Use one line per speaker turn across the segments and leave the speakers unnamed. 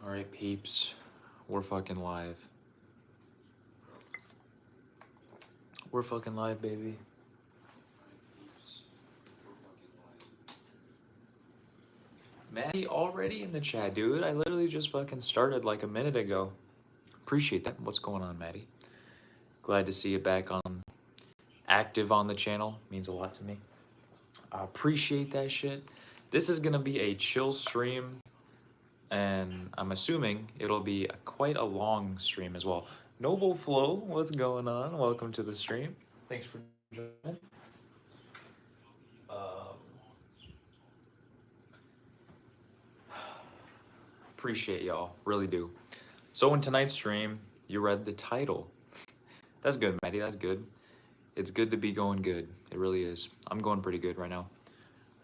All right, peeps, we're fucking live. We're fucking live, baby. Maddie already in the chat, dude. I literally just fucking started like a minute ago. Appreciate that. What's going on, Maddie? Glad to see you back on, active on the channel. Means a lot to me. I appreciate that shit. This is gonna be a chill stream, and I'm assuming it'll be quite a long stream as well. Noble Flow, what's going on? Welcome to the stream. Thanks for joining. Appreciate y'all, really do. So in tonight's stream, you read the title. That's good, Maddie, that's good. It's good to be going good. It really is. I'm going pretty good right now.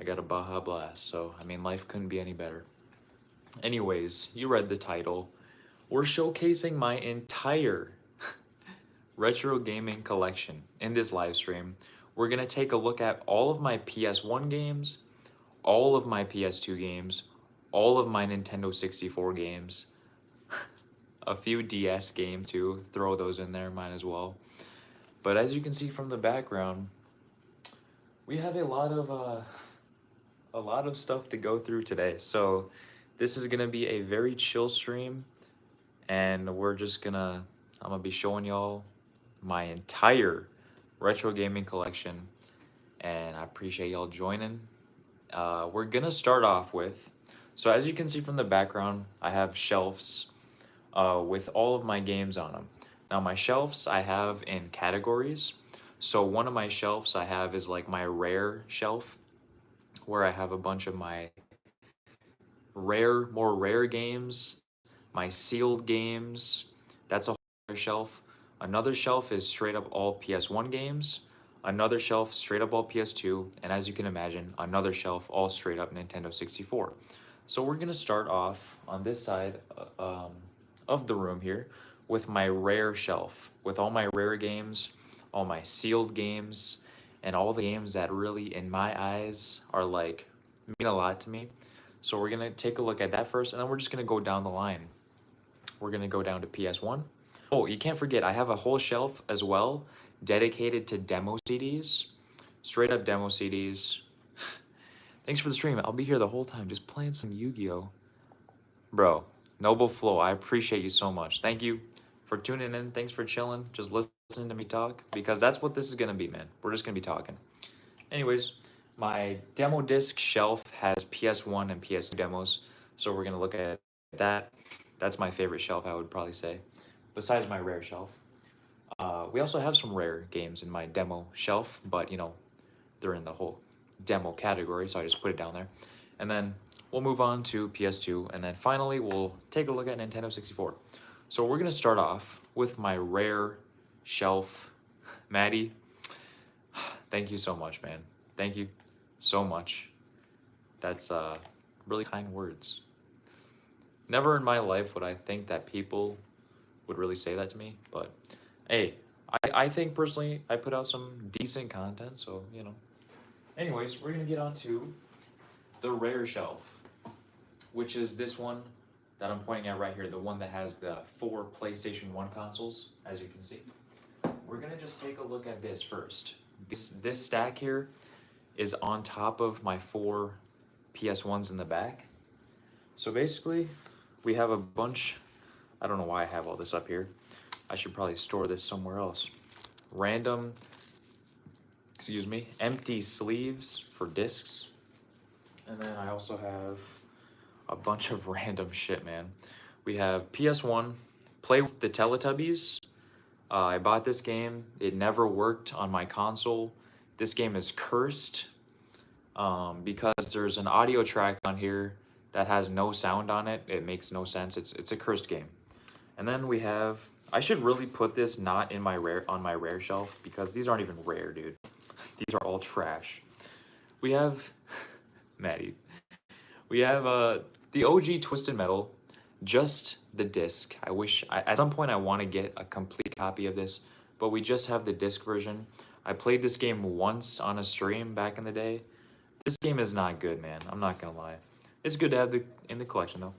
I got a Baja Blast, so I mean, life couldn't be any better. Anyways, you read the title. We're showcasing my entire retro gaming collection in this live stream. We're gonna take a look at all of my PS1 games, all of my PS2 games, all of my Nintendo 64 games, a few DS games too, throw those in there, might as well. But as you can see from the background, we have a lot of stuff to go through today. So this is gonna be a very chill stream, and I'm gonna be showing y'all my entire retro gaming collection, and I appreciate y'all joining. We're gonna start off with, so as you can see from the background, I have shelves with all of my games on them. Now my shelves I have in categories. So one of my shelves I have is like my rare shelf, where I have a bunch of my more rare games, my sealed games. That's a whole shelf. Another shelf is straight up all PS1 games. Another shelf straight up all PS2, and as you can imagine, another shelf all straight up Nintendo 64. So we're gonna start off on this side of the room here with my rare shelf, with all my rare games, all my sealed games, and all the games that really, in my eyes, are like, mean a lot to me. So we're gonna take a look at that first, and then we're just gonna go down the line. We're gonna go down to PS1. Oh, you can't forget, I have a whole shelf as well dedicated to demo CDs, straight up demo CDs. Thanks for the stream. I'll be here the whole time just playing some Yu-Gi-Oh. Bro, Noble Flow, I appreciate you so much. Thank you for tuning in. Thanks for chilling, just listening to me talk, because that's what this is gonna be, man. We're just gonna be talking. Anyways, my demo disc shelf has PS1 and PS2 demos, so we're gonna look at that. That's my favorite shelf, I would probably say, besides my rare shelf. We also have some rare games in my demo shelf, but you know, they're in the whole demo category, so I just put it down there. And then we'll move on to PS2, and then finally we'll take a look at Nintendo 64. So we're gonna start off with my rare shelf. Maddie, thank you so much, man. Thank you so much. That's really kind words. Never in my life would I think that people would really say that to me, but hey, I think personally I put out some decent content, so you know. Anyways, we're gonna get on to the rare shelf, which is this one that I'm pointing at right here, the one that has the 4 PlayStation 1 consoles, as you can see. We're gonna just take a look at this first. This stack here is on top of my 4 PS1s in the back. So basically, we have a bunch, I don't know why I have all this up here. I should probably store this somewhere else. Random, excuse me, empty sleeves for discs. And then I also have a bunch of random shit, man. We have PS1, Play with the Teletubbies. I bought this game. It never worked on my console. This game is cursed because there's an audio track on here that has no sound on it. It makes no sense. It's a cursed game. And then we have, I should really put this not in my rare on my rare shelf because these aren't even rare, dude. These are all trash. We have Maddie. We have the OG Twisted Metal, just the disc. At some point I want to get a complete copy of this, but we just have the disc version. I played this game once on a stream back in the day. This game is not good, man. I'm not gonna lie. It's good to have in the collection though.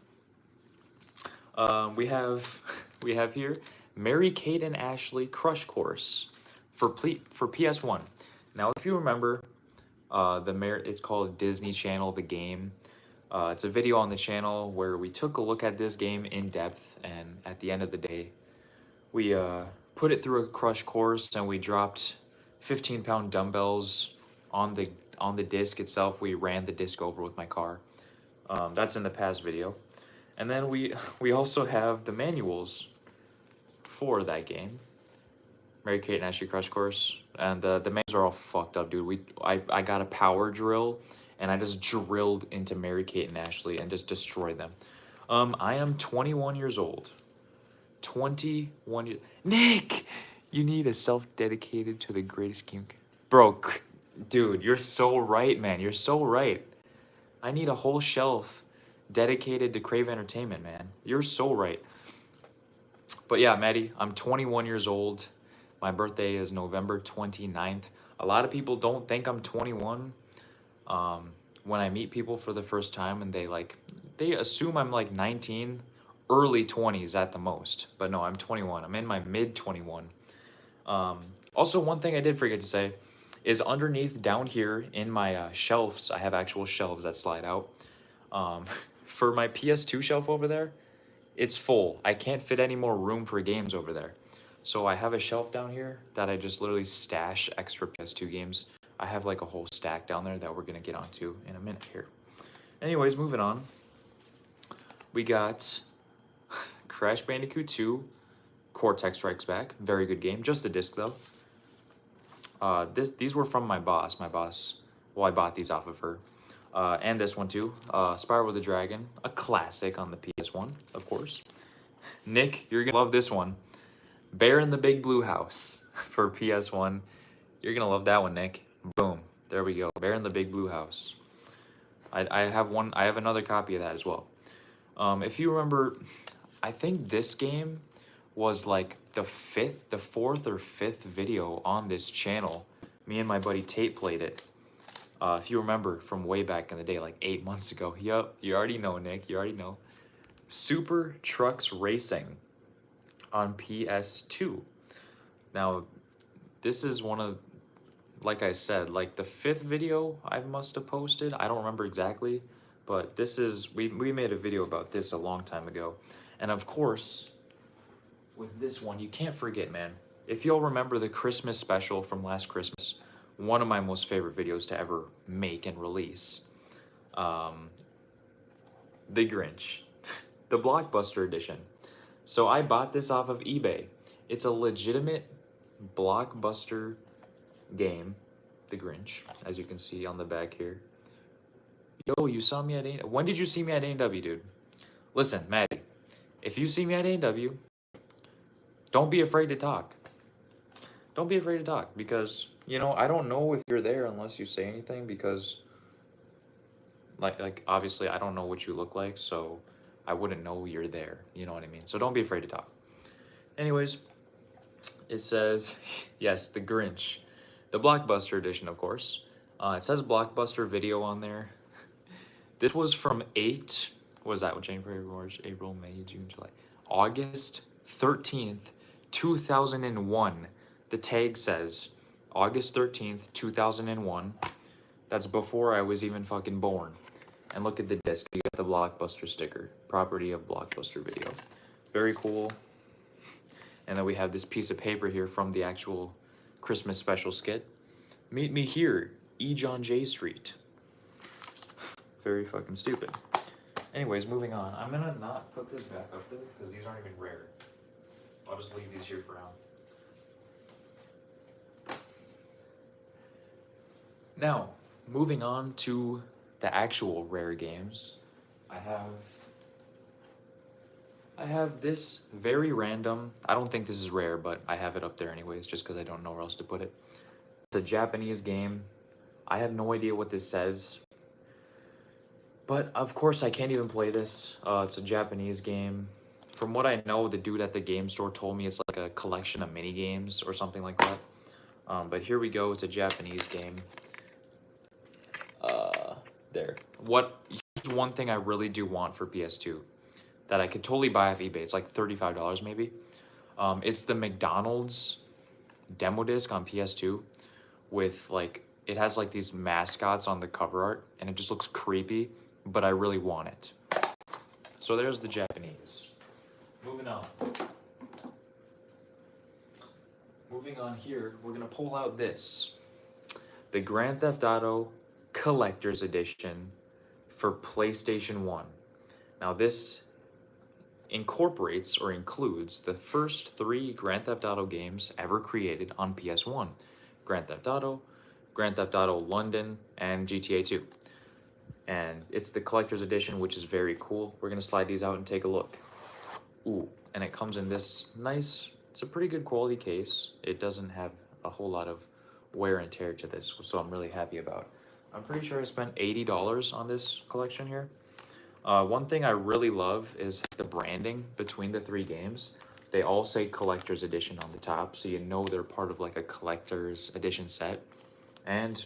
We have we have here Mary Kate and Ashley Crush Course for PS1. Now, if you remember, it's called Disney Channel the game. It's a video on the channel where we took a look at this game in depth, and at the end of the day, we put it through a crush course and we dropped 15-pound dumbbells on the disc itself. We ran the disc over with my car. That's in the past video. And then we also have the manuals for that game. Mary Kate and Ashley Crush Course. And the manuals are all fucked up, dude. I got a power drill and I just drilled into Mary Kate and Ashley and just destroyed them. I am 21 years old. 21 years. Nick! You need a self-dedicated to the greatest game. Bro, dude, you're so right, man. You're so right. I need a whole shelf dedicated to Crave Entertainment, man. You're so right. But yeah, Maddie, I'm 21 years old. My birthday is November 29th. A lot of people don't think I'm 21. When I meet people for the first time and they assume I'm like 19, early 20s at the most. But no, I'm 21. I'm in my mid 21. Also, one thing I did forget to say is underneath down here in my shelves, I have actual shelves that slide out. For my PS2 shelf over there, it's full. I can't fit any more room for games over there. So I have a shelf down here that I just literally stash extra PS2 games. I have like a whole stack down there that we're gonna get onto in a minute here. Anyways, moving on. We got Crash Bandicoot 2, Cortex Strikes Back. Very good game, just a disc though. These were from my boss. Well, I bought these off of her. And this one too, Spyro the Dragon, a classic on the PS1, of course. Nick, you're gonna love this one. Bear in the Big Blue House for PS1. You're gonna love that one, Nick. Boom, there we go. Bear in the Big Blue House. I have another copy of that as well. If you remember, I think this game was like the fourth or fifth video on this channel. Me and my buddy Tate played it. If you remember from way back in the day, like 8 months ago. Yup, you already know, Nick, you already know. Super Trucks Racing on PS2. Now, this is one of, like I said, like the fifth video I must have posted. I don't remember exactly, but this is, we made a video about this a long time ago. And of course, with this one, you can't forget, man. If you'll remember the Christmas special from last Christmas, one of my most favorite videos to ever make and release. The Grinch, the Blockbuster edition. So I bought this off of eBay. It's a legitimate Blockbuster game, The Grinch, as you can see on the back here. Yo, you saw me at A&W. When did you see me at A&W, dude? Listen, Maddie, if you see me at A&W, don't be afraid to talk. Don't be afraid to talk because, you know, I don't know if you're there unless you say anything because, like obviously I don't know what you look like, so I wouldn't know you're there. You know what I mean? So don't be afraid to talk. Anyways, it says, yes, The Grinch. The Blockbuster edition, of course. It says Blockbuster video on there. This was from what was that? January, March, April, May, June, July. August 13th, 2001. The tag says August 13th, 2001. That's before I was even fucking born. And look at the disc. You got the Blockbuster sticker. Property of Blockbuster Video. Very cool. And then we have this piece of paper here from the actual Christmas special skit. Meet me here, E. John J. Street. Very fucking stupid. Anyways, moving on. I'm gonna not put this back up there because these aren't even rare. I'll just leave these here for now. Now, moving on to the actual rare games, I have this very random, I don't think this is rare, but I have it up there anyways, just because I don't know where else to put it. It's a Japanese game. I have no idea what this says, but of course I can't even play this. It's a Japanese game. From what I know, the dude at the game store told me it's like a collection of mini games or something like that. But here we go, it's a Japanese game. There. Here's one thing I really do want for PS2 that I could totally buy off eBay. It's like $35 maybe. It's the McDonald's demo disc on PS2 with like, it has like these mascots on the cover art and it just looks creepy, but I really want it. So there's the Japanese. Moving on. Moving on here, we're gonna pull out this. The Grand Theft Auto Collector's Edition for PlayStation 1. Now this incorporates or includes the first 3 Grand Theft Auto games ever created on PS1. Grand Theft Auto London, and GTA 2. And it's the Collector's Edition, which is very cool. We're gonna slide these out and take a look. Ooh, and it comes in this nice, it's a pretty good quality case. It doesn't have a whole lot of wear and tear to this, so I'm really happy about. I'm pretty sure I spent $80 on this collection here. One thing I really love is the branding between the 3 games. They all say Collector's Edition on the top, so you know they're part of like a Collector's Edition set. And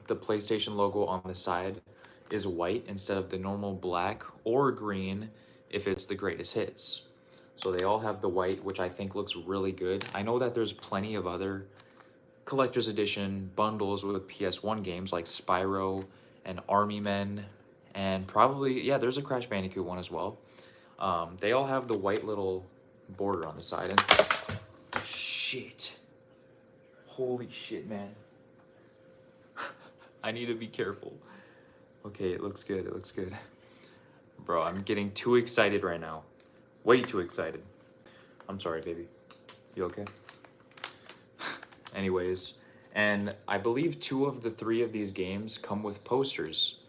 the PlayStation logo on the side is white instead of the normal black or green if it's the greatest hits. So they all have the white, which I think looks really good. I know that there's plenty of other Collector's Edition bundles with PS1 games like Spyro and Army Men, and probably, yeah, there's a Crash Bandicoot one as well. They all have the white little border on the side, and shit. Holy shit, man. I need to be careful. Okay, it looks good, it looks good. Bro, I'm getting too excited right now. Way too excited. I'm sorry, baby. You okay? Anyways, and I believe 2 of the 3 of these games come with posters.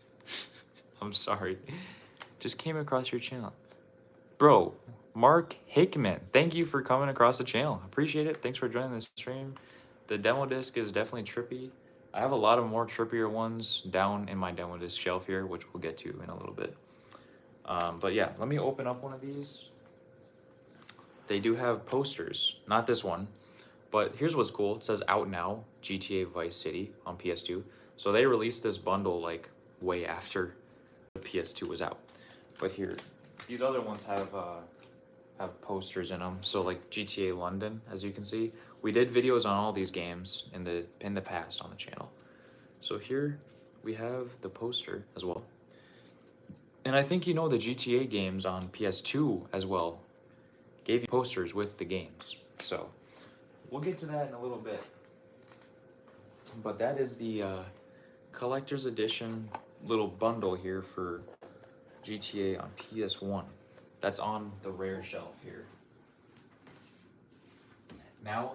I'm sorry. Just came across your channel. Bro, Mark Hickman, thank you for coming across the channel. Appreciate it. Thanks for joining the stream. The demo disc is definitely trippy. I have a lot of more trippier ones down in my demo disc shelf here, which we'll get to in a little bit. But yeah, let me open up one of these. They do have posters, not this one, but here's what's cool. It says out now, GTA Vice City on PS2. So they released this bundle like way after the PS2 was out. But here, these other ones have posters in them. So like GTA London, as you can see, we did videos on all these games in the past on the channel. So here we have the poster as well. And I think you know the GTA games on PS2 as well gave you posters with the games. So we'll get to that in a little bit. But that is the collector's edition little bundle here for GTA on PS1. That's on the rare shelf here. Now,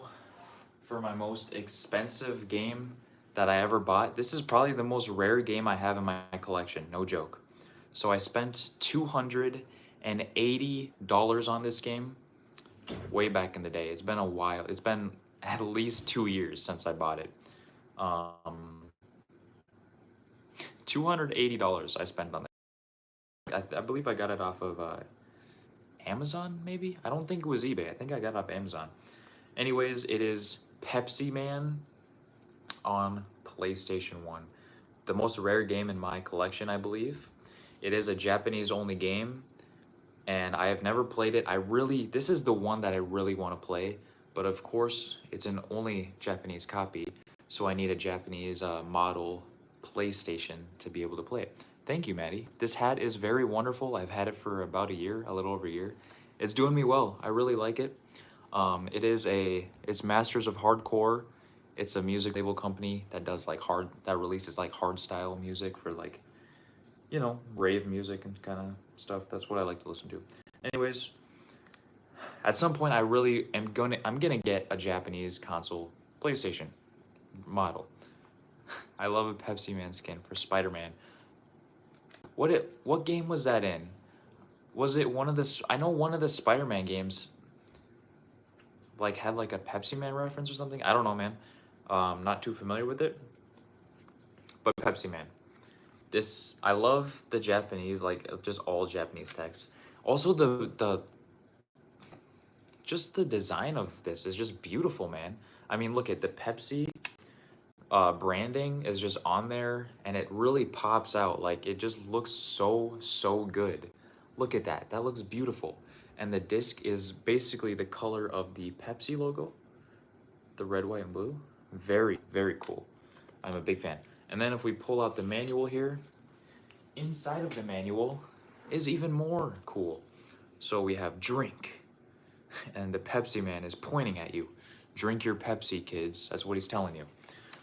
for my most expensive game that I ever bought, this is probably the most rare game I have in my collection, no joke. So I spent $280 on this game way back in the day. It's been a while. It's been at least 2 years since I bought it. $280 I spent on that. I believe I got it off of Amazon, maybe? I don't think it was eBay. I think I got it off Amazon. Anyways, it is Pepsi Man on PlayStation 1. The most rare game in my collection, I believe. It is a Japanese-only game, and I have never played it. This is the one that I really want to play, but of course, it's an only Japanese copy, so I need a Japanese model PlayStation to be able to play it. Thank you, Maddie. This hat is very wonderful. I've had it for about a year, a little over a year. It's doing me well. I really like it. It's Masters of Hardcore. It's a music label company that does like that releases like hard style music for like, you know, rave music and kind of stuff. That's what I like to listen to. Anyways, at some point I really am I'm gonna get a Japanese console PlayStation model. I love a Pepsi Man skin for Spider-Man. What game was that in? Was it one of the I know one of the Spider-Man games like had like a Pepsi Man reference or something. I don't know, man. Not too familiar with it, but Pepsi Man. This I love the Japanese, like just all Japanese text. Also the just the design of this is just beautiful, man. I mean, look at the Pepsi branding is just on there, and it really pops out. Like it just looks so good. Look at that. That looks beautiful. And the disc is basically the color of the Pepsi logo, the red, white, and blue. Very cool. I'm a big fan. And then if we pull out the manual here, inside of the manual is even more cool. So we have drink, and the Pepsi Man is pointing at you. Drink your Pepsi, kids. That's what he's telling you.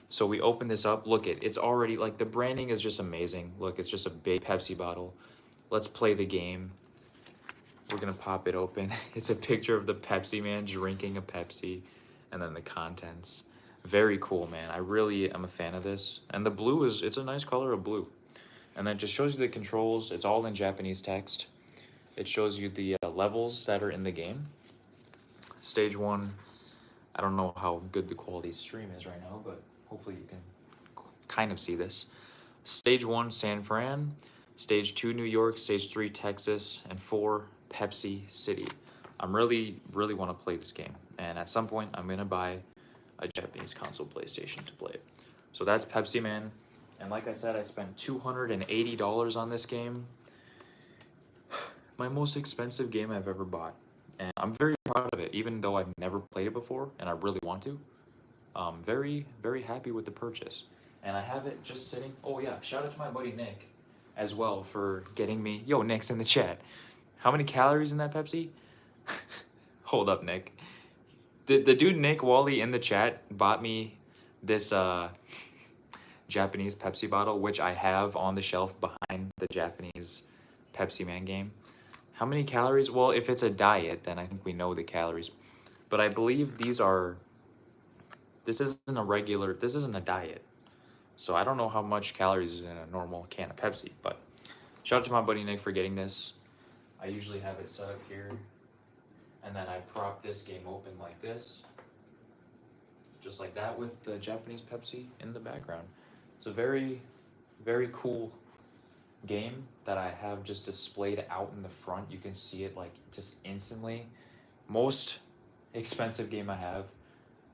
So we open this up. Look it's already like the branding is just amazing. Look, it's just a big Pepsi bottle. Let's play the game. We're gonna pop it open. It's a picture of the Pepsi Man drinking a Pepsi, and then the contents. Very cool, man. I really am a fan of this. And the blue it's a nice color of blue. And then it just shows you the controls. It's all in Japanese text. It shows you the levels that are in the game. Stage 1, I don't know how good the quality stream is right now, but hopefully you can kind of see this. Stage 1, San Fran. Stage 2, New York. Stage 3, Texas. And 4, Pepsi City. I'm really want to play this game. And at some point, I'm going to buy a Japanese console PlayStation to play it. So that's Pepsi Man. And like I said, I spent $280 on this game. My most expensive game I've ever bought. And I'm very proud of it, even though I've never played it before and I really want to. Very happy with the purchase. And I have it just sitting. Oh yeah, shout out to my buddy Nick as well for getting me. Yo, Nick's in the chat. How many calories in that Pepsi? Hold up, Nick. The dude Nick Wally in the chat bought me this Japanese Pepsi bottle, which I have on the shelf behind the Japanese Pepsi Man game. How many calories? Well, if it's a diet, then I think we know the calories. But I believe this isn't a diet. So I don't know how much calories is in a normal can of Pepsi, but shout out to my buddy Nick for getting this. I usually have it set up here, and then I prop this game open like this, just like that, with the Japanese Pepsi in the background. It's a very cool game that I have just displayed out in the front. You can see it like just instantly. Most expensive game I have.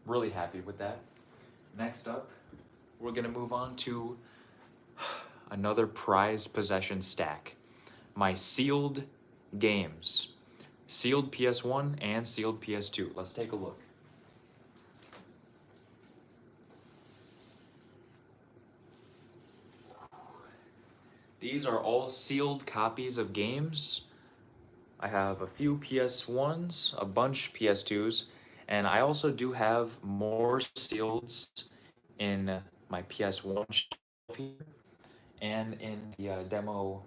Really happy with that. Next up, we're gonna move on to another prized possession stack. My sealed games. Sealed PS1 and sealed PS2. Let's take a look. These are all sealed copies of games. I have a few PS1s, a bunch PS2s, and I also do have more sealeds in my PS1 shelf here, and in the demo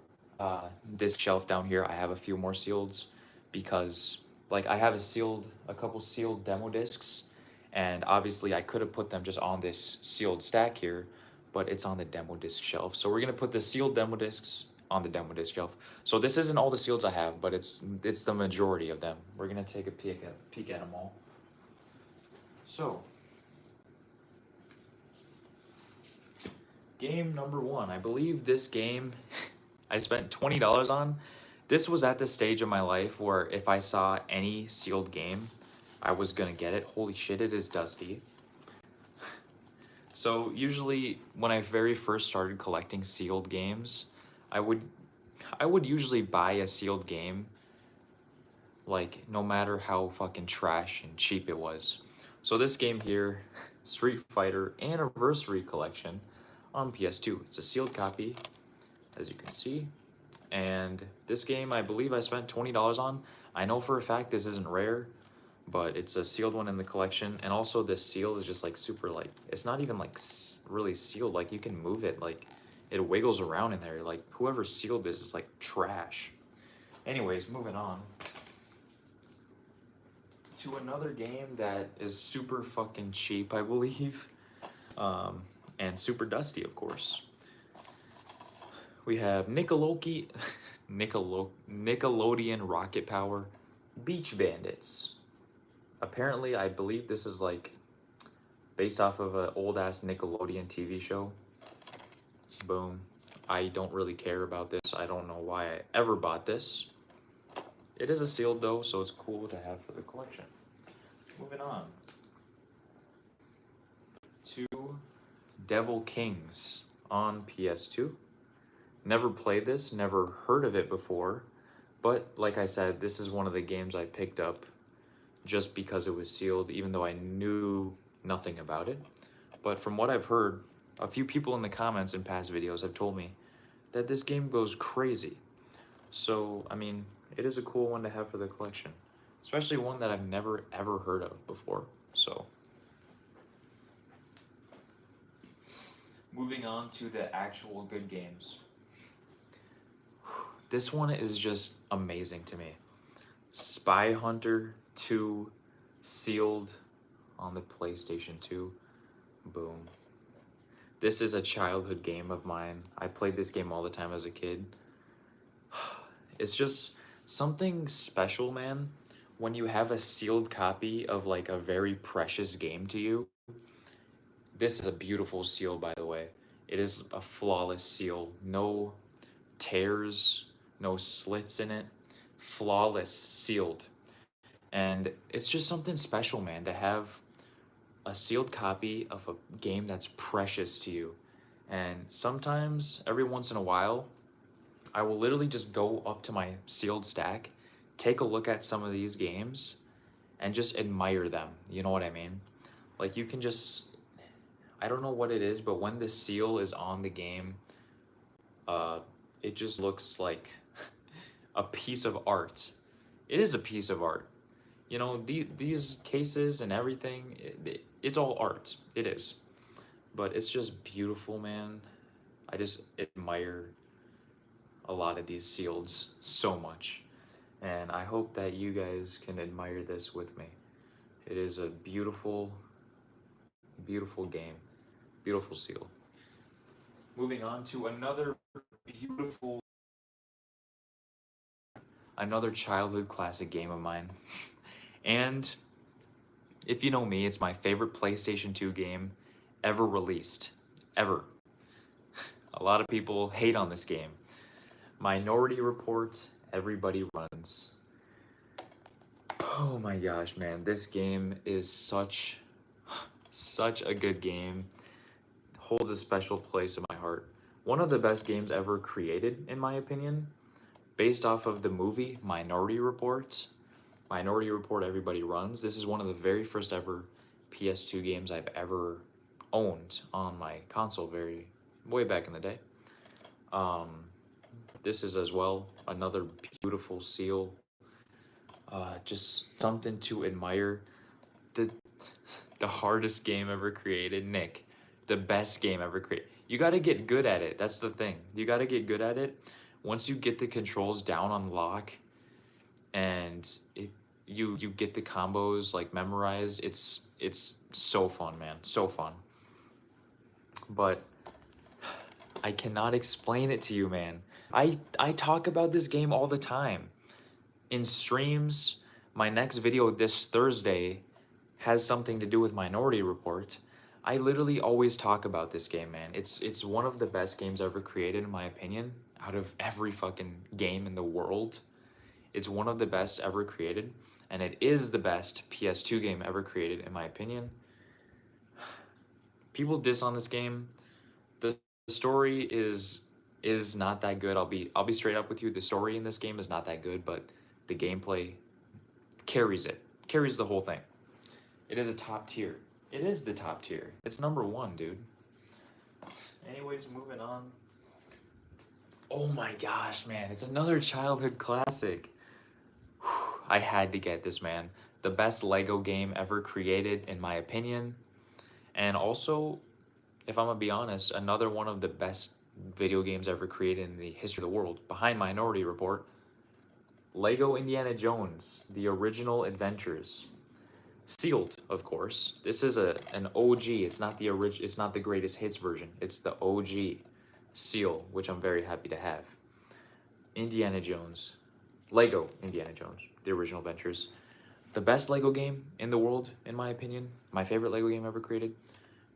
disc shelf down here. I have a few more sealeds because like I have a couple sealed demo discs, and obviously I could have put them just on this sealed stack here, but it's on the demo disc shelf. So we're gonna put the sealed demo discs on the demo disc shelf. So this isn't all the seals I have, but it's the majority of them. We're gonna take a peek at them all. So game number 1. I believe this game I spent $20 on. This was at the stage of my life where if I saw any sealed game, I was gonna get it. Holy shit, it is dusty. So usually when I very first started collecting sealed games, I would usually buy a sealed game, like no matter how fucking trash and cheap it was. So this game here, Street Fighter Anniversary Collection on PS2. It's a sealed copy, as you can see. And this game, I believe I spent $20 on. I know for a fact this isn't rare, but it's a sealed one in the collection. And also this seal is just like super, like, it's not even like really sealed. Like you can move it, like it wiggles around in there. Like, whoever sealed this is like trash. Anyways, moving on to another game that is super fucking cheap, I believe, and super dusty, of course. We have Nickelodeon Rocket Power Beach Bandits. Apparently, I believe this is like based off of an old ass Nickelodeon TV show. Boom. I don't really care about this. I don't know why I ever bought this. It is a sealed though, so it's cool to have for the collection. Moving on to Devil Kings on PS2. Never played this, never heard of it before, but like I said, this is one of the games I picked up just because it was sealed, even though I knew nothing about it. But from what I've heard, a few people in the comments in past videos have told me that this game goes crazy. So, I mean, it is a cool one to have for the collection, especially one that I've never ever heard of before. So, moving on to the actual good games. This one is just amazing to me. Spy Hunter 2 sealed on the PlayStation 2. Boom. This is a childhood game of mine. I played this game all the time as a kid. It's just something special, man, when you have a sealed copy of like a very precious game to you. This is a beautiful seal, by the way. It is a flawless seal. No tears, no slits in it. Flawless, sealed. And it's just something special, man, to have a sealed copy of a game that's precious to you. And sometimes, every once in a while, I will literally just go up to my sealed stack, take a look at some of these games, and just admire them. You know what I mean? Like, you can just, I don't know what it is, but when the seal is on the game, it just looks like a piece of art. It is a piece of art. You know, these cases and everything, it's all art. It is. But it's just beautiful, man. I just admire a lot of these seals so much. And I hope that you guys can admire this with me. It is a beautiful, beautiful game. Beautiful seal. Moving on to another beautiful, another childhood classic game of mine. And if you know me, it's my favorite PlayStation 2 game ever released. Ever. A lot of people hate on this game. Minority Report, Everybody Runs. Oh my gosh, man. This game is such a good game. Holds a special place in my heart. One of the best games ever created, in my opinion, based off of the movie Minority Report. Minority Report, Everybody Runs. This is one of the very first ever PS2 games I've ever owned on my console, way back in the day. This is as well another beautiful seal. Just something to admire. The hardest game ever created, Nick. The best game ever created. You got to get good at it. That's the thing. You got to get good at it. Once you get the controls down on lock, and you get the combos like memorized, it's so fun, man. So fun. But I cannot explain it to you, man. I talk about this game all the time. In streams, my next video this Thursday has something to do with Minority Report. I literally always talk about this game, man. It's one of the best games ever created, in my opinion, out of every fucking game in the world. It's one of the best ever created, and it is the best PS2 game ever created, in my opinion. People diss on this game. The story is not that good. I'll be straight up with you. The story in this game is not that good, but the gameplay carries it. Carries the whole thing. It is a top tier. It is the top tier. It's number 1, dude. Anyways, moving on. Oh my gosh, man. It's another childhood classic. I had to get this, man. The best Lego game ever created, in my opinion. And also, if I'm gonna be honest, another one of the best video games ever created in the history of the world, behind Minority Report, Lego Indiana Jones, The Original Adventures. Sealed, of course. This is an OG. It's not the it's not the greatest hits version. It's the OG seal, which I'm very happy to have. Indiana Jones. Lego Indiana Jones, The Original Adventures. The best Lego game in the world, in my opinion. My favorite Lego game ever created.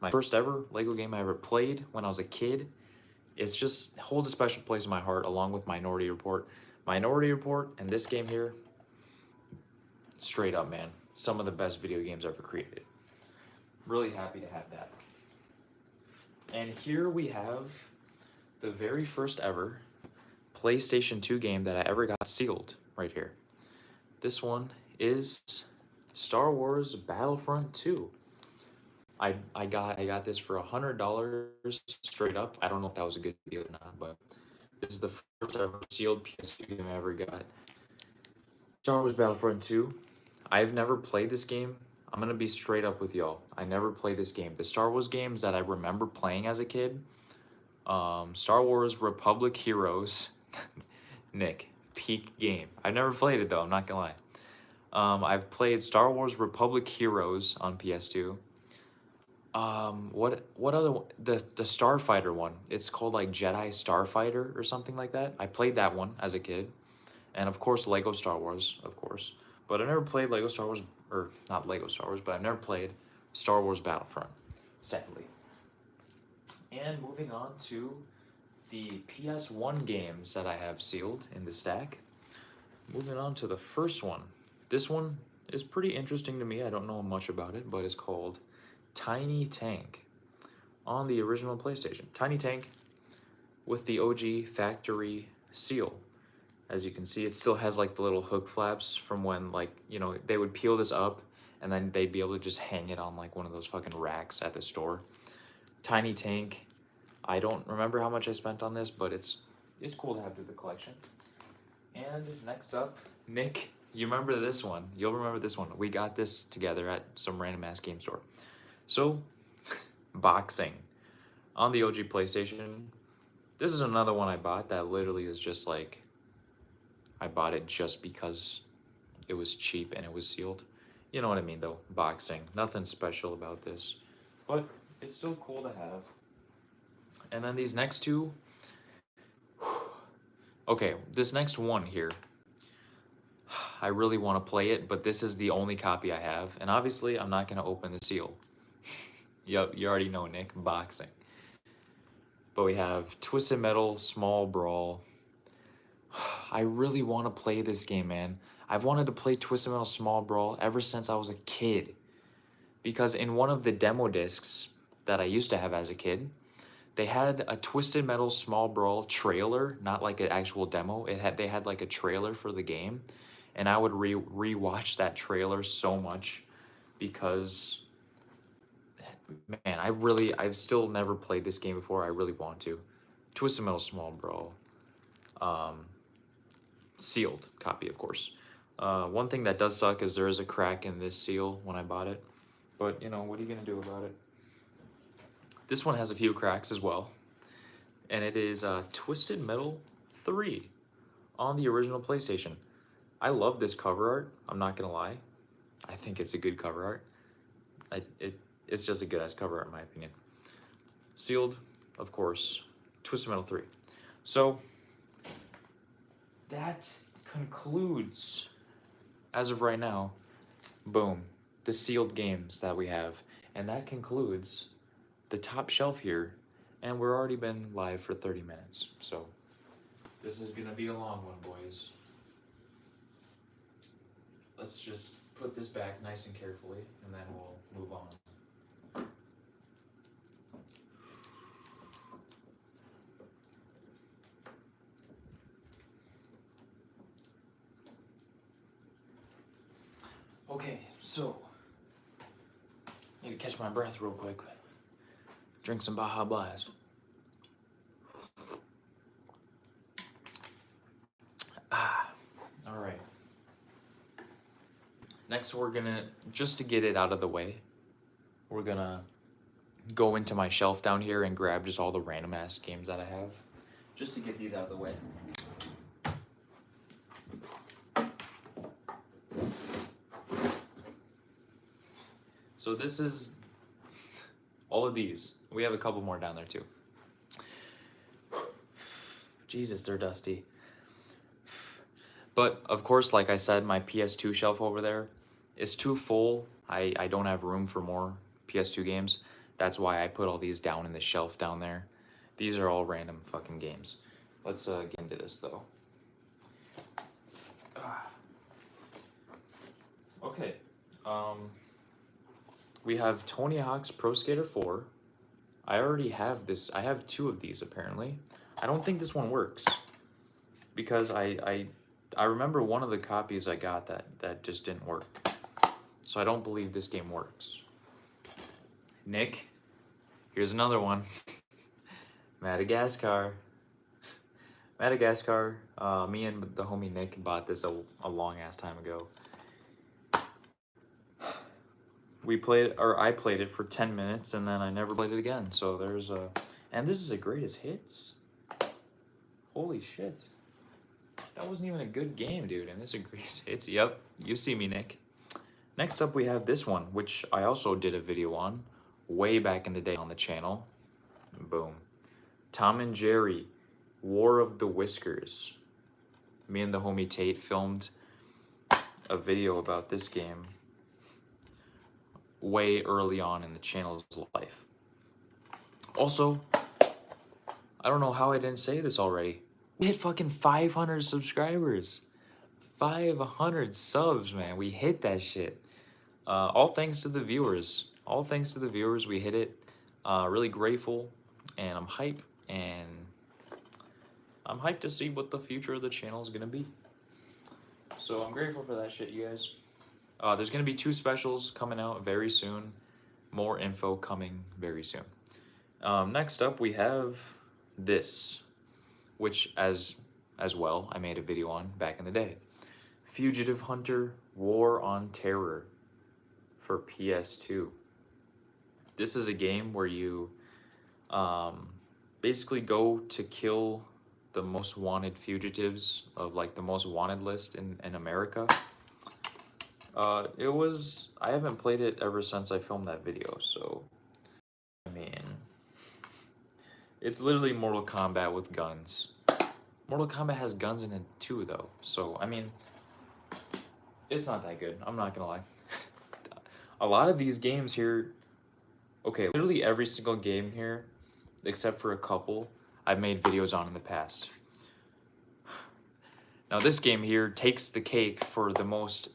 My first ever Lego game I ever played when I was a kid. It's just holds a special place in my heart, along with Minority Report. Minority Report and this game here, straight up, man. Some of the best video games ever created. Really happy to have that. And here we have the very first ever PlayStation 2 game that I ever got sealed right here. This one is Star Wars Battlefront 2. I got this for $100 straight up. I don't know if that was a good deal or not, but this is the first ever sealed PS2 game I ever got. Star Wars Battlefront 2. I've never played this game. I'm gonna be straight up with y'all. I never played this game. The Star Wars games that I remember playing as a kid, Star Wars Republic Heroes, Nick, peak game. I've never played it though, I'm not gonna lie. I've played Star Wars Republic Heroes on PS2. What other one? The Starfighter one. It's called like Jedi Starfighter or something like that. I played that one as a kid. And of course Lego Star Wars, of course. But I never played Lego Star Wars, or not Lego Star Wars, but I've never played Star Wars Battlefront, sadly. And moving on to the PS1 games that I have sealed in the stack. Moving on to the first one. This one is pretty interesting to me. I don't know much about it, but it's called Tiny Tank on the original PlayStation. Tiny Tank with the OG factory seal. As you can see, it still has like the little hook flaps from when, like, you know, they would peel this up and then they'd be able to just hang it on like one of those fucking racks at the store. Tiny Tank. I don't remember how much I spent on this, but it's cool to have to the collection. And next up, Nick, you remember this one. You'll remember this one. We got this together at some random ass game store. So, boxing on the OG PlayStation. This is another one I bought that literally is just like, I bought it just because it was cheap and it was sealed. You know what I mean though, boxing. Nothing special about this, but it's still cool to have. And then these next two, okay, this next one here, I really want to play it, but this is the only copy I have. And obviously I'm not going to open the seal. Yep, you already know, Nick, boxing. But we have Twisted Metal Small Brawl. I really want to play this game, man. I've wanted to play Twisted Metal Small Brawl ever since I was a kid. Because in one of the demo discs that I used to have as a kid, they had a Twisted Metal Small Brawl trailer, not like an actual demo. They had like a trailer for the game, and I would re-watch that trailer so much because, man, I've still never played this game before. I really want to. Twisted Metal Small Brawl. Sealed copy, of course. One thing that does suck is there is a crack in this seal when I bought it, but you know, what are you gonna do about it? This one has a few cracks as well, and it is Twisted Metal 3 on the original PlayStation. I love this cover art, I'm not gonna lie. I think it's a good cover art. It's just a good ass cover art in my opinion. Sealed, of course, Twisted Metal 3. So that concludes, as of right now, boom, the sealed games that we have. And that concludes the top shelf here. And we're already been live for 30 minutes. So this is gonna be a long one, boys. Let's just put this back nice and carefully, and then we'll move on. Okay, so, need to catch my breath real quick. Drink some Baja Blast. All right. Next, we're gonna, just to get it out of the way, we're gonna go into my shelf down here and grab just all the random ass games that I have, just to get these out of the way. So this is all of these. We have a couple more down there too. Jesus, they're dusty. But of course, like I said, my PS2 shelf over there is too full. I don't have room for more PS2 games. That's why I put all these down in the shelf down there. These are all random fucking games. Let's get into this though. Okay. We have Tony Hawk's Pro Skater 4. I already have this. I have 2 of these apparently. I don't think this one works because I remember one of the copies I got that just didn't work. So I don't believe this game works. Nick, here's another one. Madagascar. Madagascar. Me and the homie Nick bought this a long ass time ago. I played it for 10 minutes and then I never played it again. So there's a, and this is a greatest hits. Holy shit. That wasn't even a good game, dude, and this is a greatest hits. Yep, you see me, Nick. Next up, we have this one, which I also did a video on way back in the day on the channel. Boom. Tom and Jerry, War of the Whiskers. Me and the homie Tate filmed a video about this game way early on in the channel's life. Also, I don't know how I didn't say this already. We hit fucking 500 subscribers. 500 subs, man. We hit that shit. All thanks to the viewers. All thanks to the viewers, we hit it. Really grateful, and I'm hyped, and I'm hyped to see what the future of the channel is gonna be. So I'm grateful for that shit, you guys. There's gonna be 2 specials coming out very soon. More info coming very soon. Next up, we have this, which as well I made a video on back in the day. Fugitive Hunter War on Terror for PS2. This is a game where you basically go to kill the most wanted fugitives of like the most wanted list in America. I haven't played it ever since I filmed that video, so I mean, it's literally Mortal Kombat with guns. Mortal Kombat has guns in it too though, so I mean, it's not that good, I'm not gonna lie. A lot of these games here, okay, literally every single game here, except for a couple, I've made videos on in the past. Now this game here takes the cake for the most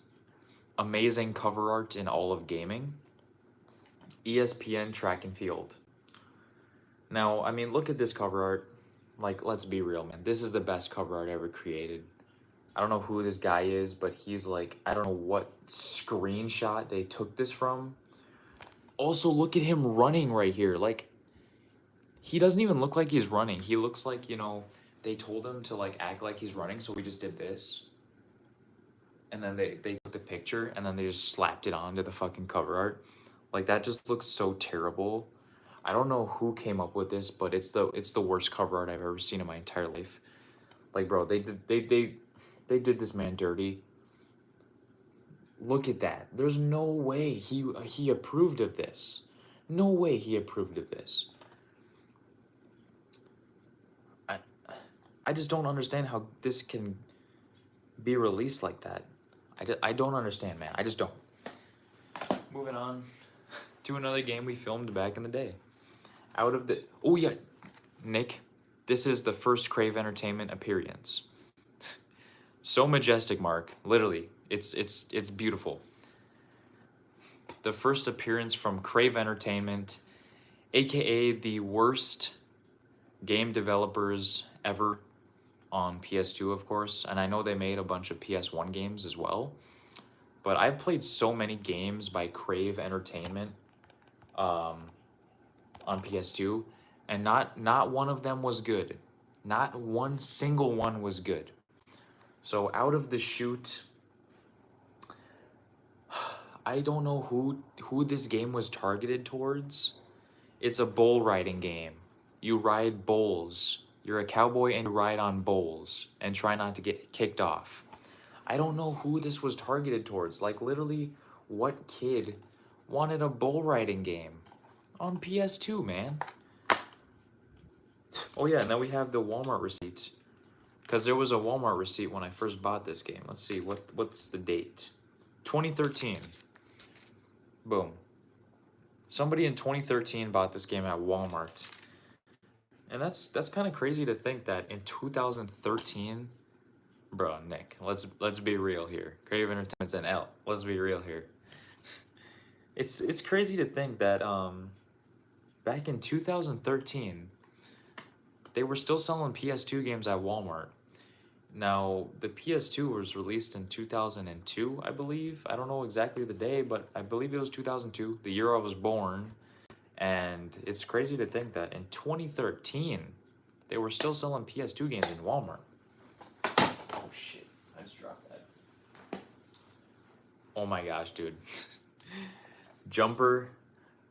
amazing cover art in all of gaming. ESPN Track and Field. Now, I mean, look at this cover art. Like, let's be real, man. This is the best cover art ever created. I don't know who this guy is, but he's like, I don't know what screenshot they took this from. Also, look at him running right here. Like, he doesn't even look like he's running. He looks like, you know, they told him to like act like he's running, so we just did this. And then they took the picture and then they just slapped it onto the fucking cover art. Like, that just looks so terrible. I don't know who came up with this, but it's the worst cover art I've ever seen in my entire life. Like, bro, they did this man dirty. Look at that. There's no way he approved of this. No way he approved of this. I just don't understand how this can be released like that. I don't understand, man. I just don't. Moving on to another game we filmed back in the day. Oh yeah, Nick, this is the first Crave Entertainment appearance. So majestic, Mark. Literally, it's beautiful. The first appearance from Crave Entertainment, aka the worst game developers ever on PS2, of course. And I know they made a bunch of PS1 games as well. But I've played so many games by Crave Entertainment on PS2, and not one of them was good. Not one single one was good. So out of the chute, I don't know who this game was targeted towards. It's a bull riding game. You ride bulls. You're a cowboy and you ride on bulls and try not to get kicked off. I don't know who this was targeted towards. Like, literally, what kid wanted a bull riding game on PS2, man? Oh yeah, now we have the Walmart receipt. Because there was a Walmart receipt when I first bought this game. Let's see, what's the date? 2013. Boom. Somebody in 2013 bought this game at Walmart. And that's kind of crazy to think that in 2013, bro, Nick, let's be real here. Creative Entertainment's an L. Let's be real here. It's crazy to think that back in 2013, they were still selling PS2 games at Walmart. Now, the PS2 was released in 2002, I believe. I don't know exactly the day, but I believe it was 2002, the year I was born. And it's crazy to think that in 2013, they were still selling PS2 games in Walmart. Oh shit, I just dropped that. Oh my gosh, dude. Jumper,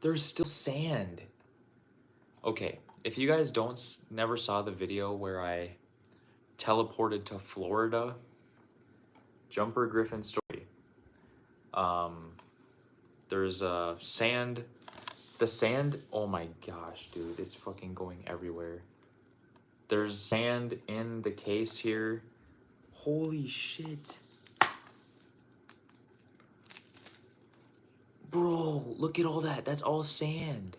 there's still sand. Okay, if you guys never saw the video where I teleported to Florida, Jumper Griffin story. There's sand. The sand, oh my gosh, dude, it's fucking going everywhere. There's sand in the case here. Holy shit. Bro, look at all that. That's all sand.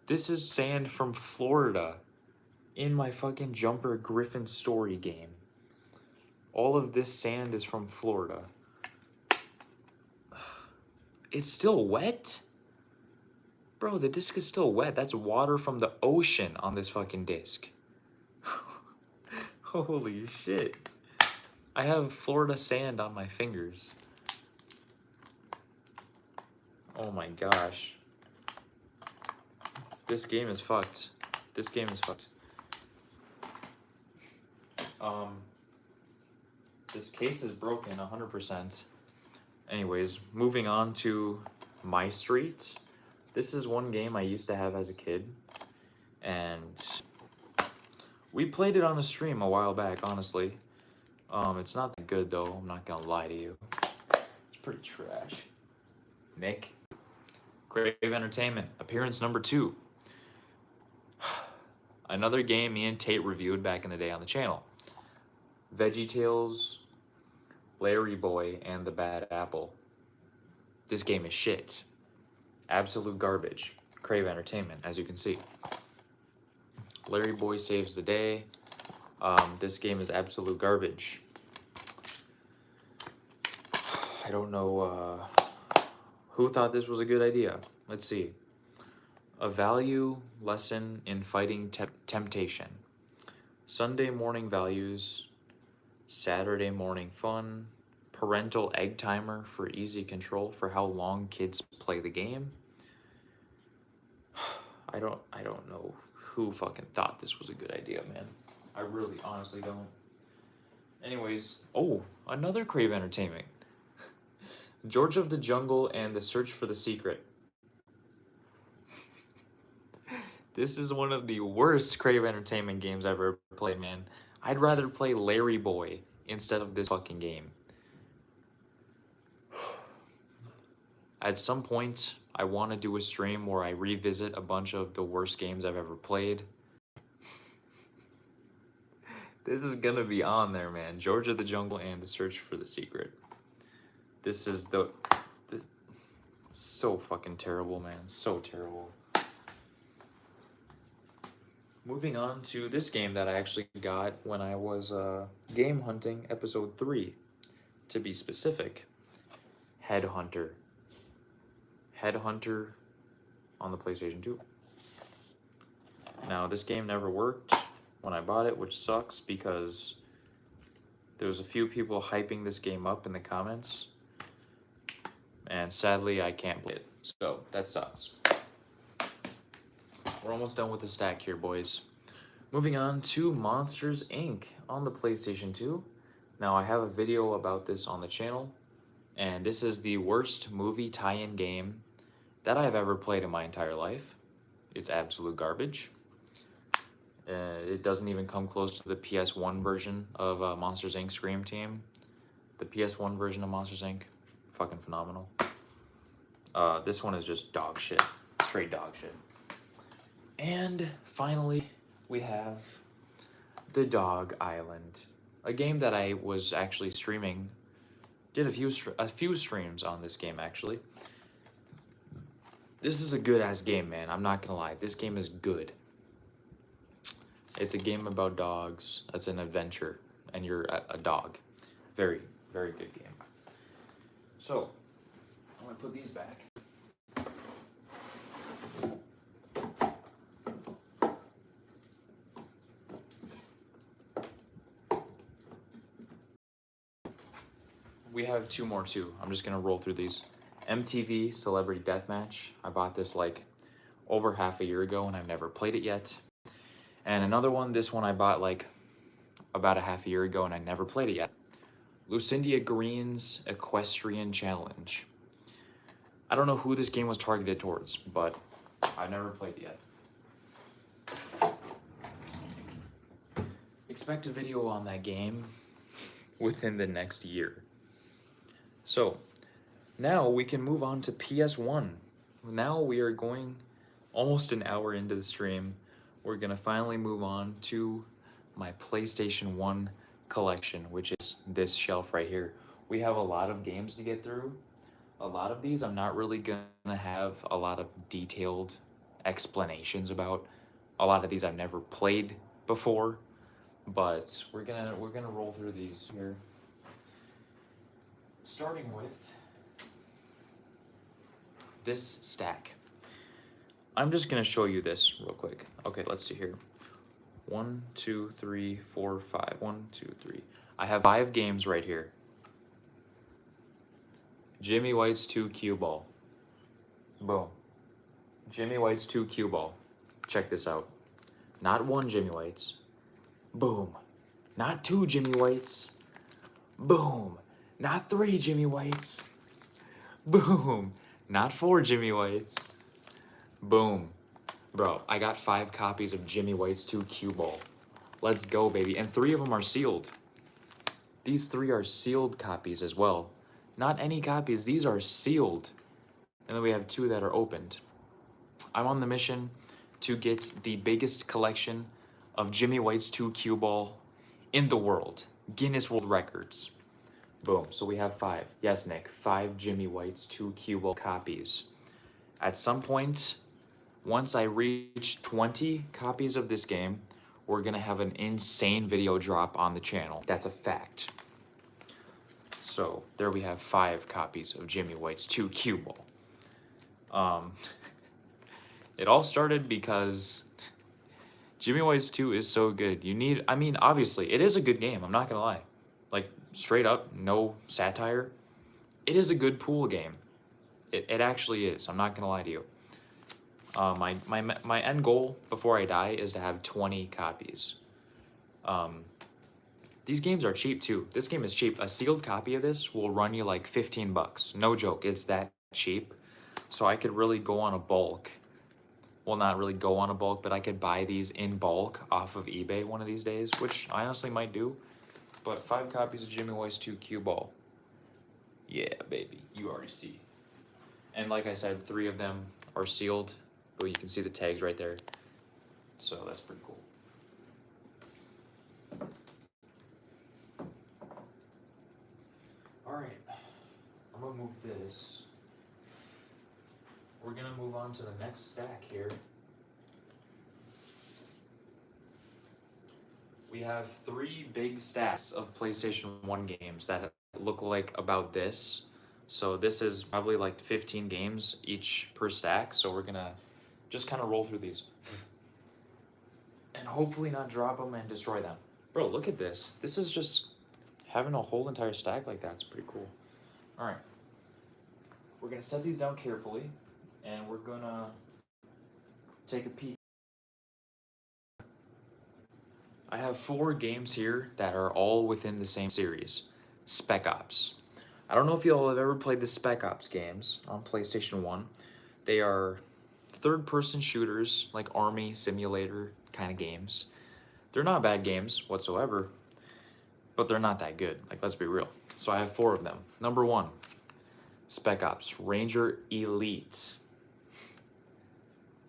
This is sand from Florida in my fucking Jumper Griffin story game. All of this sand is from Florida. It's still wet? Bro, the disc is still wet. That's water from the ocean on this fucking disc. Holy shit. I have Florida sand on my fingers. Oh my gosh. This game is fucked. This game is fucked. This case is broken 100%. Anyways, moving on to My Street. This is one game I used to have as a kid. And we played it on a stream a while back, honestly. It's not that good though, I'm not gonna lie to you. It's pretty trash. Nick. Creative Entertainment, appearance number 2. Another game me and Tate reviewed back in the day on the channel. VeggieTales, Larry Boy, and the Bad Apple. This game is shit. Absolute garbage. Crave Entertainment, as you can see. Larry Boy saves the day. This game is absolute garbage. I don't know who thought this was a good idea. Let's see. A value lesson in fighting temptation. Sunday morning values. Saturday morning fun. Parental egg timer for easy control for how long kids play the game. I don't know who fucking thought this was a good idea, man. I really honestly don't. Anyways, oh, another Crave Entertainment. George of the Jungle and the Search for the Secret. This is one of the worst Crave Entertainment games I've ever played, man. I'd rather play Larry Boy instead of this fucking game. At some point, I want to do a stream where I revisit a bunch of the worst games I've ever played. This is gonna be on there, man. George of the Jungle and the Search for the Secret. This is so fucking terrible, man. So terrible. Moving on to this game that I actually got when I was game hunting episode 3, to be specific. Headhunter. Headhunter on the PlayStation 2. Now, this game never worked when I bought it, which sucks because there was a few people hyping this game up in the comments, and sadly, I can't play it, so that sucks. We're almost done with the stack here, boys. Moving on to Monsters, Inc. on the PlayStation 2. Now, I have a video about this on the channel, and this is the worst movie tie-in game that I have ever played in my entire life. It's absolute garbage. It doesn't even come close to the PS1 version of Monsters Inc. Scream Team. The PS1 version of Monsters Inc. Fucking phenomenal. This one is just dog shit. Straight dog shit. And finally, we have The Dog Island, a game that I was actually streaming. Did a few streams on this game actually. This is a good ass game, man. I'm not gonna lie. This game is good. It's a game about dogs. It's an adventure, and you're a dog. Very, very good game. So, I'm gonna put these back. We have two more too. I'm just gonna roll through these. MTV Celebrity Deathmatch. I bought this like over half a year ago and I've never played it yet. And another one, this one I bought like about a half a year ago and I never played it yet. Lucinda Green's Equestrian Challenge. I don't know who this game was targeted towards, but I've never played it yet. Expect a video on that game within the next year. So, now we can move on to PS1. Now we are going almost an hour into the stream. We're gonna finally move on to my PlayStation 1 collection, which is this shelf right here. We have a lot of games to get through. A lot of these I'm not really gonna have a lot of detailed explanations about. A lot of these I've never played before, but we're gonna roll through these here. Starting with this stack. I'm just gonna show you this real quick. Okay, let's see here. 1, 2, 3, 4, 5. 1, 2, 3. I have 5 games right here. Jimmy White's 2 cue ball. Boom. Jimmy White's 2 cue ball. Check this out. Not 1 Jimmy White's. Boom. Not 2 Jimmy White's. Boom. Not 3 Jimmy White's. Boom. Not 4 Jimmy White's. Boom. Bro, I got 5 copies of Jimmy White's 2 cue ball. Let's go, baby. And 3 of them are sealed. These 3 are sealed copies as well. Not any copies. These are sealed. And then we have 2 that are opened. I'm on the mission to get the biggest collection of Jimmy White's 2 cue ball in the world. Guinness World Records. Boom. So we have 5. Yes, Nick. 5 Jimmy White's 2 cue ball copies. At some point, once I reach 20 copies of this game, we're going to have an insane video drop on the channel. That's a fact. So there we have 5 copies of Jimmy White's 2 cue ball. It all started because Jimmy White's 2 is so good. I mean, obviously, it is a good game. I'm not going to lie. Like, straight up, no satire. It is a good pool game. It actually is. I'm not going to lie to you. My end goal before I die is to have 20 copies. These games are cheap too. This game is cheap. A sealed copy of this will run you like 15 bucks. No joke, it's that cheap. So I could really go on a bulk. Well, not really go on a bulk, but I could buy these in bulk off of eBay one of these days, which I honestly might do. But 5 copies of Jimmy White's 2 cue ball. Yeah, baby, you already see. And like I said, 3 of them are sealed. But you can see the tags right there. So that's pretty cool. All right, I'm gonna move this. We're gonna move on to the next stack here. We have 3 big stacks of PlayStation 1 games that look like about this. So this is probably like 15 games each per stack. So we're gonna just kind of roll through these. And hopefully not drop them and destroy them. Bro, look at this. This is just having a whole entire stack like that. It's pretty cool. All right. We're gonna set these down carefully and we're gonna take a peek. I have 4 games here that are all within the same series. Spec Ops. I don't know if y'all have ever played the Spec Ops games on PlayStation 1. They are third-person shooters, like army simulator kind of games. They're not bad games whatsoever, but they're not that good. Like, let's be real. So I have 4 of them. Number 1, Spec Ops Ranger Elite.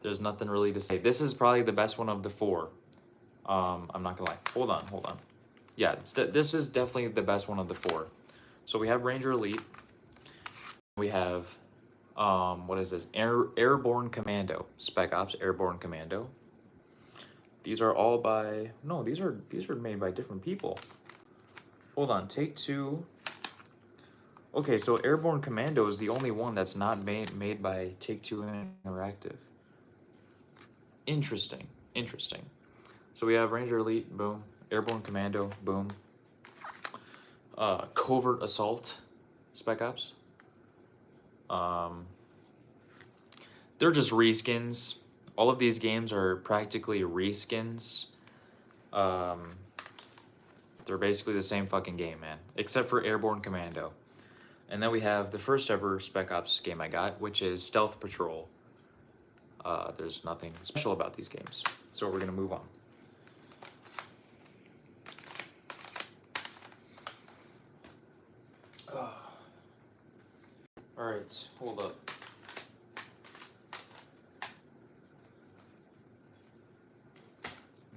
There's nothing really to say. This is probably the best one of the 4. I'm not gonna lie. Hold on. Yeah, this is definitely the best one of the 4. So we have Ranger Elite. We have, what is this? Airborne Commando. Spec Ops Airborne Commando. These are all by, no, these are made by different people. Hold on, Take-Two. Okay, so Airborne Commando is the only one that's not made by Take-Two Interactive. Interesting. So we have Ranger Elite, boom. Airborne Commando, boom. Covert Assault, Spec Ops. They're just reskins. All of these games are practically reskins. They're basically the same fucking game, man. Except for Airborne Commando. And then we have the first ever Spec Ops game I got, which is Stealth Patrol. There's nothing special about these games. So we're gonna move on. All right, hold up.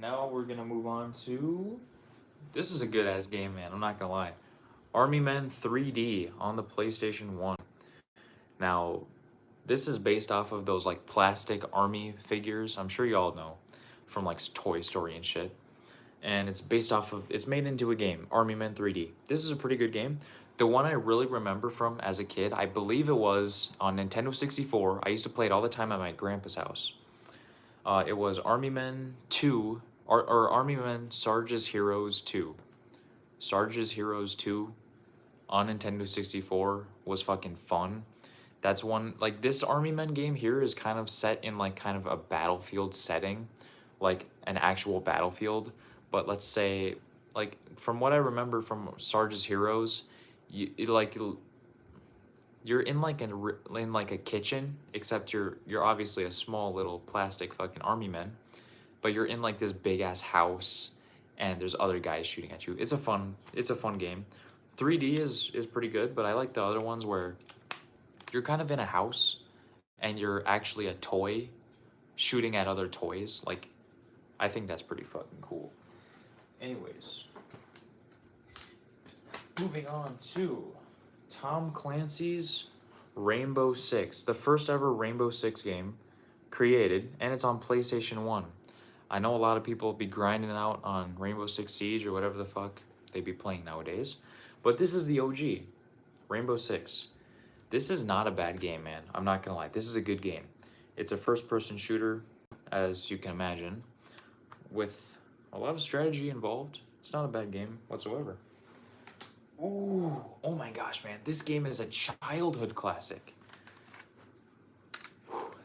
Now we're gonna move on to, this is a good ass game, man, I'm not gonna lie. Army Men 3D on the PlayStation 1. Now, this is based off of those like plastic army figures, I'm sure y'all know, from like Toy Story and shit. And it's based off of, it's made into a game, Army Men 3D. This is a pretty good game. The one I really remember from as a kid, I believe it was on Nintendo 64. I used to play it all the time at my grandpa's house. It was Army Men 2, or Army Men Sarge's Heroes 2. Sarge's Heroes 2 on Nintendo 64 was fucking fun. That's one, like this Army Men game here is kind of set in like kind of a battlefield setting, like an actual battlefield. But let's say, like from what I remember from Sarge's Heroes, you're in like a kitchen, except you're obviously a small little plastic fucking army man, but you're in like this big ass house, and there's other guys shooting at you. It's a fun game. 3D is pretty good, but I like the other ones where you're kind of in a house, and you're actually a toy, shooting at other toys. Like, I think that's pretty fucking cool. Anyways, moving on to Tom Clancy's Rainbow Six, the first ever Rainbow Six game created, and it's on PlayStation 1. I know a lot of people be grinding out on Rainbow Six Siege or whatever the fuck they be playing nowadays, but this is the OG, Rainbow Six. This is not a bad game, man. I'm not gonna lie. This is a good game. It's a first-person shooter, as you can imagine, with a lot of strategy involved. It's not a bad game whatsoever. Ooh, oh my gosh, man. This game is a childhood classic.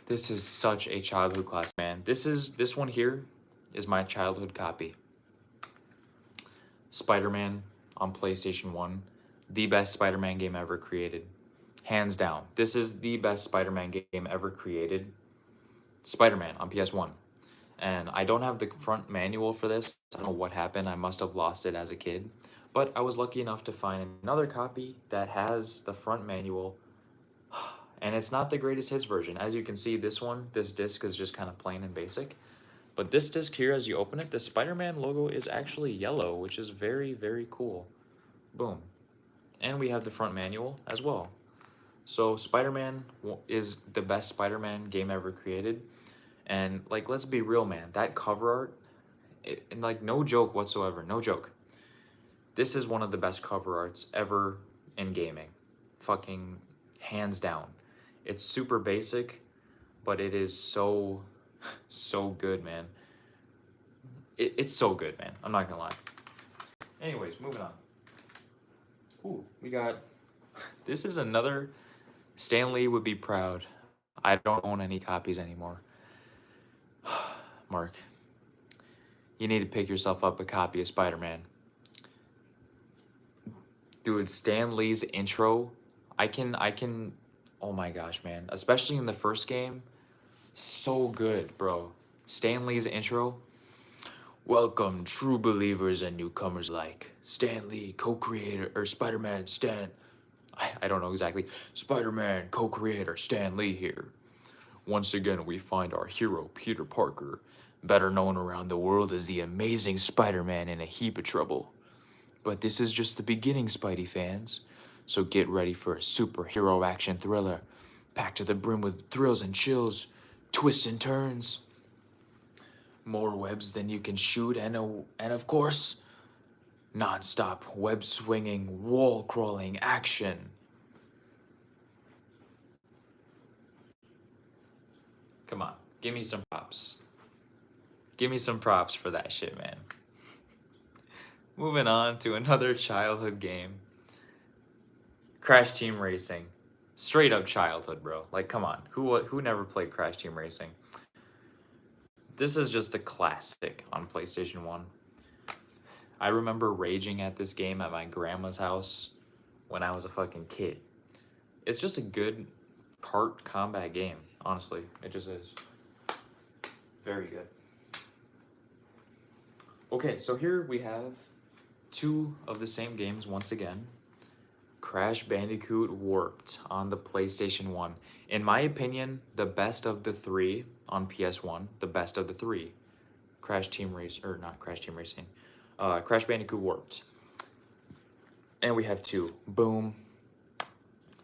This is such a childhood classic, man. This one here is my childhood copy. Spider-Man on PlayStation 1. The best Spider-Man game ever created. Hands down. This is the best Spider-Man game ever created. Spider-Man on PS1. And I don't have the front manual for this. I don't know what happened. I must have lost it as a kid. But I was lucky enough to find another copy that has the front manual. And it's not the greatest hits version. As you can see, this disc is just kind of plain and basic. But this disc here, as you open it, the Spider-Man logo is actually yellow, which is very, very cool. Boom. And we have the front manual as well. So Spider-Man is the best Spider-Man game ever created. And like, let's be real, man, that cover art, and like no joke whatsoever, no joke. This is one of the best cover arts ever in gaming. Fucking hands down. It's super basic, but it is so good, man. It's so good, man. I'm not gonna lie. Anyways, moving on. Ooh, we got, this is another, Stan Lee would be proud. I don't own any copies anymore. Mark, you need to pick yourself up a copy of Spider-Man. Dude, Stan Lee's intro, I can Oh my gosh, man. Especially in the first game. So good, bro. Stan Lee's intro. Welcome, true believers and newcomers alike. Stan Lee, co-creator, or Spider-Man Stan. I don't know exactly. Spider-Man, co-creator Stan Lee here. Once again, we find our hero, Peter Parker, better known around the world as the amazing Spider-Man, in a heap of trouble. But this is just the beginning, Spidey fans. So get ready for a superhero action thriller, packed to the brim with thrills and chills, twists and turns, more webs than you can shoot, and of course, non-stop web swinging, wall crawling action. Come on, give me some props. Give me some props for that shit, man. Moving on to another childhood game. Crash Team Racing. Straight up childhood, bro. Like, come on. Who never played Crash Team Racing? This is just a classic on PlayStation 1. I remember raging at this game at my grandma's house when I was a fucking kid. It's just a good kart combat game, honestly. It just is. Very good. Okay, so here we have two of the same games once again. Crash Bandicoot Warped on the PlayStation 1. In my opinion, the best of the three on PS1. The best of the three. Crash Bandicoot Warped. And we have two. Boom.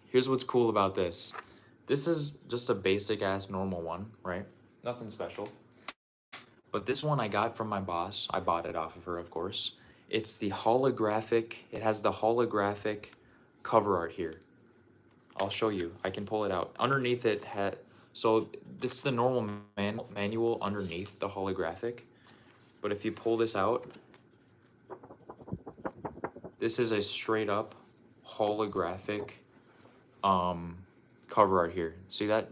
Here's what's cool about this. This is just a basic ass normal one, right? Nothing special. But this one I got from my boss. I bought it off of her, of course. It's the holographic, it has the holographic cover art here. I'll show you. I can pull it out. Underneath it so it's the normal manual underneath the holographic. But if you pull this out, this is a straight up holographic cover art here. See that?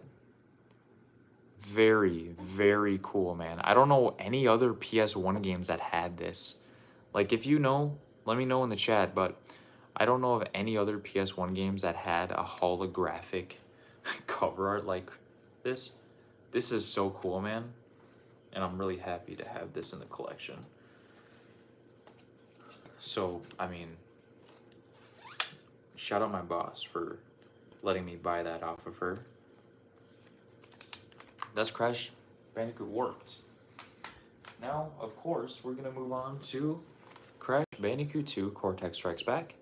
Very, very cool, man. I don't know any other PS1 games that had this. Like, if you know, let me know in the chat, but I don't know of any other PS1 games that had a holographic cover art like this. This is so cool, man. And I'm really happy to have this in the collection. So, I mean, shout out my boss for letting me buy that off of her. That's Crash Bandicoot Warped. Now, of course, we're going to move on to Crash Bandicoot 2 Cortex Strikes Back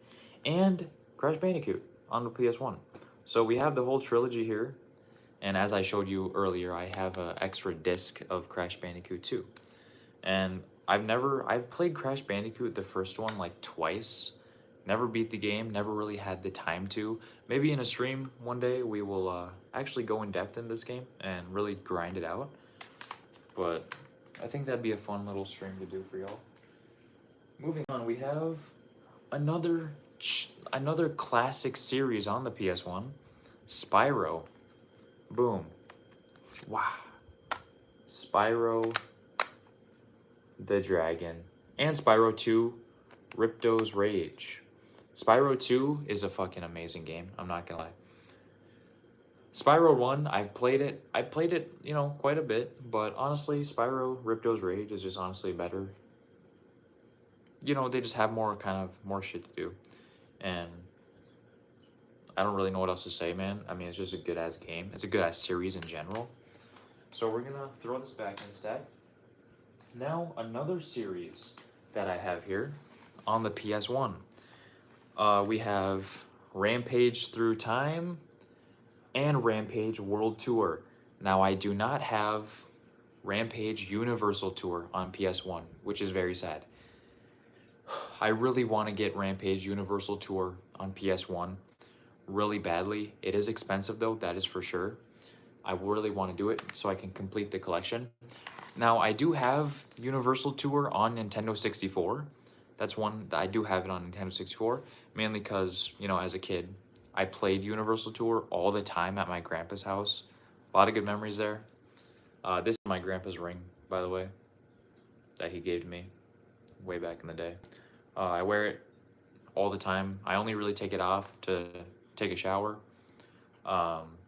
and Crash Bandicoot on the PS1. So we have the whole trilogy here. And as I showed you earlier, I have an extra disc of Crash Bandicoot 2. And I've played Crash Bandicoot, the first one, like twice. Never beat the game, never really had the time to. Maybe in a stream one day we will actually go in depth in this game and really grind it out. But I think that'd be a fun little stream to do for y'all. Moving on, we have another classic series on the PS1, Spyro. Boom. Wow. Spyro the Dragon. And Spyro 2, Ripto's Rage. Spyro 2 is a fucking amazing game, I'm not gonna lie. Spyro 1, I played it, you know, quite a bit, but honestly, Spyro Ripto's Rage is just honestly better. You know, they just have more shit to do. And I don't really know what else to say, man. I mean, it's just a good ass game. It's a good ass series in general. So we're gonna throw this back in the stack. Now, another series that I have here on the PS1. We have Rampage Through Time and Rampage World Tour. Now, I do not have Rampage Universal Tour on PS1, which is very sad. I really want to get Rampage Universal Tour on PS1 really badly. It is expensive though, that is for sure. I really want to do it so I can complete the collection. Now, I do have Universal Tour on Nintendo 64. That's one that I do have it on Nintendo 64, mainly because, you know, as a kid, I played Universal Tour all the time at my grandpa's house. A lot of good memories there. This is my grandpa's ring, by the way, that he gave to me way back in the day. I wear it all the time. I only really take it off to take a shower. Um,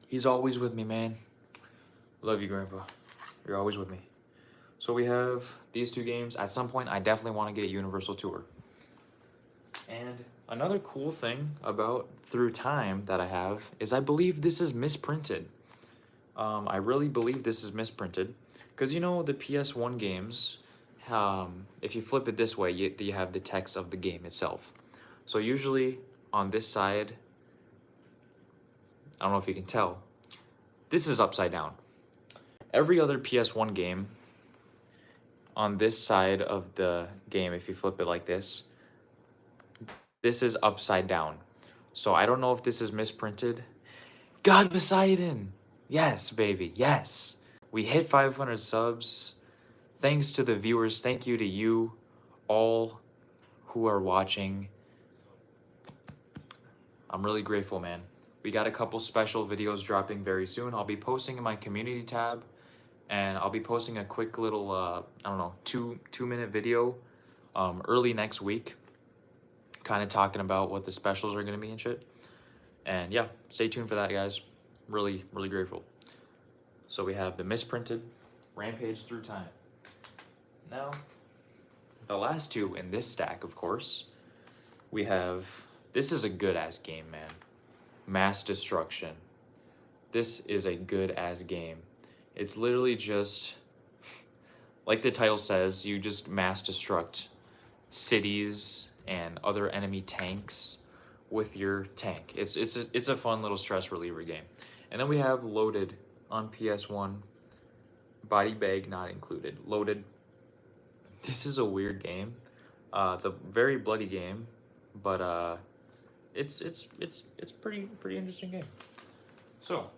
he's always with me, man. Love you, Grandpa. You're always with me. So we have these two games. At some point, I definitely want to get Universal Tour. And another cool thing about Through Time that I have is I believe this is misprinted. I really believe this is misprinted. Because you know the PS1 games, if you flip it this way, you have the text of the game itself. So usually on this side, I don't know if you can tell, this is upside down. Every other PS1 game, on this side of the game, if you flip it like this is upside down. So I don't know if this is misprinted. God Poseidon! Yes, baby, yes! We hit 500 subs. Thanks to the viewers. Thank you to you all who are watching. I'm really grateful, man. We got a couple special videos dropping very soon. I'll be posting in my community tab, and I'll be posting a quick little, I don't know, two-minute video early next week, kind of talking about what the specials are going to be and shit. And yeah, stay tuned for that, guys. Really, really grateful. So we have the misprinted Rampage Through Time. Now, the last two in this stack, of course, we have, this is a good-ass game, man. Mass Destruction. This is a good-ass game. It's literally just, like the title says, you just mass destruct cities and other enemy tanks with your tank. It's a fun little stress reliever game. And then we have Loaded on PS1. Body bag not included. Loaded. This is a weird game. It's a very bloody game, but it's pretty interesting game. So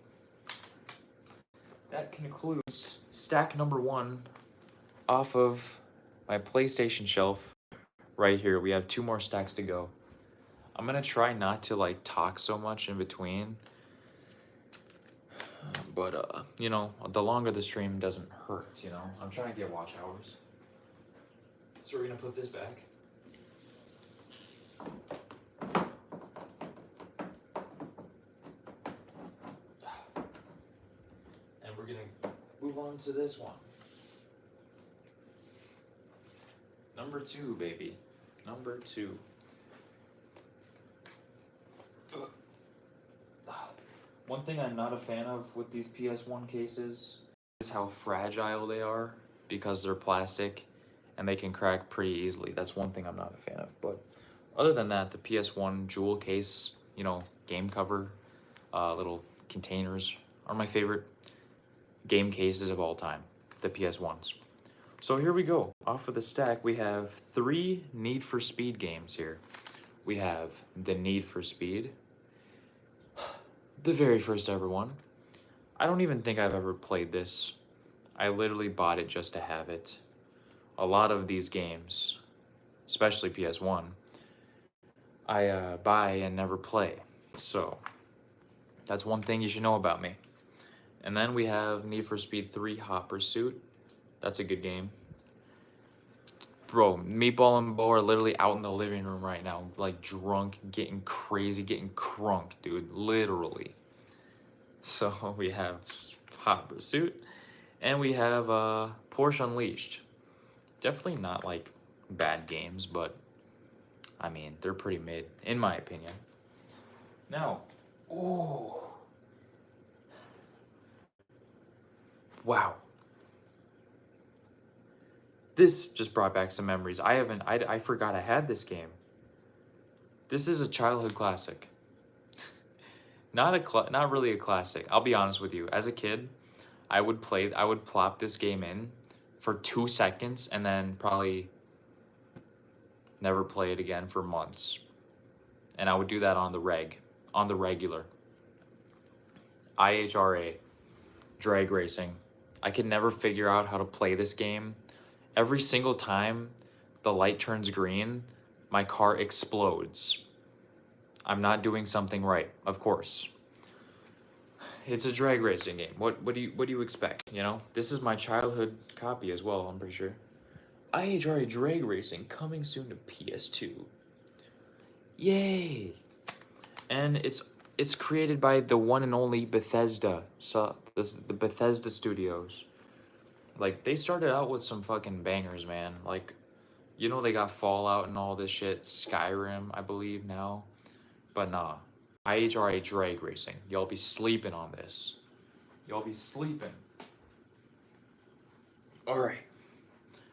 that concludes stack number 1 off of my PlayStation shelf right here. We have 2 more stacks to go. I'm gonna try not to like talk so much in between, but you know, the longer the stream doesn't hurt, you know. I'm trying to get watch hours. So we're gonna put this back. And we're gonna move on to this one. Number 2, baby. Number 2. One thing I'm not a fan of with these PS1 cases is how fragile they are because they're plastic and they can crack pretty easily. That's one thing I'm not a fan of. But other than that, the PS1 jewel case, you know, game cover, little containers are my favorite game cases of all time, the PS1s. So here we go. Off of the stack, we have 3 Need for Speed games here. We have the Need for Speed, the very first ever one. I don't even think I've ever played this. I literally bought it just to have it. A lot of these games, especially PS1, I buy and never play. So that's one thing you should know about me. And then we have Need for Speed 3 Hot Pursuit. That's a good game. Bro, Meatball and Bo are literally out in the living room right now, like drunk, getting crazy, getting crunk, dude, literally. So we have Hot Pursuit, and we have Porsche Unleashed. Definitely not like bad games, but I mean, they're pretty mid, in my opinion. Now, ooh. Wow. This just brought back some memories. I forgot I had this game. This is a childhood classic. Not really a classic. I'll be honest with you. As a kid, I would plop this game in for 2 seconds and then probably never play it again for months. And I would do that on the regular. IHRA, drag racing. I could never figure out how to play this game. Every single time the light turns green, my car explodes. I'm not doing something right, of course. It's a drag racing game. What do you expect, you know? This is my childhood copy as well, I'm pretty sure. IHRA Drag Racing coming soon to PS2. Yay! And it's it's created by the one and only Bethesda, so the Bethesda Studios. Like, they started out with some fucking bangers, man. Like, you know, they got Fallout and all this shit, Skyrim, I believe now. But nah, IHRA Drag Racing. Y'all be sleeping on this. Y'all be sleeping. All right.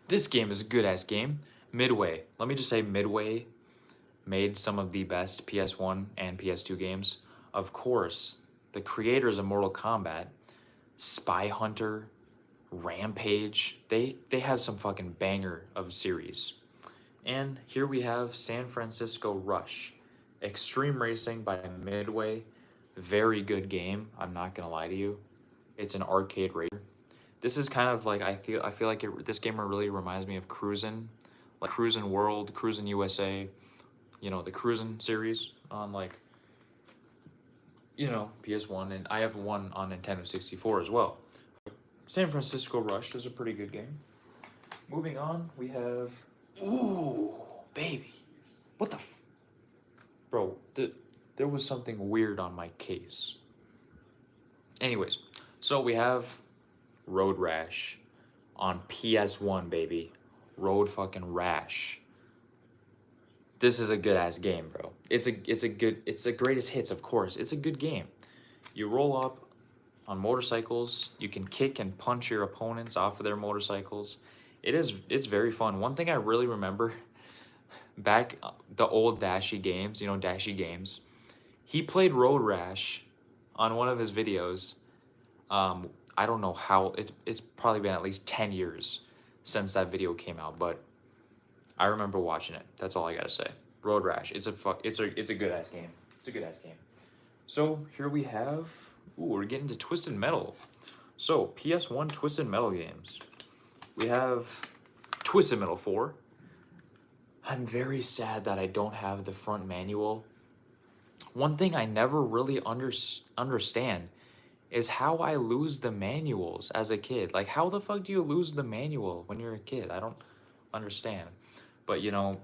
This game is a good ass game. Midway. Let me just say, Midway made some of the best PS1 and PS2 games. Of course, the creators of Mortal Kombat, Spy Hunter, Rampage, they have some fucking banger of series. And here we have San Francisco Rush. Extreme Racing by Midway. Very good game, I'm not gonna lie to you. It's an arcade racer. This is kind of like, I feel like this game really reminds me of Cruisin', like Cruisin' World, Cruisin' USA, you know, the Cruisin' series on, like, you know, PS1, and I have one on Nintendo 64 as well. San Francisco Rush is a pretty good game. Moving on, we have, ooh, baby. What the bro, there was something weird on my case. Anyways, so we have Road Rash on PS1, baby. Road fucking Rash. This is a good ass game, bro. It's the greatest hits, of course. It's a good game. You roll up on motorcycles. You can kick and punch your opponents off of their motorcycles. It's very fun. One thing I really remember back the old Dashy games, you know, Dashy games. He played Road Rash on one of his videos. I don't know how, it's probably been at least 10 years since that video came out, but I remember watching it. That's all I gotta say. Road Rash. It's a good ass game. It's a good ass game. So here we have, ooh, we're getting to Twisted Metal. So PS1 Twisted Metal games. We have Twisted Metal 4. I'm very sad that I don't have the front manual. One thing I never really understand is how I lose the manuals as a kid. Like, how the fuck do you lose the manual when you're a kid? I don't understand. But, you know,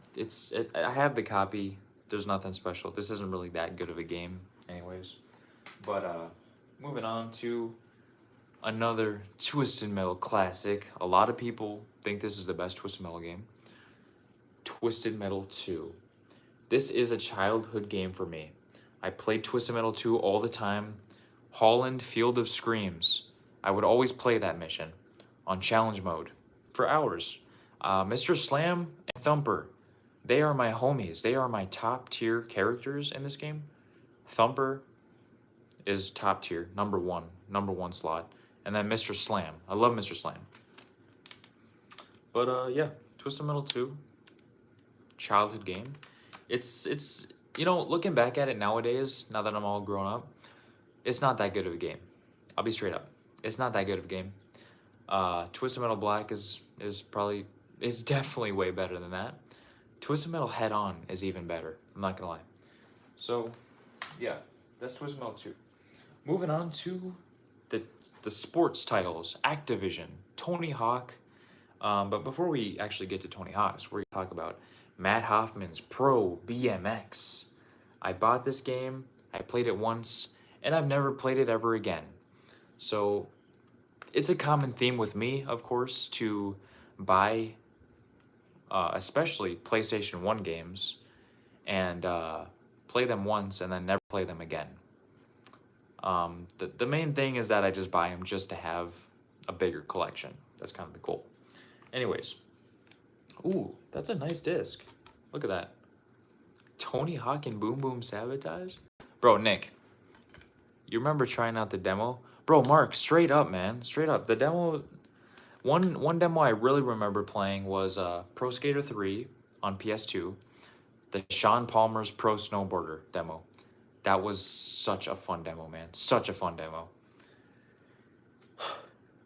I have the copy. There's nothing special. This isn't really that good of a game anyways. But moving on to another Twisted Metal classic. A lot of people think this is the best Twisted Metal game. Twisted Metal 2. This is a childhood game for me. I played Twisted Metal 2 all the time. Holland Field of Screams. I would always play that mission on challenge mode for hours. Mr. Slam and Thumper, they are my homies. They are my top tier characters in this game. Thumper is top tier, number one slot. And then Mr. Slam. I love Mr. Slam. But yeah, Twisted Metal 2, childhood game. It's you know, looking back at it nowadays, now that I'm all grown up, it's not that good of a game. I'll be straight up. It's not that good of a game. Twisted Metal Black is probably, it's definitely way better than that. Twisted Metal Head On is even better. I'm not gonna lie. So, yeah, that's Twisted Metal 2. Moving on to the sports titles. Activision, Tony Hawk. But before we actually get to Tony Hawk's, we're gonna talk about Matt Hoffman's Pro BMX. I bought this game, I played it once, and I've never played it ever again. So it's a common theme with me, of course, to buy especially PlayStation 1 games and play them once and then never play them again. The main thing is that I just buy them just to have a bigger collection. That's kind of the goal. Anyways, ooh, that's a nice disc. Look at that. Tony Hawk and Boom Boom Sabotage? Bro, Nick, you remember trying out the demo? Bro, Mark, straight up, man. Straight up. The demo, one demo I really remember playing was Pro Skater 3 on PS2. The Sean Palmer's Pro Snowboarder demo. That was such a fun demo, man. Such a fun demo.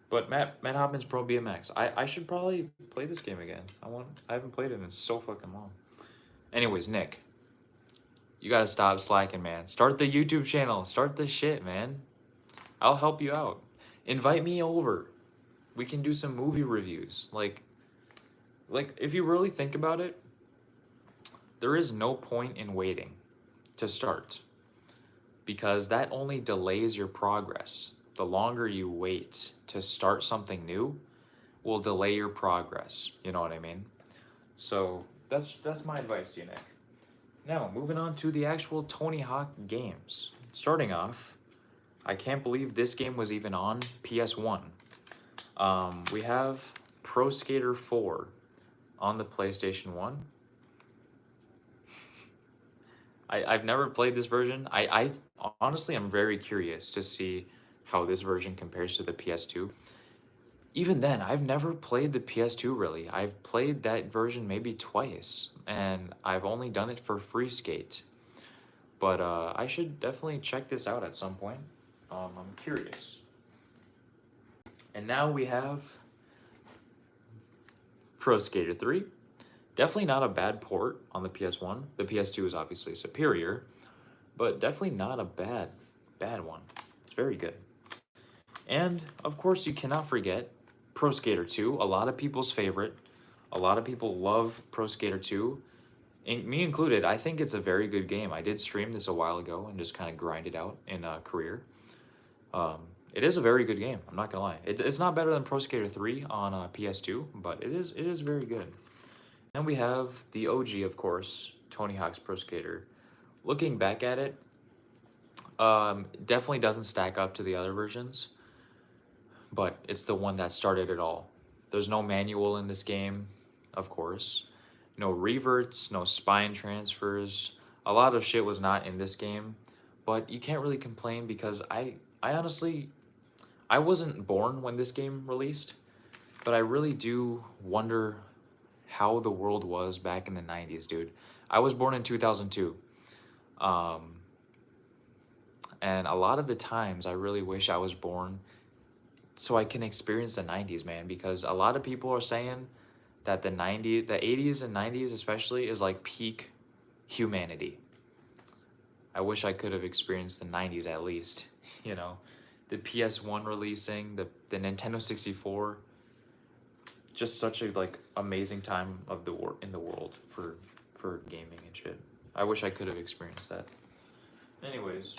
But Matt Hoffman's Pro BMX. I should probably play this game again. I haven't played it in so fucking long. Anyways, Nick, you gotta stop slacking, man. Start the YouTube channel. Start the shit, man. I'll help you out. Invite me over. We can do some movie reviews. Like if you really think about it, there is no point in waiting to start. because that only delays your progress. The longer you wait to start something new will delay your progress. You know what I mean? So that's my advice to you, Nick. Now, moving on to the actual Tony Hawk games. Starting off, I can't believe this game was even on PS1. We have Pro Skater 4 on the PlayStation 1. I've never played this version. I honestly am very curious to see how this version compares to the PS2. Even then, I've never played the PS2 really. I've played that version maybe twice, and I've only done it for Free Skate. But I should definitely check this out at some point. I'm curious. And now we have Pro Skater 3. Definitely not a bad port on the PS1. The PS2 is obviously superior, but definitely not a bad one. It's very good. And of course, you cannot forget Pro Skater 2, a lot of people's favorite. A lot of people love Pro Skater 2, me included. I think it's a very good game. I did stream this a while ago and just kind of grind it out in a career. It is a very good game. I'm not gonna lie. It's not better than Pro Skater 3 on PS2, but it is very good. And we have the OG, of course, Tony Hawk's Pro Skater. Looking back at it, definitely doesn't stack up to the other versions, but it's the one that started it all. There's no manual in this game, of course. No reverts, no spine transfers. A lot of shit was not in this game, but you can't really complain because I honestly, I wasn't born when this game released, but I really do wonder how the world was back in the 90s, dude. I was born in 2002. And a lot of the times I really wish I was born so I can experience the 90s, man, because a lot of people are saying that the 80s and 90s especially is like peak humanity. I wish I could have experienced the 90s at least, you know. The PS1 releasing, the Nintendo 64, just such a like amazing time of in the world for gaming and shit. I wish I could have experienced that. Anyways,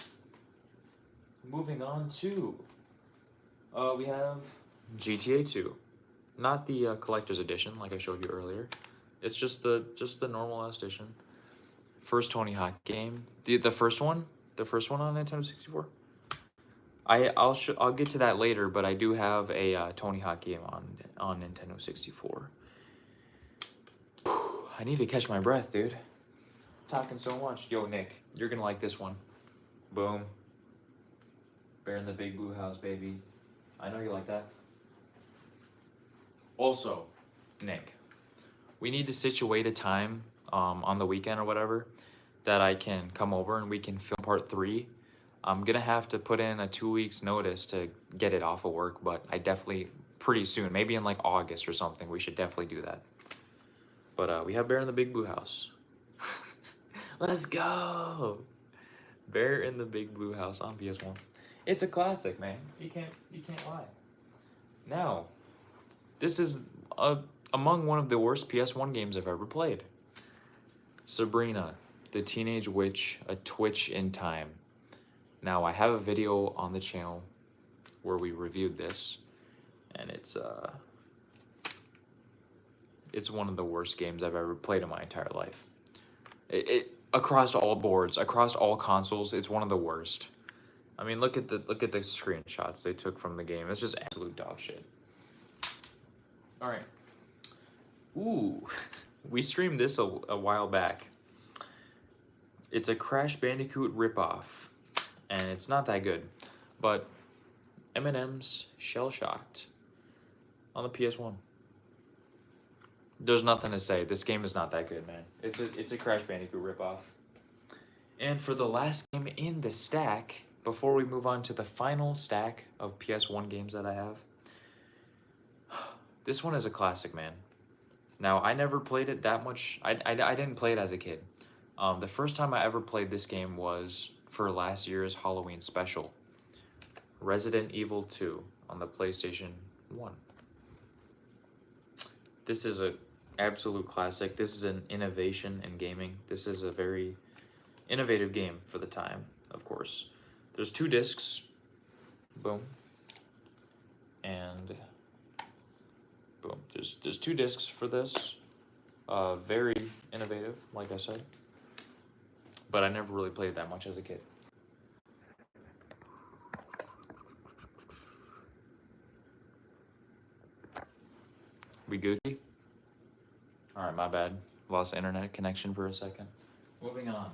moving on to we have GTA 2. Not the collector's edition like I showed you earlier. It's just the normal ass edition. First Tony Hawk game. The first one on Nintendo 64. I'll get to that later, but I do have a Tony Hawk game on Nintendo 64. I need to catch my breath, dude. Talking so much. Yo, Nick, you're gonna like this one. Boom. Bear in the Big Blue House, baby. I know you like that. Also, Nick, we need to situate a time on the weekend or whatever that I can come over and we can film part 3. I'm gonna have to put in a 2 weeks notice to get it off of work, but I definitely pretty soon, maybe in like August or something, we should definitely do that. But we have Bear in the Big Blue House. Let's go. Bear in the Big Blue House on PS1. It's a classic, man. You can't lie. Now, this is among one of the worst PS1 games I've ever played. Sabrina, the Teenage Witch, A Twitch in Time. Now, I have a video on the channel where we reviewed this, and it's one of the worst games I've ever played in my entire life. Across all boards, across all consoles, it's one of the worst. I mean, look at the screenshots they took from the game. It's just absolute dog shit. All right. Ooh, we streamed this a while back. It's a Crash Bandicoot ripoff, and it's not that good. But Eminem's Shell Shocked on the PS1. There's nothing to say. This game is not that good, man. It's a Crash Bandicoot ripoff. And for the last game in the stack, before we move on to the final stack of PS1 games that I have, this one is a classic, man. Now, I never played it that much. I didn't play it as a kid. The first time I ever played this game was for last year's Halloween special. Resident Evil 2 on the PlayStation 1. This is an absolute classic. This is an innovation in gaming. This is a very innovative game for the time, of course. There's 2 discs. Boom. And boom. There's 2 discs for this. Very innovative, like I said. But I never really played that much as a kid. We Gucci? Alright, my bad. Lost internet connection for a second. Moving on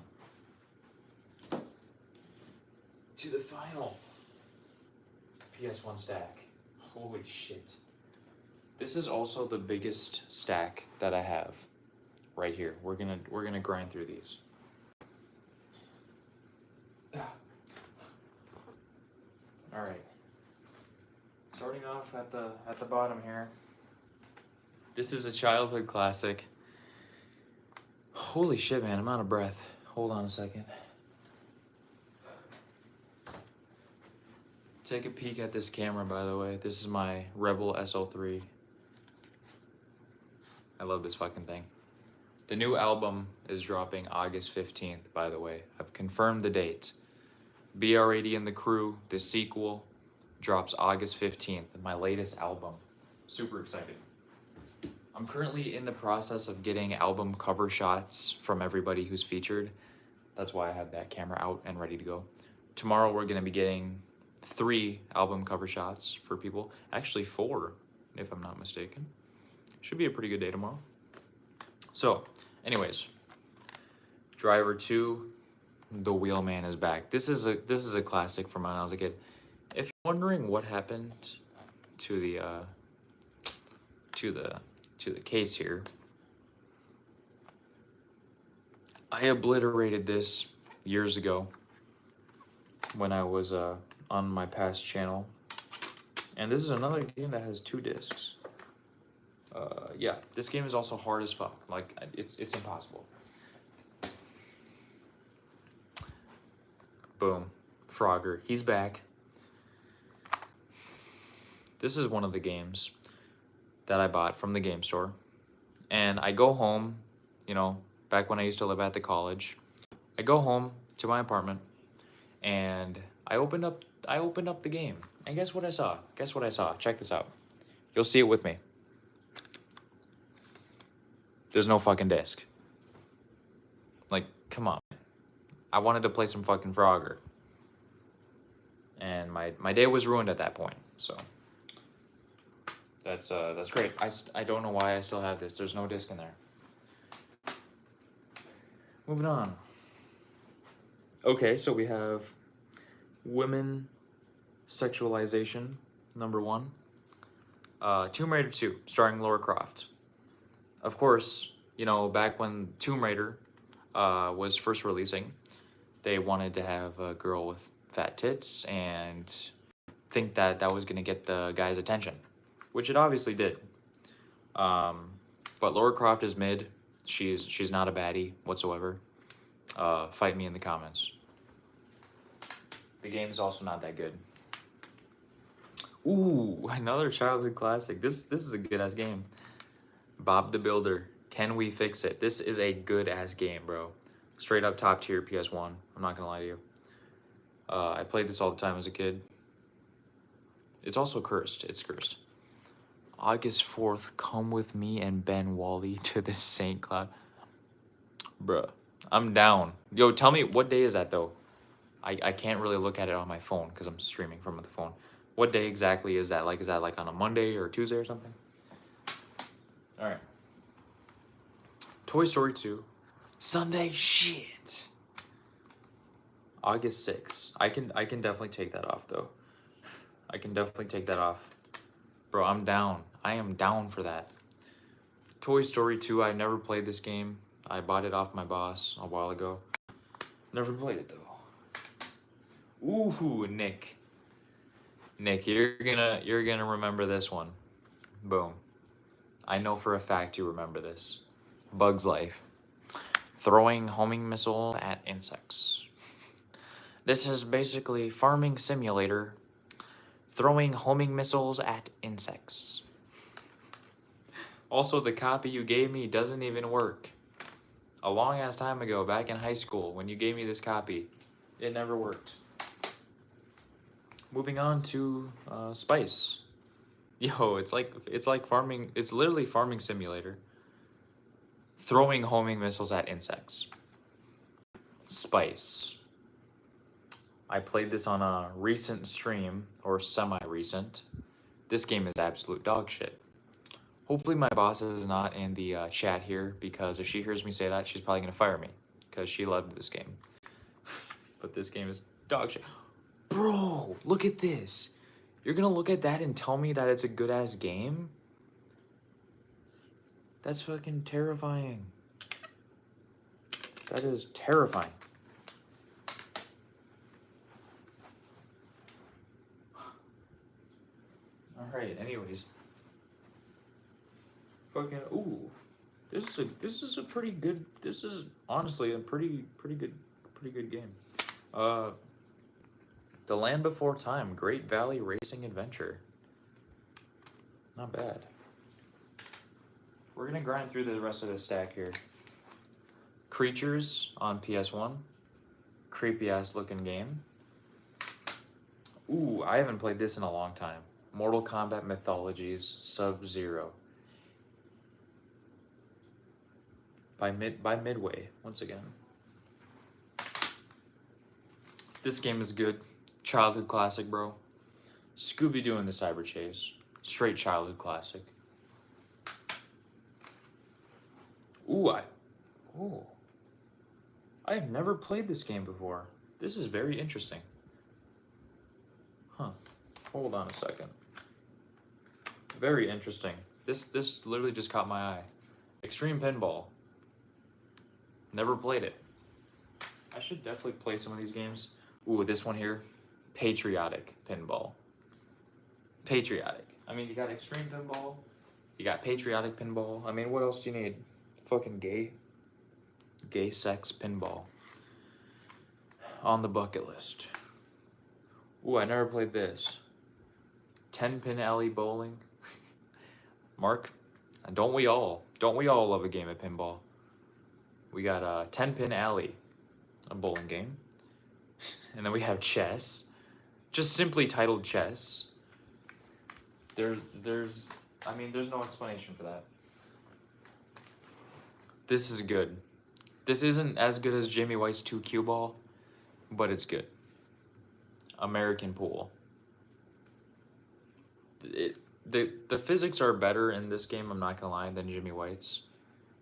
to the final PS1 stack. Holy shit. This is also the biggest stack that I have right here. We're gonna grind through these. Alright. Starting off at the bottom here. This is a childhood classic. Holy shit, man, I'm out of breath. Hold on a second. Take a peek at this camera, by the way. This is my Rebel SO3. I love this fucking thing. The new album is dropping August 15th, by the way. I've confirmed the date. BR8DY and the Crew, the sequel, drops August 15th, my latest album. Super excited. I'm currently in the process of getting album cover shots from everybody who's featured. That's why I have that camera out and ready to go. Tomorrow we're gonna be getting 3 album cover shots for people. Actually 4, if I'm not mistaken. Should be a pretty good day tomorrow. So, anyways, Driver 2, The Wheelman is back. This is a classic from when I was a kid. If you're wondering what happened to the case here, I obliterated this years ago when I was on my past channel. And this is another game that has 2 discs. Yeah, this game is also hard as fuck. Like, it's impossible. Boom. Frogger. He's back. This is one of the games that I bought from the game store. And I go home, you know, back when I used to live at the college. I go home to my apartment and I opened up the game. And guess what I saw? Guess what I saw? Check this out. You'll see it with me. There's no fucking disc. Like, come on. I wanted to play some fucking Frogger. And my day was ruined at that point, so that's great. I don't know why I still have this. There's no disc in there. Moving on. Okay, so we have women sexualization, number 1. Tomb Raider 2, starring Lara Croft. Of course, you know, back when Tomb Raider was first releasing, they wanted to have a girl with fat tits and think that that was gonna get the guy's attention, which it obviously did. But Lara Croft is mid. She's not a baddie whatsoever. Fight me in the comments. The game is also not that good. Ooh, another childhood classic. This is a good ass game. Bob the Builder. Can we fix it? This is a good ass game, bro. Straight up top tier PS1. I'm not gonna lie to you. I played this all the time as a kid. It's also cursed. It's cursed. August 4th, come with me and Ben Wally to the St. Cloud. Bruh, I'm down. Yo, tell me, what day is that though? I can't really look at it on my phone because I'm streaming from the phone. What day exactly is that? Like, is that like on a Monday or Tuesday or something? All right. Toy Story 2. Sunday, shit. August 6th. I can definitely take that off though. I can definitely take that off. Bro, I'm down. I am down for that. Toy Story 2, I never played this game. I bought it off my boss a while ago. Never played it though. Ooh, Nick. Nick, you're gonna remember this one. Boom. I know for a fact you remember this. Bug's Life. Throwing homing missile at insects. This is basically farming simulator. Throwing homing missiles at insects. Also, the copy you gave me doesn't even work. A long ass time ago, back in high school, when you gave me this copy, it never worked. moving on to Spice. Yo, it's like farming. It's literally farming simulator. Throwing homing missiles at insects. Spice. I played this on a recent stream, or semi-recent. This game is absolute dog shit. Hopefully my boss is not in the chat here, because if she hears me say that, she's probably gonna fire me, because she loved this game. But this game is dog shit. Bro, look at this. You're gonna look at that and tell me that it's a good-ass game? That's fucking terrifying. That is terrifying. Alright, anyways. Fucking, ooh. This is a pretty good, this is honestly a pretty good game. The Land Before Time, Great Valley Racing Adventure. Not bad. We're gonna grind through the rest of the stack here. Creatures on PS1. Creepy ass looking game. Ooh, I haven't played this in a long time. Mortal Kombat Mythologies Sub-Zero. By Midway, once again. This game is good. Childhood classic, bro. Scooby-Doo and the Cyber Chase. Straight childhood classic. Ooh, I have never played this game before. This is very interesting. Huh. Hold on a second. Very interesting. This literally just caught my eye. Extreme Pinball. Never played it. I should definitely play some of these games. Ooh, this one here. Patriotic Pinball. Patriotic. I mean, you got Extreme Pinball. You got Patriotic Pinball. I mean, what else do you need? Fucking gay sex pinball. On the bucket list. Ooh, I never played this. 10-pin alley bowling. Mark, don't we all love a game of pinball? We got a 10-pin alley, a bowling game. And then we have chess. Just simply titled chess. There's no explanation for that. This is good. This isn't as good as Jamie White's 2 cue ball, but it's good. American Pool. The physics are better in this game, I'm not gonna lie, than Jimmy White's.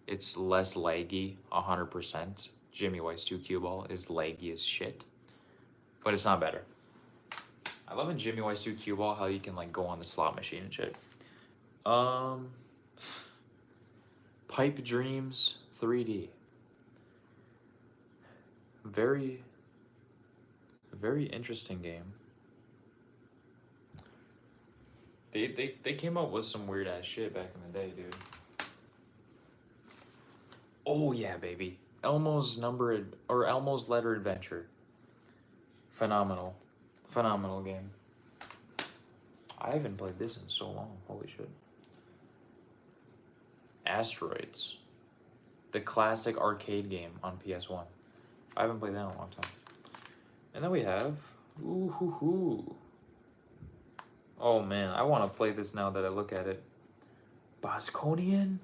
It's less laggy, 100%. Jimmy White's 2 cue ball is laggy as shit, but it's not better. I love in Jimmy White's 2 cue ball how you can like go on the slot machine and shit. Pipe Dreams 3D. Very interesting game. They came up with some weird ass shit back in the day, dude. Oh yeah, baby. Elmo's Letter Adventure. Phenomenal game. I haven't played this in so long. Holy shit. Asteroids. The classic arcade game on PS1. I haven't played that in a long time. And then we have, oh man, I want to play this now that I look at it. Bosconian?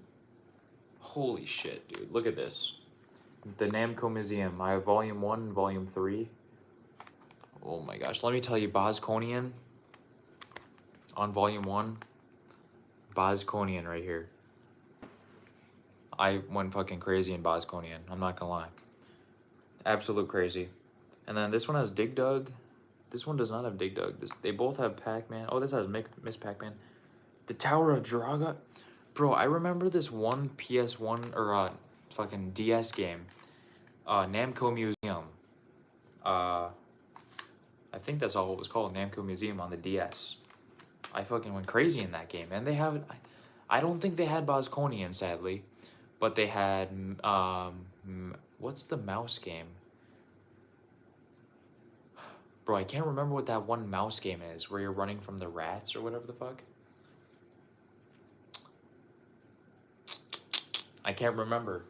Holy shit, dude. Look at this. The Namco Museum. I have Volume 1 and Volume 3. Oh my gosh. Let me tell you, Bosconian on Volume 1. Bosconian right here. I went fucking crazy in Bosconian. I'm not gonna lie. Absolute crazy. And then this one has Dig Dug. This one does not have Dig Dug. They both have Pac-Man. Oh, this has Miss Pac-Man. The Tower of Draga. Bro, I remember this one PS1 or fucking DS game. Namco Museum. I think that's all it was called. Namco Museum on the DS. I fucking went crazy in that game. And they have... I don't think they had Bosconian, sadly. But they had... what's the mouse game? Bro, I can't remember what that one mouse game is, where you're running from the rats or whatever the fuck. I can't remember,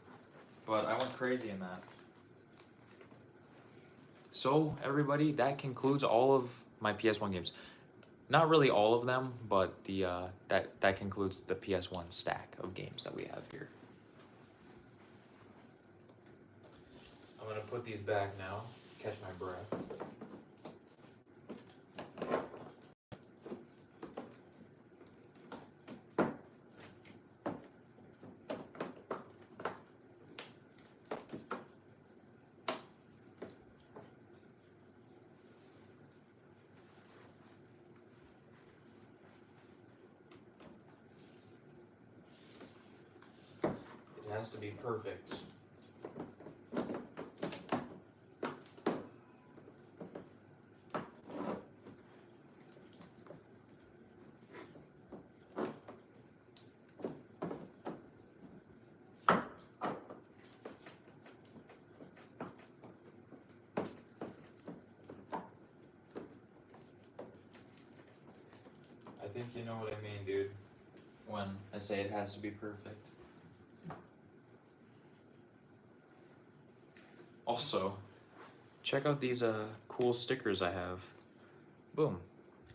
but I went crazy in that. So, everybody, that concludes all of my PS1 games. Not really all of them, but the that concludes the PS1 stack of games that we have here. I'm gonna put these back now, catch my breath. It has to be perfect. I think you know what I mean, dude, when I say it has to be perfect. Also, check out these cool stickers I have. Boom.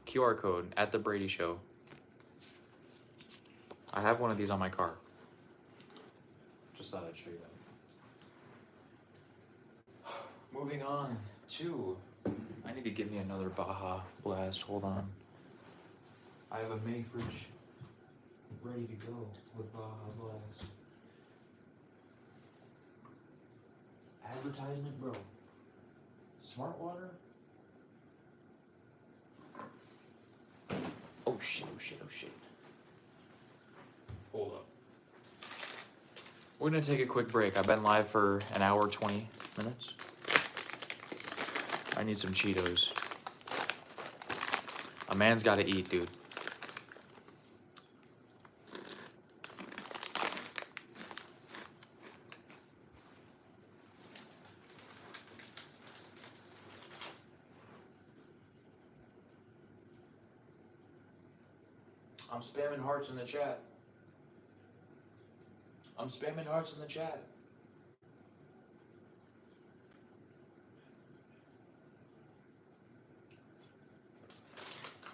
QR code at the Brady Show. I have one of these on my car. Just thought I'd show you that. Moving on to, I need to get me another Baja Blast. Hold on. I have a mini fridge ready to go with Baja Blast. Advertisement, bro. Smart water? Oh shit, oh shit, oh shit. Hold up. We're gonna take a quick break. I've been live for an hour, 20 minutes. I need some Cheetos. A man's gotta eat, dude. I'm spamming hearts in the chat. I'm spamming hearts in the chat.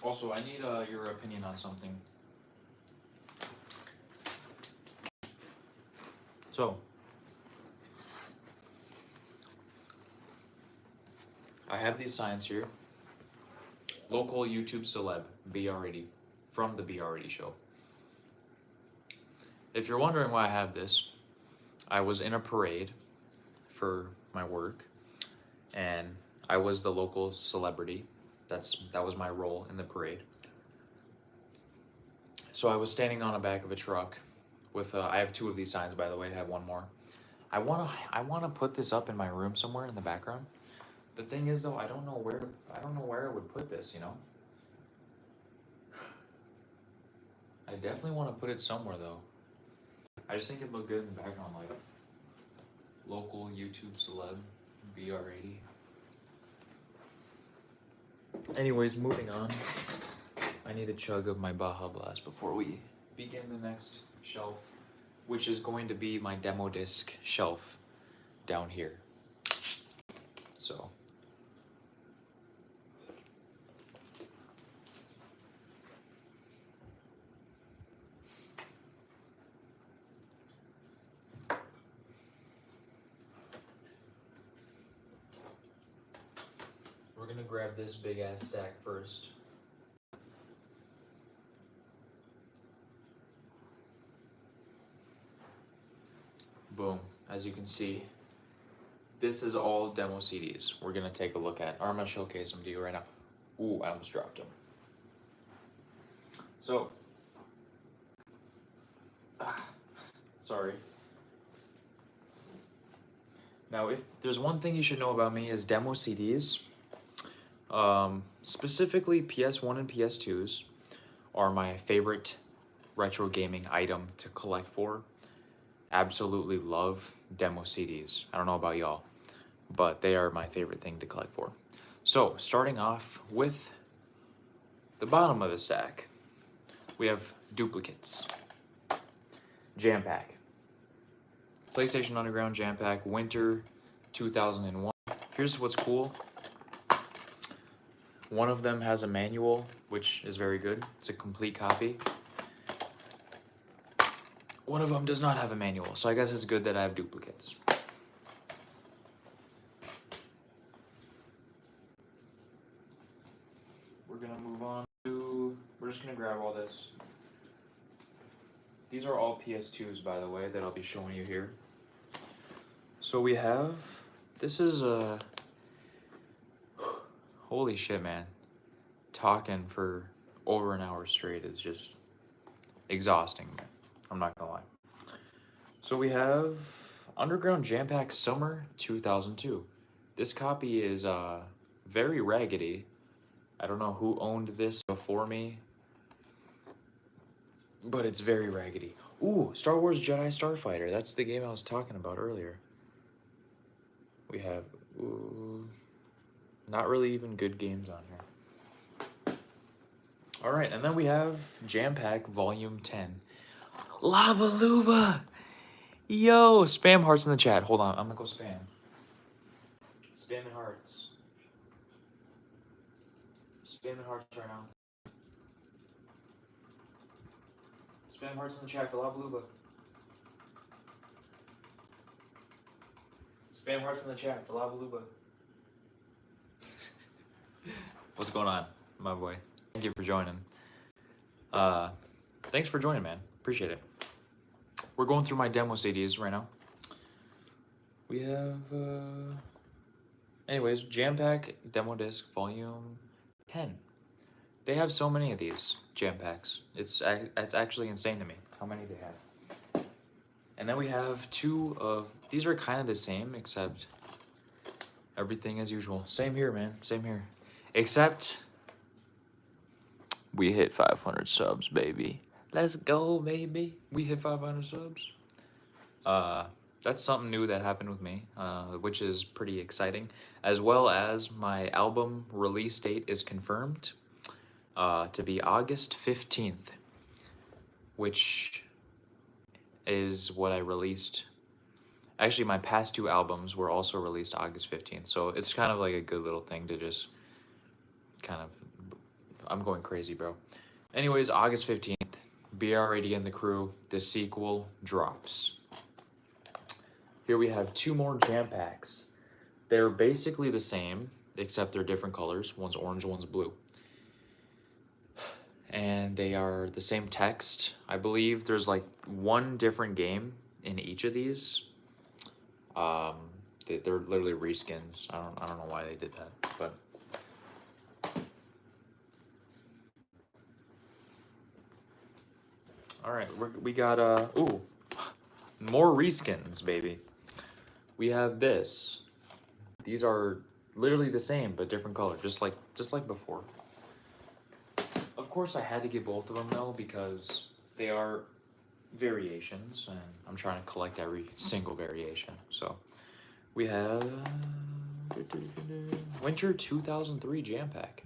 Also, I need your opinion on something. So, I have these signs here. Local YouTube celeb, BR8DY, from the BR8DY show. If you're wondering why I have this, I was in a parade for my work, and I was the local celebrity. That was my role in the parade. So I was standing on the back of a truck with I have two of these signs, by the way. I have one more. I wanna put this up in my room somewhere in the background. The thing is, though, I don't know where I would put this. You know. I definitely want to put it somewhere, though. I just think it'd look good in the background, like local YouTube celeb, BR8DY. Anyways, moving on. I need a chug of my Baja Blast before we begin the next shelf, which is going to be my demo disc shelf down here. So. We're gonna grab this big ass stack first. Boom, as you can see, this is all demo CDs we're gonna take a look at. Or I'm gonna showcase them to you right now. Ooh, I almost dropped them. So, sorry. Now, if there's one thing you should know about me is demo CDs, specifically PS1 and PS2s, are my favorite retro gaming item to collect for. Absolutely love demo CDs. I don't know about y'all, but they are my favorite thing to collect for. So, starting off with the bottom of the stack, we have duplicates. Jam Pack. PlayStation Underground Jam Pack, Winter 2001. Here's what's cool. One of them has a manual, which is very good. It's a complete copy. One of them does not have a manual, so I guess it's good that I have duplicates. We're gonna move on to, we're just gonna grab all this. These are all PS2s, by the way, that I'll be showing you here. So we have, this is a, holy shit, man. Talking for over an hour straight is just exhausting, I'm not gonna lie. So we have Underground Jam Pack Summer 2002. This copy is very raggedy. I don't know who owned this before me, but it's very raggedy. Ooh, Star Wars Jedi Starfighter. That's the game I was talking about earlier. We have, ooh, not really even good games on here. All right, and then we have Jam Pack Volume 10. Lava Luba! Yo, spam hearts in the chat. Hold on, I'm gonna go spam. Spamming hearts. Spamming hearts right now. Spam hearts in the chat for Lava Luba. Spam hearts in the chat for Lava Luba. What's going on, my boy? Thank you for joining. Thanks for joining, man. Appreciate it. We're going through my demo CDs right now. We have, anyways, Jam Pack Demo Disc Volume 10. They have so many of these Jam Packs. It's actually insane to me how many they have. And then we have two of, these are kind of the same, except everything as usual. Same here, man, same here. Except we hit 500 subs, baby. Let's go, baby. We hit 500 subs. That's something new that happened with me, which is pretty exciting. As well as my album release date is confirmed to be August 15th, which is what I released. Actually, my past two albums were also released August 15th, so it's kind of like a good little thing to just kind of, I'm going crazy, bro. Anyways, August 15th, BR8DY and the Crew, the sequel drops. Here we have two more Jam Packs. They're basically the same, except they're different colors. One's orange, one's blue. And they are the same text. I believe there's like one different game in each of these. They're literally reskins. I don't know why they did that, but all right, we got ooh, more reskins, baby. We have this. These are literally the same but different color, just like before. Of course, I had to get both of them though because they are variations, and I'm trying to collect every single variation. So we have Winter 2003 Jam Pack.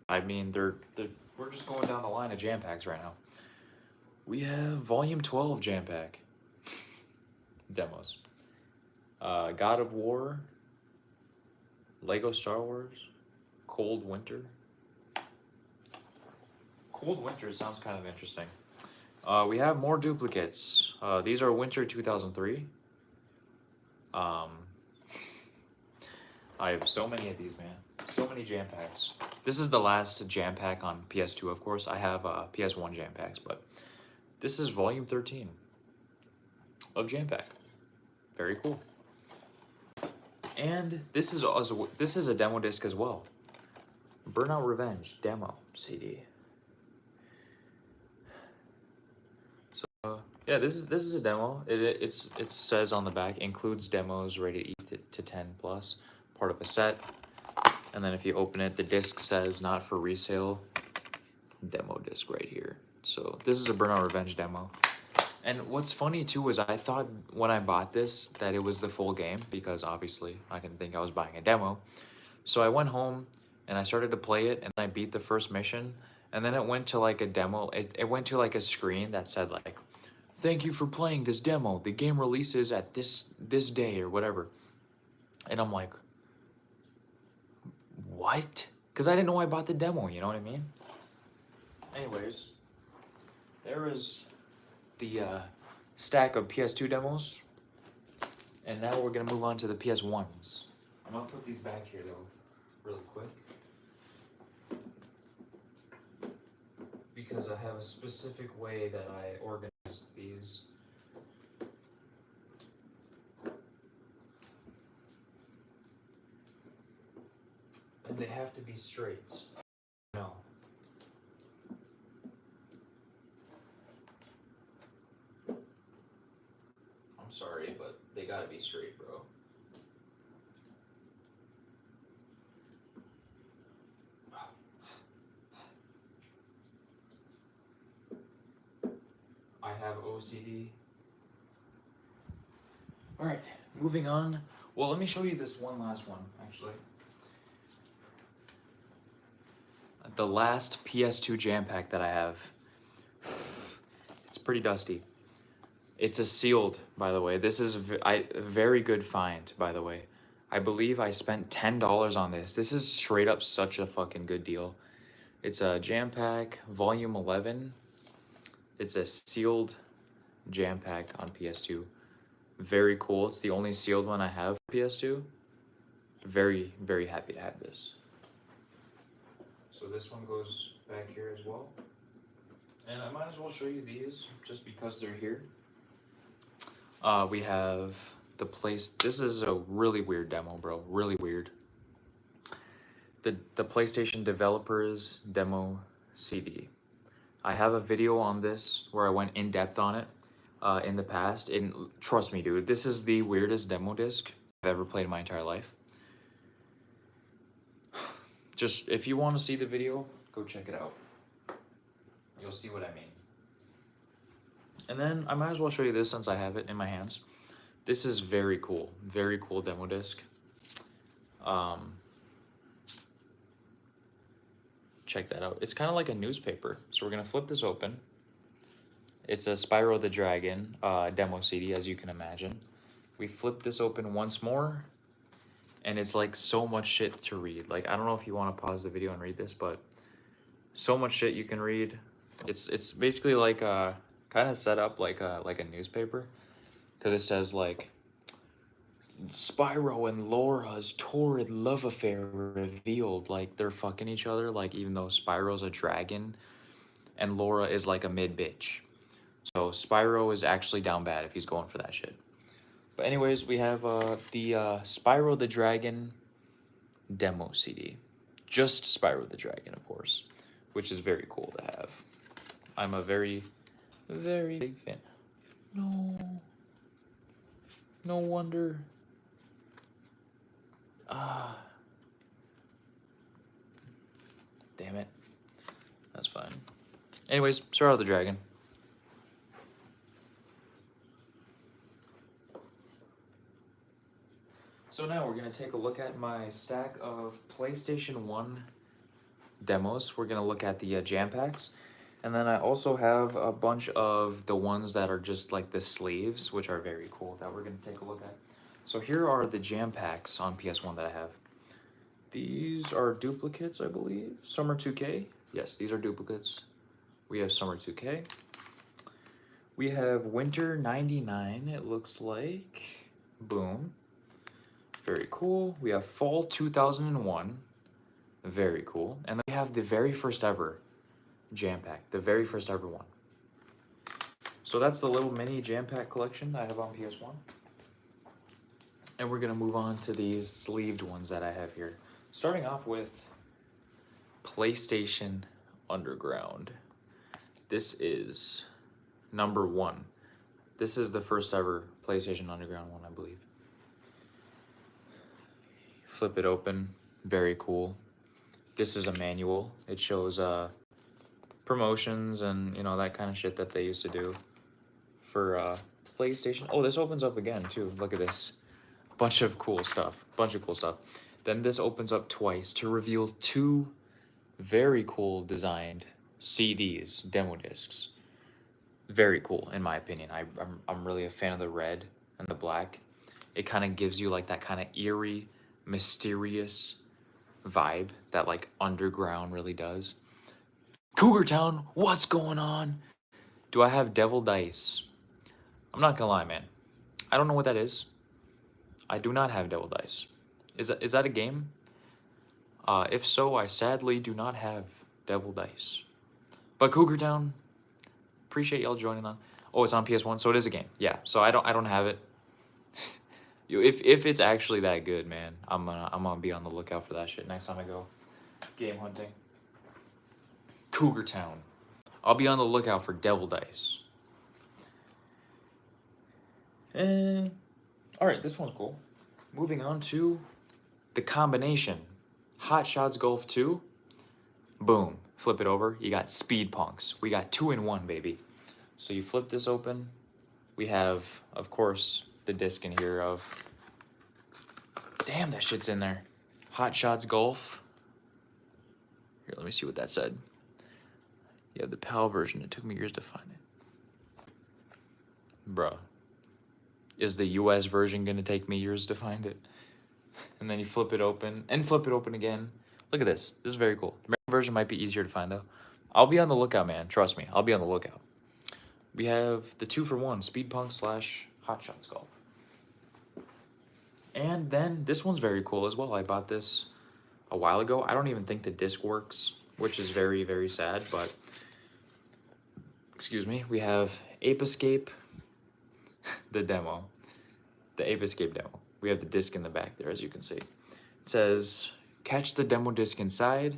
I mean, we're just going down the line of Jam Packs right now. We have Volume 12 Jam Pack demos. God of War, Lego Star Wars, Cold Winter. Cold Winter sounds kind of interesting. We have more duplicates. These are Winter 2003. I have so many of these, man. So many Jam Packs. This is the last Jam Pack on PS2, of course. I have PS1 Jam Packs, but this is Volume 13 of Jam Pack. Very cool. And this is a demo disc as well. Burnout Revenge demo CD. So yeah, this is a demo. It says on the back, includes demos rated E to 10 plus, part of a set. And then if you open it, the disc says not for resale. Demo disc right here. So this is a Burnout Revenge demo. And what's funny too is I thought when I bought this that it was the full game, because obviously I didn't think I was buying a demo. So I went home and I started to play it, and I beat the first mission, and then it went to like a demo. It went to like a screen that said like, thank you for playing this demo. The game releases at this day or whatever. And I'm like, what? Because I didn't know I bought the demo, you know what I mean? Anyways, there is the stack of PS2 demos. And now we're gonna move on to the PS1s. I'm gonna put these back here though, really quick. Because I have a specific way that I organize these. And they have to be straight. No. I'm sorry, but they gotta be straight, bro. I have OCD. Alright, moving on. Well, let me show you this one last one, actually. The last PS2 jam pack that I have. It's pretty dusty. It's a sealed, by the way. This is a very good find, by the way. I believe I spent $10 on this. This is straight up such a fucking good deal. It's a jam pack, volume 11. It's a sealed jam pack on PS2. Very cool. It's the only sealed one I have for PS2. Very, very happy to have this. So this one goes back here as well. And I might as well show you these just because they're here. We have the place. This is a really weird demo, bro. Really weird. The PlayStation Developers Demo CD. I have a video on this where I went in depth on it in the past. And trust me, dude, this is the weirdest demo disc I've ever played in my entire life. Just, if you want to see the video, go check it out. You'll see what I mean. And then I might as well show you this since I have it in my hands. This is very cool demo disc. Check that out. It's kind of like a newspaper. So we're gonna flip this open. It's a Spyro the Dragon demo CD, as you can imagine. We flip this open once more, and it's like so much shit to read. Like, I don't know if you want to pause the video and read this, but so much shit you can read. It's basically like kind of set up like a newspaper, because it says like Spyro and Laura's torrid love affair revealed. Like, they're fucking each other, like, even though Spyro's a dragon and Laura is like a mid bitch. So Spyro is actually down bad if he's going for that shit. But anyways, we have the Spyro the Dragon demo CD. Just Spyro the Dragon, of course, which is very cool to have. I'm a very, very big fan. No wonder. Damn it. That's fine. Anyways, Spyro the Dragon. So now we're gonna take a look at my stack of PlayStation 1 demos. We're gonna look at the jam packs. And then I also have a bunch of the ones that are just like the sleeves, which are very cool, that we're gonna take a look at. So here are the jam packs on PS1 that I have. These are duplicates, I believe. Summer 2K. Yes, these are duplicates. We have Summer 2K. We have Winter 99, it looks like. Boom. Very cool. We have Fall 2001. Very cool. And then we have the very first ever jam pack. The very first ever one. So that's the little mini jam pack collection I have on PS1. And we're going to move on to these sleeved ones that I have here. Starting off with PlayStation Underground. This is number 1. This is the first ever PlayStation Underground one, I believe. Flip it open. Very cool. This is a manual. It shows promotions and, you know, that kind of shit that they used to do for PlayStation. Oh, this opens up again too. Look at this. Bunch of cool stuff. Then this opens up twice to reveal 2 very cool designed CDs, demo discs. Very cool, in my opinion. I'm really a fan of the red and the black. It kind of gives you like that kind of eerie, mysterious vibe that like underground really does. Cougar Town, what's going on? Do I have Devil Dice? I'm not gonna lie, man. I don't know what that is. I do not have Devil Dice. Is that a game? If so, I sadly do not have Devil Dice. But Cougar Town, appreciate y'all joining on. Oh, it's on PS1, so it is a game. Yeah, so I don't have it. If it's actually that good, man, I'm gonna be on the lookout for that shit next time I go game hunting. Cougar Town. I'll be on the lookout for Devil Dice. And all right, this one's cool. Moving on to the combination. Hot Shots Golf 2. Boom. Flip it over. You got Speed Punks. We got 2-in-1, baby. So you flip this open. We have, of course, the disc in here of... Damn, that shit's in there. Hot Shots Golf. Here, let me see what that said. You have the PAL version. It took me years to find it. Bruh. Is the US version gonna take me years to find it? And then you flip it open, and flip it open again. Look at this. This is very cool. The American version might be easier to find, though. I'll be on the lookout, man. Trust me. I'll be on the lookout. We have the 2-for-1 Speed Punk / Hot Shots Golf. And then this one's very cool as well. I bought this a while ago. I don't even think the disc works, which is very, very sad, but... Excuse me. We have Ape Escape, the demo. The Ape Escape demo. We have the disc in the back there, as you can see. It says, catch the demo disc inside,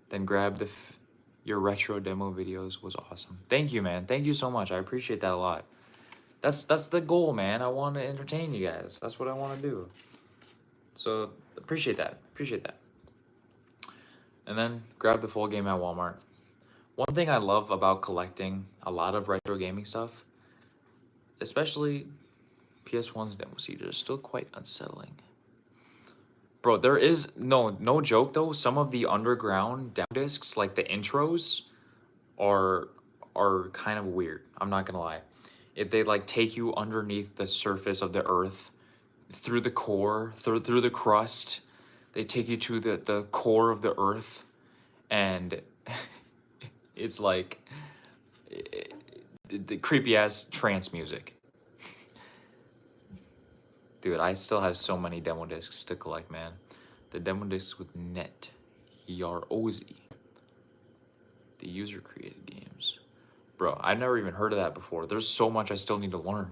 then grab your retro demo videos was awesome. Thank you, man. Thank you so much. I appreciate that a lot. That's the goal, man. I want to entertain you guys. That's what I want to do. So, appreciate that. Appreciate that. And then, grab the full game at Walmart. One thing I love about collecting a lot of retro gaming stuff, especially... PS1's demo CD is still quite unsettling. Bro, there is no joke though. Some of the underground demo discs, like the intros, are kind of weird. I'm not gonna lie. They like take you underneath the surface of the earth, through the core, through the crust. They take you to the core of the earth, and it's like the creepy ass trance music. Dude, I still have so many demo discs to collect, man. The demo discs with Net Yarozi. The user-created games. Bro, I've never even heard of that before. There's so much I still need to learn.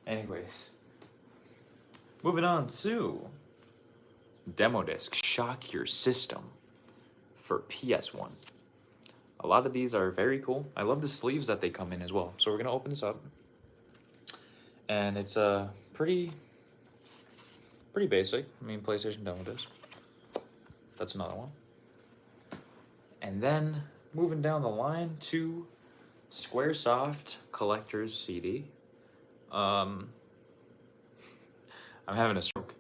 Anyways. Moving on to... Demo disc. Shock Your System. For PS1. A lot of these are very cool. I love the sleeves that they come in as well. So we're going to open this up. And it's pretty basic. I mean, PlayStation demo disc. That's another one. And then moving down the line to Squaresoft Collector's CD. I'm having a stroke.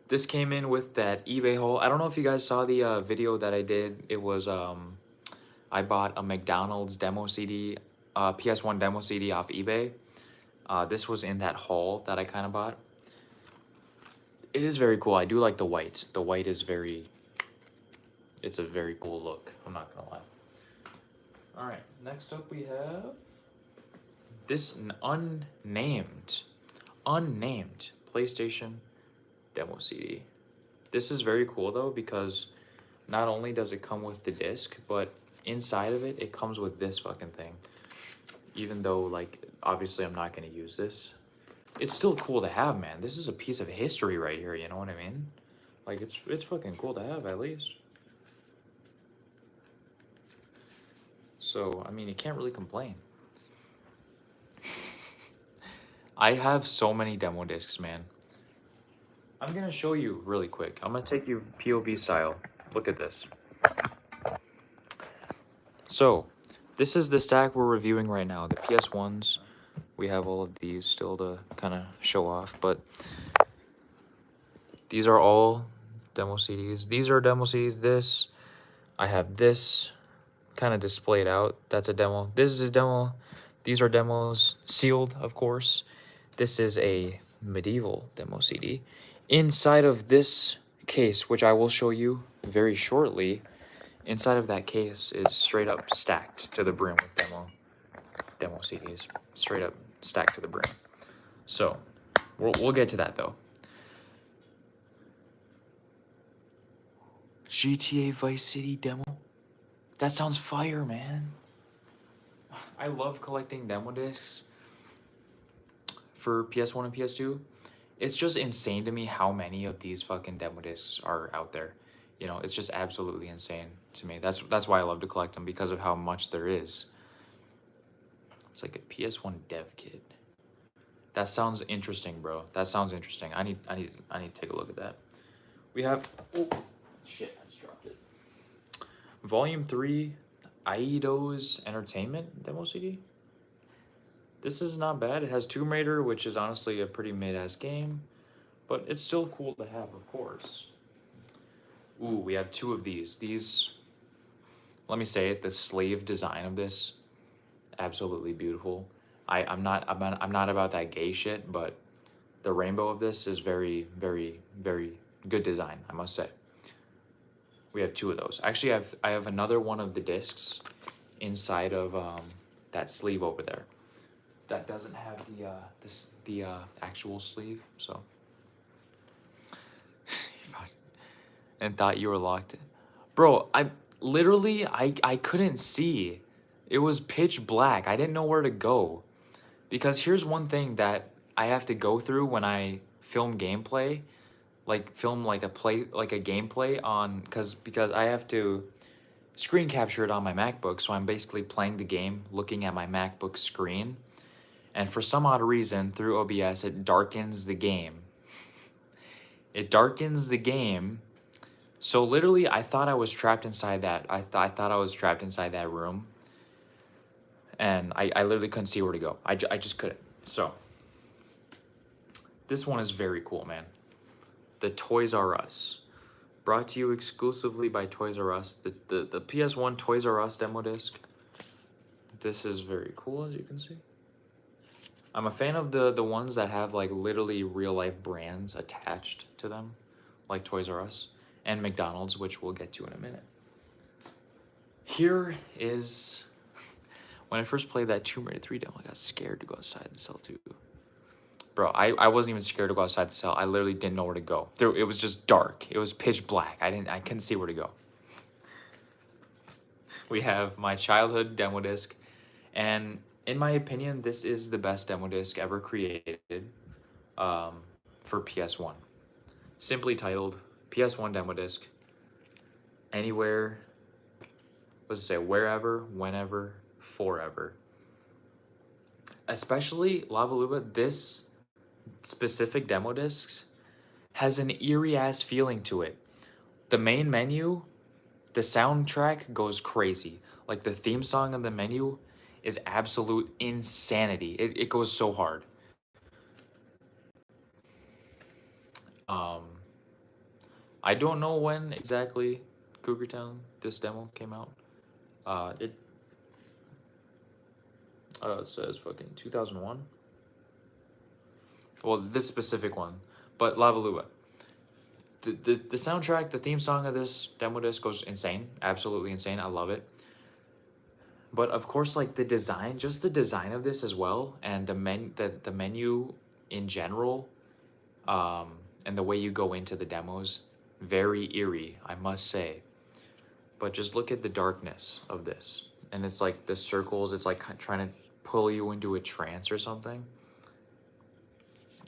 This came in with that eBay haul. I don't know if you guys saw the video that I did. It was I bought a McDonald's demo CD, PS1 demo CD off eBay. This was in that haul that I kind of bought. It is very cool. I do like the white. The white is it's a very cool look. I'm not gonna lie. All right, next up we have this unnamed PlayStation demo CD. This is very cool though, because not only does it come with the disc, but inside of it, it comes with this fucking thing. Even though, like, obviously I'm not going to use this. It's still cool to have, man. This is a piece of history right here, you know what I mean? Like, it's fucking cool to have, at least. So, I mean, you can't really complain. I have so many demo discs, man. I'm going to show you really quick. I'm going to take you POV style. Look at this. So, this is the stack we're reviewing right now. The PS1s. We have all of these still to kind of show off, but these are all demo CDs. These are demo CDs. I have this kind of displayed out. That's a demo. This is a demo. These are demos, sealed, of course. This is a medieval demo CD. Inside of this case, which I will show you very shortly, inside of that case is straight up stacked to the brim with demo CDs, straight up stacked to the brim. So we'll get to that though. GTA Vice City demo. That sounds fire, man. I love collecting demo discs for PS1 and PS2. It's just insane to me how many of these fucking demo discs are out there. You know, it's just absolutely insane to me. That's why I love to collect them, because of how much there is. It's like a PS1 dev kit. That sounds interesting, bro. That sounds interesting. I need to take a look at that. We have, oh shit, I just dropped it. Volume 3, Aido's Entertainment demo CD. This is not bad. It has Tomb Raider, which is honestly a pretty mid-ass game, but it's still cool to have, of course. Ooh, we have 2 of these. These, let me say it, the slave design of this, absolutely beautiful. I'm not about that gay shit, but the rainbow of this is very, very, very good design, I must say. We have 2 of those. Actually, I have another one of the discs inside of that sleeve over there. That doesn't have the actual sleeve, so. And thought you were locked in. Bro, I couldn't see. It was pitch black. I didn't know where to go. Because here's one thing that I have to go through when I film gameplay, like film like a gameplay on, because I have to screen capture it on my MacBook, so I'm basically playing the game looking at my MacBook screen. And for some odd reason, through OBS, it darkens the game. It darkens the game. So literally, I thought I was trapped inside that. I thought I was trapped inside that room. And I literally couldn't see where to go. I just couldn't. So, this one is very cool, man. The Toys R Us. Brought to you exclusively by Toys R Us. The PS1 Toys R Us demo disc. This is very cool, as you can see. I'm a fan of the ones that have like literally real life brands attached to them, like Toys R Us and McDonald's, which we'll get to in a minute. Here is, when I first played that Tomb Raider 3 demo, I got scared to go outside the cell too. Bro, I wasn't even scared to go outside the cell. I literally didn't know where to go. It was just dark. It was pitch black. I couldn't see where to go. We have my childhood demo disc, and in my opinion, this is the best demo disc ever created for PS1. Simply titled PS1 demo disc. Anywhere, let's say wherever, whenever, forever. Especially Lava Luba, this specific demo discs has an eerie ass feeling to it. The main menu, the soundtrack goes crazy. Like the theme song of the menu is absolute insanity. It goes so hard. I don't know when exactly Cougar Town this demo came out. It says fucking 2001. Well, this specific one, but Lava Luba. The soundtrack, the theme song of this demo disc goes insane, absolutely insane. I love it. But of course, like the design, just the design of this as well, and the menu in general, and the way you go into the demos, very eerie, I must say. But just look at the darkness of this, and it's like the circles. It's like trying to pull you into a trance or something.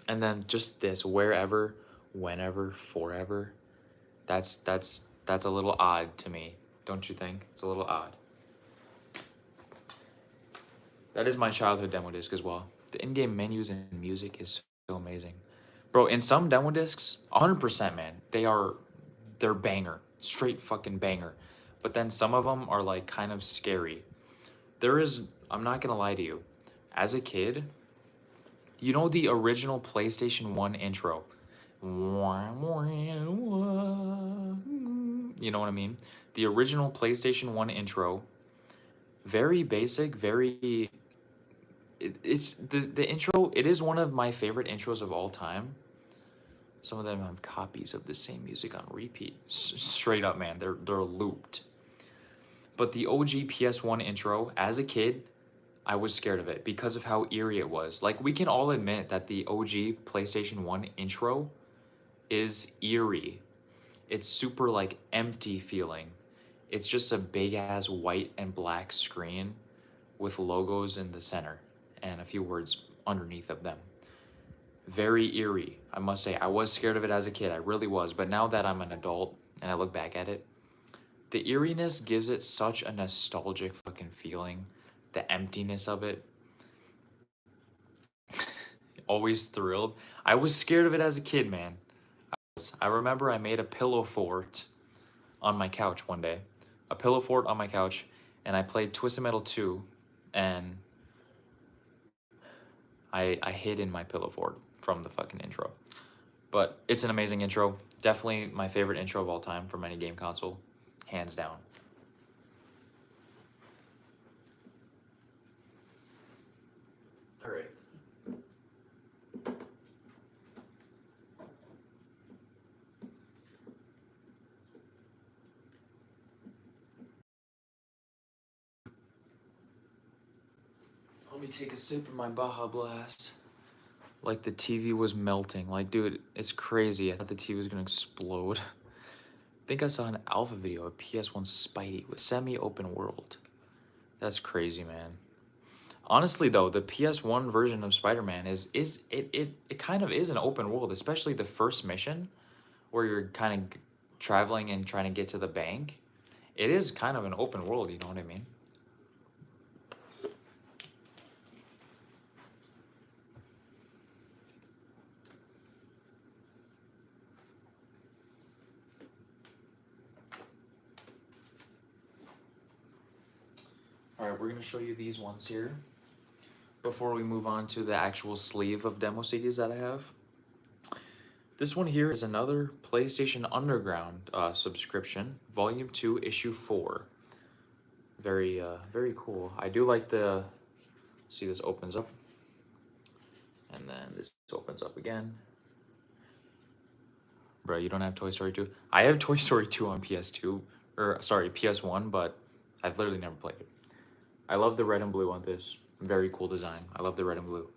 And then just this, wherever, whenever, forever. That's a little odd to me, don't you think? It's a little odd. That is my childhood demo disc as well. The in-game menus and music is so amazing. Bro, in some demo discs, 100%, man, they're banger. Straight fucking banger. But then some of them are like kind of scary. I'm not gonna lie to you, as a kid, you know the original PlayStation 1 intro? You know what I mean? The original PlayStation 1 intro, very basic, very... It's the intro, it is one of my favorite intros of all time. Some of them have copies of the same music on repeat. Straight up, man, they're looped. But the OG PS1 intro, as a kid, I was scared of it because of how eerie it was. Like, we can all admit that the OG PlayStation 1 intro is eerie. It's super, like, empty feeling. It's just a big ass white and black screen with logos in the center and a few words underneath of them. Very eerie, I must say. I was scared of it as a kid, I really was. But now that I'm an adult and I look back at it, the eeriness gives it such a nostalgic fucking feeling. The emptiness of it. Always thrilled. I was scared of it as a kid, man. I remember I made a pillow fort on my couch one day. A pillow fort on my couch, and I played Twisted Metal 2, and I hid in my pillow fort from the fucking intro. But it's an amazing intro. Definitely my favorite intro of all time from any game console. Hands down. All right. Let me take a sip of my Baja Blast. Like the TV was melting. Like, dude, it's crazy. I thought the TV was gonna explode. I think I saw an alpha video of PS1 Spidey with semi-open world. That's crazy, man. Honestly, though, the PS1 version of Spider-Man it kind of is an open world, especially the first mission where you're kind of traveling and trying to get to the bank. It is kind of an open world, you know what I mean? All right, we're gonna show you these ones here before we move on to the actual sleeve of demo CDs that I have. This one here is another PlayStation Underground subscription, Volume 2, Issue 4. Very, very cool. I do like the, see, this opens up, and then this opens up again. Bro, you don't have Toy Story 2? I have Toy Story 2 on PS2, or sorry, PS1, but I've literally never played it. I love the red and blue on this. Very cool design. I love the red and blue.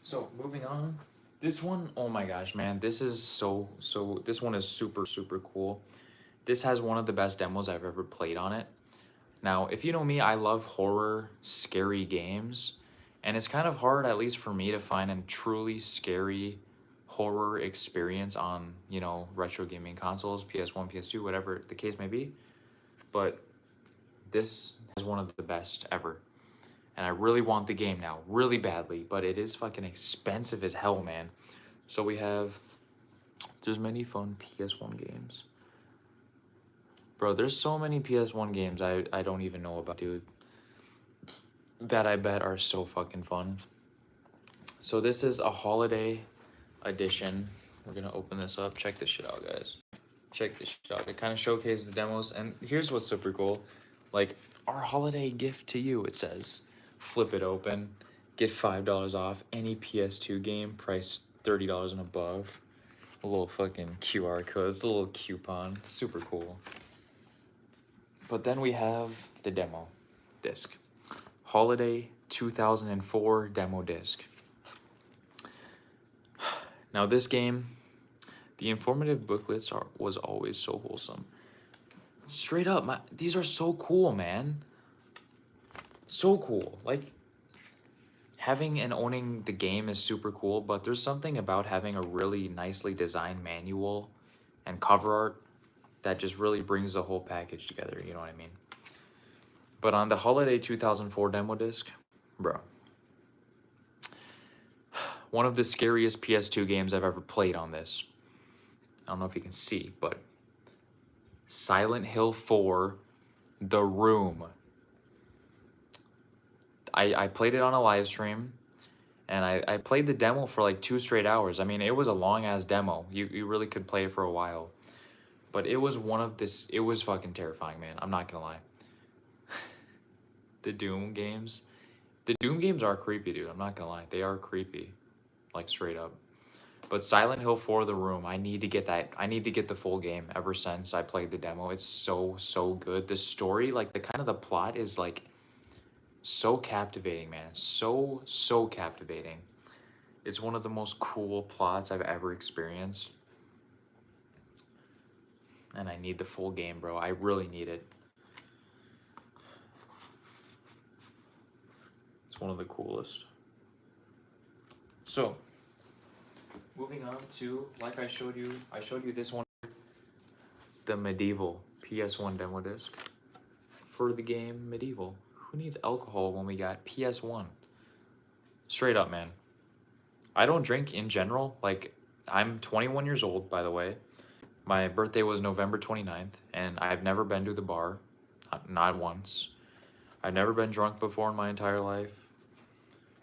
So, moving on. This one, oh my gosh, man. This is this one is super, super cool. This has one of the best demos I've ever played on it. Now, if you know me, I love horror, scary games. And it's kind of hard, at least for me, to find a truly scary horror experience on, you know, retro gaming consoles, PS1, PS2, whatever the case may be. But this is one of the best ever. And I really want the game now, really badly, but it is fucking expensive as hell, man. So we have, there's many fun PS1 games. Bro, there's so many PS1 games I don't even know about, dude, that I bet are so fucking fun. So this is a holiday edition. We're gonna open this up. Check this shit out, guys. Check this shit out. It kind of showcases the demos, and here's what's super cool. Like, our holiday gift to you, it says. Flip it open, get $5 off any PS2 game, price $30 and above. A little fucking QR code, it's a little coupon, super cool. But then we have the demo disc. Holiday 2004 demo disc. Now this game, the informative booklets was always so wholesome. Straight up, these are so cool, man. So cool. Like, having and owning the game is super cool, but there's something about having a really nicely designed manual and cover art that just really brings the whole package together, you know what I mean? But on the Holiday 2004 demo disc, bro, one of the scariest PS2 games I've ever played on this. I don't know if you can see, but Silent Hill 4, The Room. I played it on a live stream, and I played the demo for like 2 straight hours. I mean, it was a long-ass demo. You really could play it for a while. But it was it was fucking terrifying, man. I'm not gonna lie. The Doom games, The Doom games are creepy, dude. I'm not gonna lie. They are creepy. Like, straight up. But Silent Hill 4 The Room, I need to get that. I need to get the full game ever since I played the demo. It's so good. The story, like, the kind of the plot is, like, so captivating, man. So captivating. It's one of the most cool plots I've ever experienced. And I need the full game, bro. I really need it. It's one of the coolest. So, moving on to, like I showed you this one, the Medieval PS1 demo disc for the game Medieval. Who needs alcohol when we got PS1? Straight up, man. I don't drink in general. Like, I'm 21 years old, by the way. My birthday was November 29th, and I've never been to the bar, not once. I've never been drunk before in my entire life.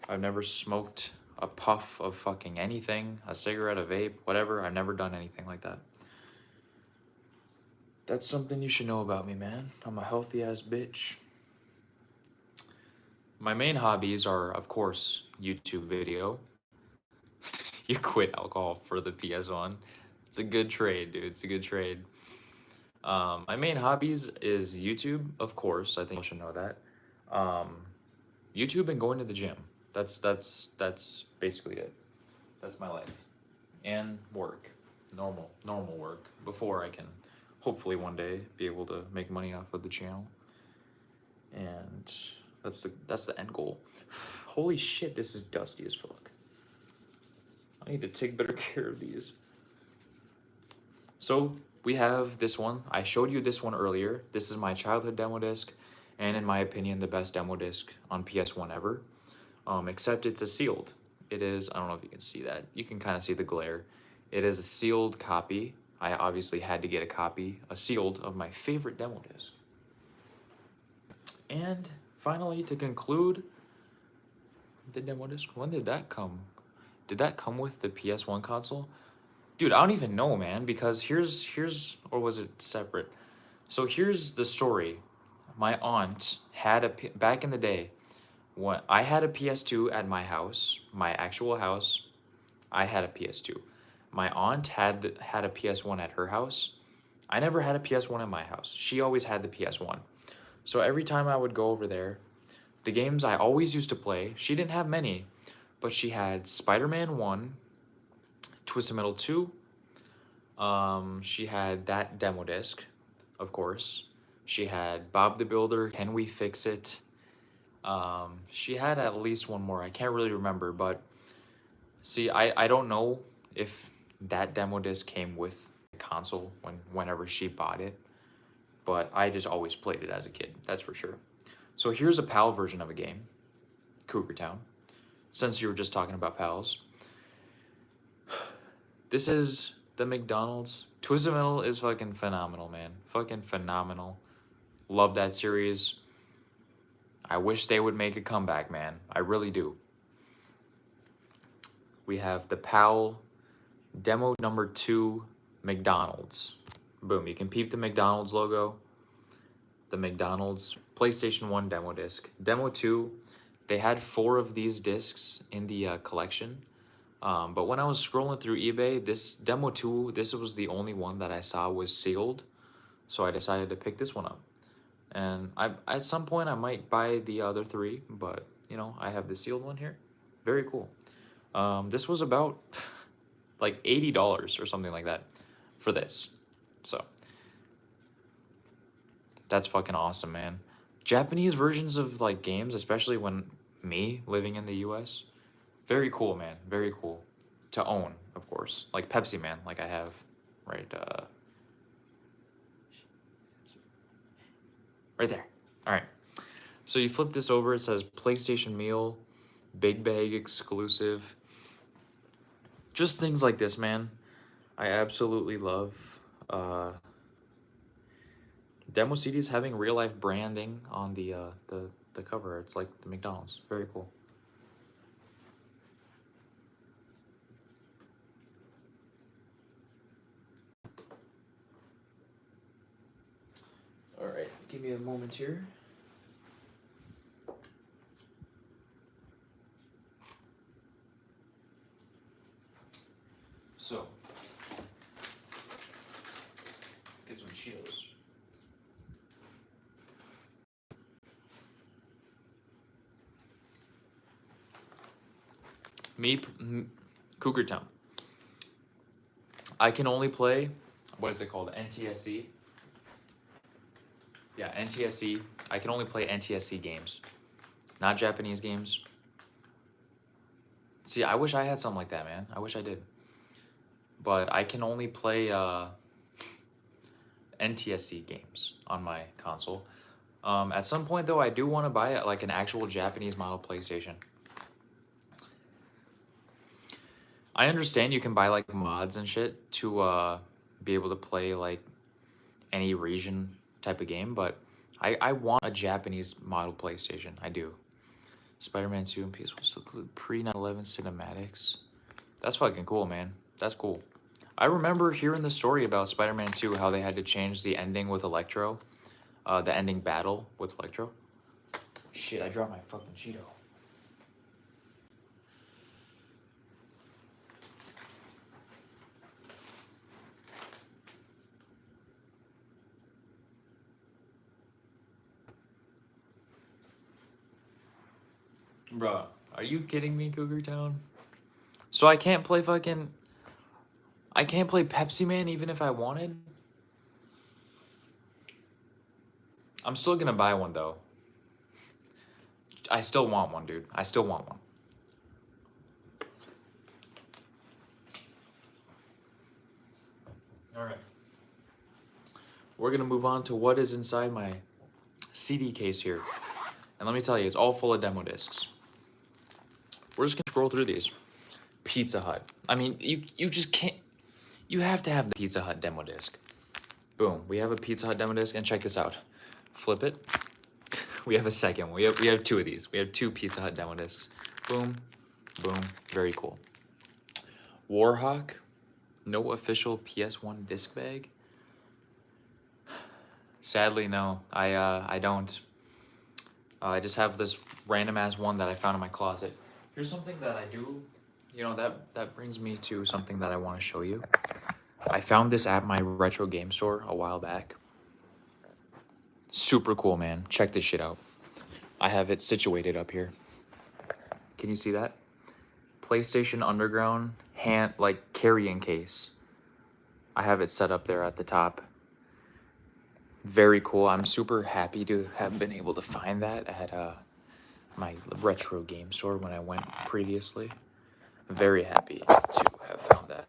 I've never smoked a puff of fucking anything, a cigarette, a vape, whatever. I've never done anything like that. That's something you should know about me, man. I'm a healthy ass bitch. My main hobbies are, of course, YouTube video. You quit alcohol for the PS1. It's a good trade, dude. It's a good trade. My main hobbies is YouTube, of course. I think you should know that. YouTube and going to the gym. That's basically it. That's my life. And work. Normal work. Before I can hopefully one day be able to make money off of the channel. And that's the end goal. Holy shit, this is dusty as fuck. I need to take better care of these. So we have this one. I showed you this one earlier. This is my childhood demo disc, and in my opinion, the best demo disc on PS1 ever. Except it's a sealed. It is, I don't know if you can see that. You can kind of see the glare. It is a sealed copy. I obviously had to get a copy, a sealed, of my favorite demo disc. And finally, to conclude the demo disc, when did that come? Did that come with the PS1 console? Dude, I don't even know, man, because here's or was it separate? So here's the story. My aunt had back in the day, when I had a PS2 at my house, my actual house, I had a PS2. My aunt had a PS1 at her house. I never had a PS1 at my house. She always had the PS1. So every time I would go over there, the games I always used to play, she didn't have many, but she had Spider-Man 1, Twisted Metal 2, she had that demo disc, of course. She had Bob the Builder, Can We Fix It? She had at least one more. I can't really remember, but see, I don't know if that demo disc came with the console whenever she bought it, but I just always played it as a kid, that's for sure. So here's a PAL version of a game, Cougar Town, since you were just talking about PALs. This is the McDonald's. Twisted Metal is fucking phenomenal, man. Fucking phenomenal. Love that series. I wish they would make a comeback, man. I really do. We have the PAL demo number 2 McDonald's. Boom, you can peep the McDonald's logo. The McDonald's PlayStation 1 demo disc. Demo 2, they had 4 of these discs in the collection. But when I was scrolling through eBay, this demo 2, this was the only one that I saw was sealed. So I decided to pick this one up. And at some point I might buy the other 3, but you know, I have the sealed one here. Very cool. This was about like $80 or something like that for this. So that's fucking awesome, man. Japanese versions of like games, especially when me living in the US, very cool, man. Very cool to own, of course. Like Pepsi Man, like I have, right? Right there. All right. So you flip this over. It says PlayStation Meal, Big Bag exclusive. Just things like this, man. I absolutely love. Demo CDs having real life branding on the cover. It's like the McDonald's. Very cool. All right, give me a moment here. So, get some Cheetos. Cougar Town. I can only play, what is it called? NTSC? Yeah, NTSC. I can only play NTSC games, not Japanese games. See, I wish I had something like that, man. I wish I did. But I can only play NTSC games on my console. At some point, though, I do want to buy like an actual Japanese model PlayStation. I understand you can buy like mods and shit to be able to play like any region type of game, but I want a Japanese model PlayStation. I do. Spider-Man 2 and PS1 still include pre-9/11 cinematics. That's fucking cool, man. That's cool. I remember hearing the story about Spider-Man 2, how they had to change the ending with Electro, the ending battle with Electro. Shit, I dropped my fucking Cheeto. Bruh, are you kidding me, Cougar Town? So I can't play Pepsi Man even if I wanted? I'm still gonna buy one though. I still want one, dude. I still want one. Alright. We're gonna move on to what is inside my CD case here. And let me tell you, it's all full of demo discs. We're just gonna scroll through these. Pizza Hut. I mean, you just can't. You have to have the Pizza Hut demo disc. Boom. We have a Pizza Hut demo disc, and check this out. Flip it. We have a second. We have two of these. We have two Pizza Hut demo discs. Boom, boom. Very cool. Warhawk. No official PS1 disc bag. Sadly, no. I don't. I just have this random ass one that I found in my closet. Here's something that I do. You know, that brings me to something that I want to show you. I found this at my retro game store a while back. Super cool, man. Check this shit out. I have it situated up here. Can you see that? PlayStation Underground carrying case. I have it set up there at the top. Very cool. I'm super happy to have been able to find that at my retro game store when I went previously. Very happy to have found that.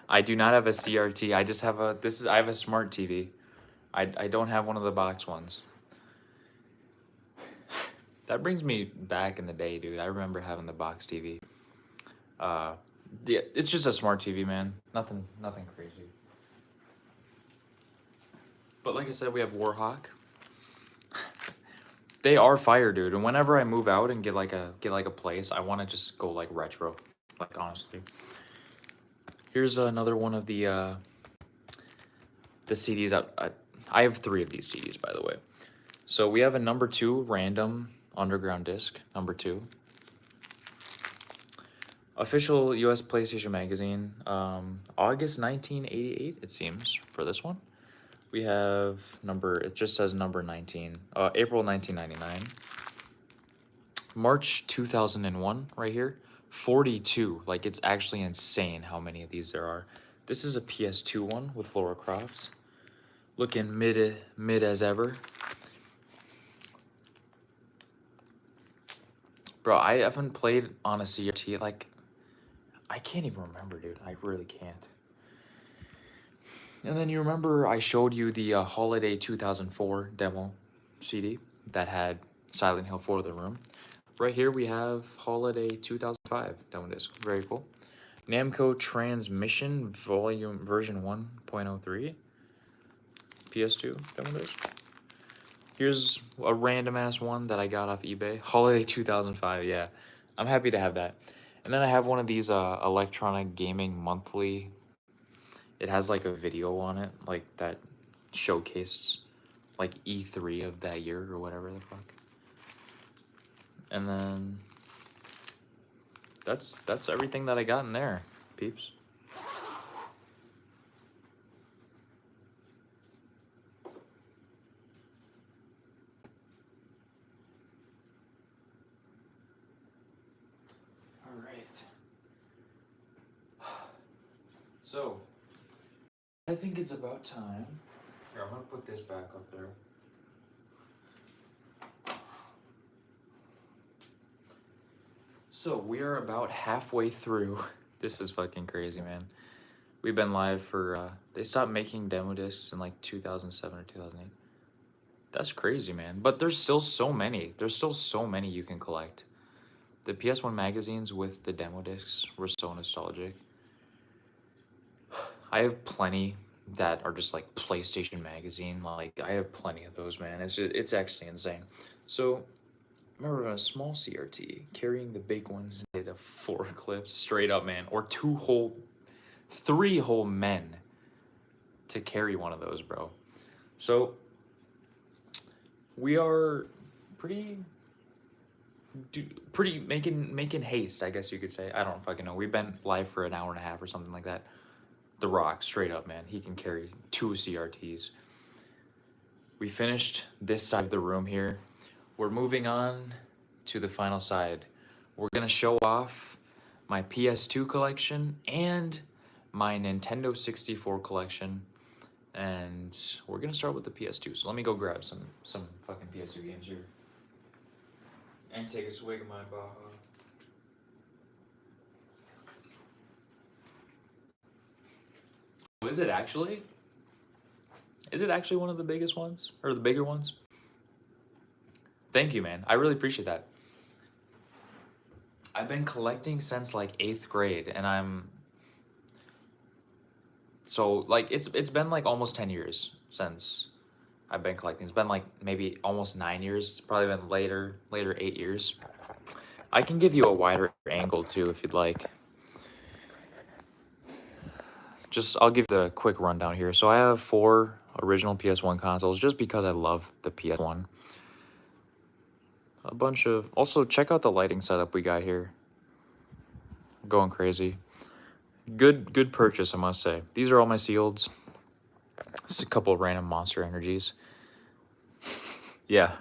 I do not have a CRT. I just have I have a smart TV. I don't have one of the box ones. That brings me back in the day, dude. I remember having the box TV. Yeah, it's just a smart TV, man. Nothing crazy. But like I said, we have Warhawk. They are fire, dude. And whenever I move out and get like a place, I want to just go like retro. Like honestly. Here's another one of the CDs. I have 3 of these CDs, by the way. So we have a number 2 random underground disc, number 2. Official US PlayStation Magazine, August 1988, it seems, for this one. We have it just says number 19, April 1999. March 2001, right here. 42, like it's actually insane how many of these there are. This is a PS2 one with Lara Croft. Looking mid as ever. Bro, I haven't played on a CRT, like, I can't even remember, dude. I really can't. And then you remember I showed you the Holiday 2004 demo CD that had Silent Hill 4: The Room. Right here we have Holiday 2005 demo disc. Very cool. Namco Transmission version 1.03. PS2 demo disc. Here's a random ass one that I got off eBay. Holiday 2005, yeah. I'm happy to have that. And then I have one of these electronic gaming monthly. It has like a video on it, like that showcased like E3 of that year or whatever the fuck. And then that's everything that I got in there, peeps. All right. So, I think it's about time. Here, I'm gonna put this back up there. So we are about halfway through. This is fucking crazy, man. We've been live for, they stopped making demo discs in like 2007 or 2008. That's crazy, man. But there's still so many. There's still so many you can collect. The PS1 magazines with the demo discs were so nostalgic. I have plenty that are just like PlayStation magazine. Like I have plenty of those, man. It's actually insane. So remember a small CRT carrying the big ones did a forklift straight up, man, or three whole men to carry one of those, bro. So we are pretty making haste, I guess you could say. I don't fucking know. We've been live for an hour and a half or something like that. The Rock, straight up, man. He can carry 2 CRTs. We finished this side of the room here. We're moving on to the final side. We're gonna show off my PS2 collection and my Nintendo 64 collection. And we're gonna start with the PS2. So let me go grab some fucking PS2 games here. And take a swig of my Baja. Is it actually? Is it actually one of the biggest ones? Or the bigger ones? Thank you, man. I really appreciate that. I've been collecting since like 8th grade, and I'm... So, like, it's been like almost 10 years since I've been collecting. It's been like maybe almost 9 years. It's probably been later 8 years. I can give you a wider angle too if you'd like. I'll give the quick rundown here. So I have 4 original PS1 consoles just because I love the PS1. A bunch of... Also, check out the lighting setup we got here. I'm going crazy. Good purchase, I must say. These are all my sealeds. This is a couple of random Monster Energies. Yeah,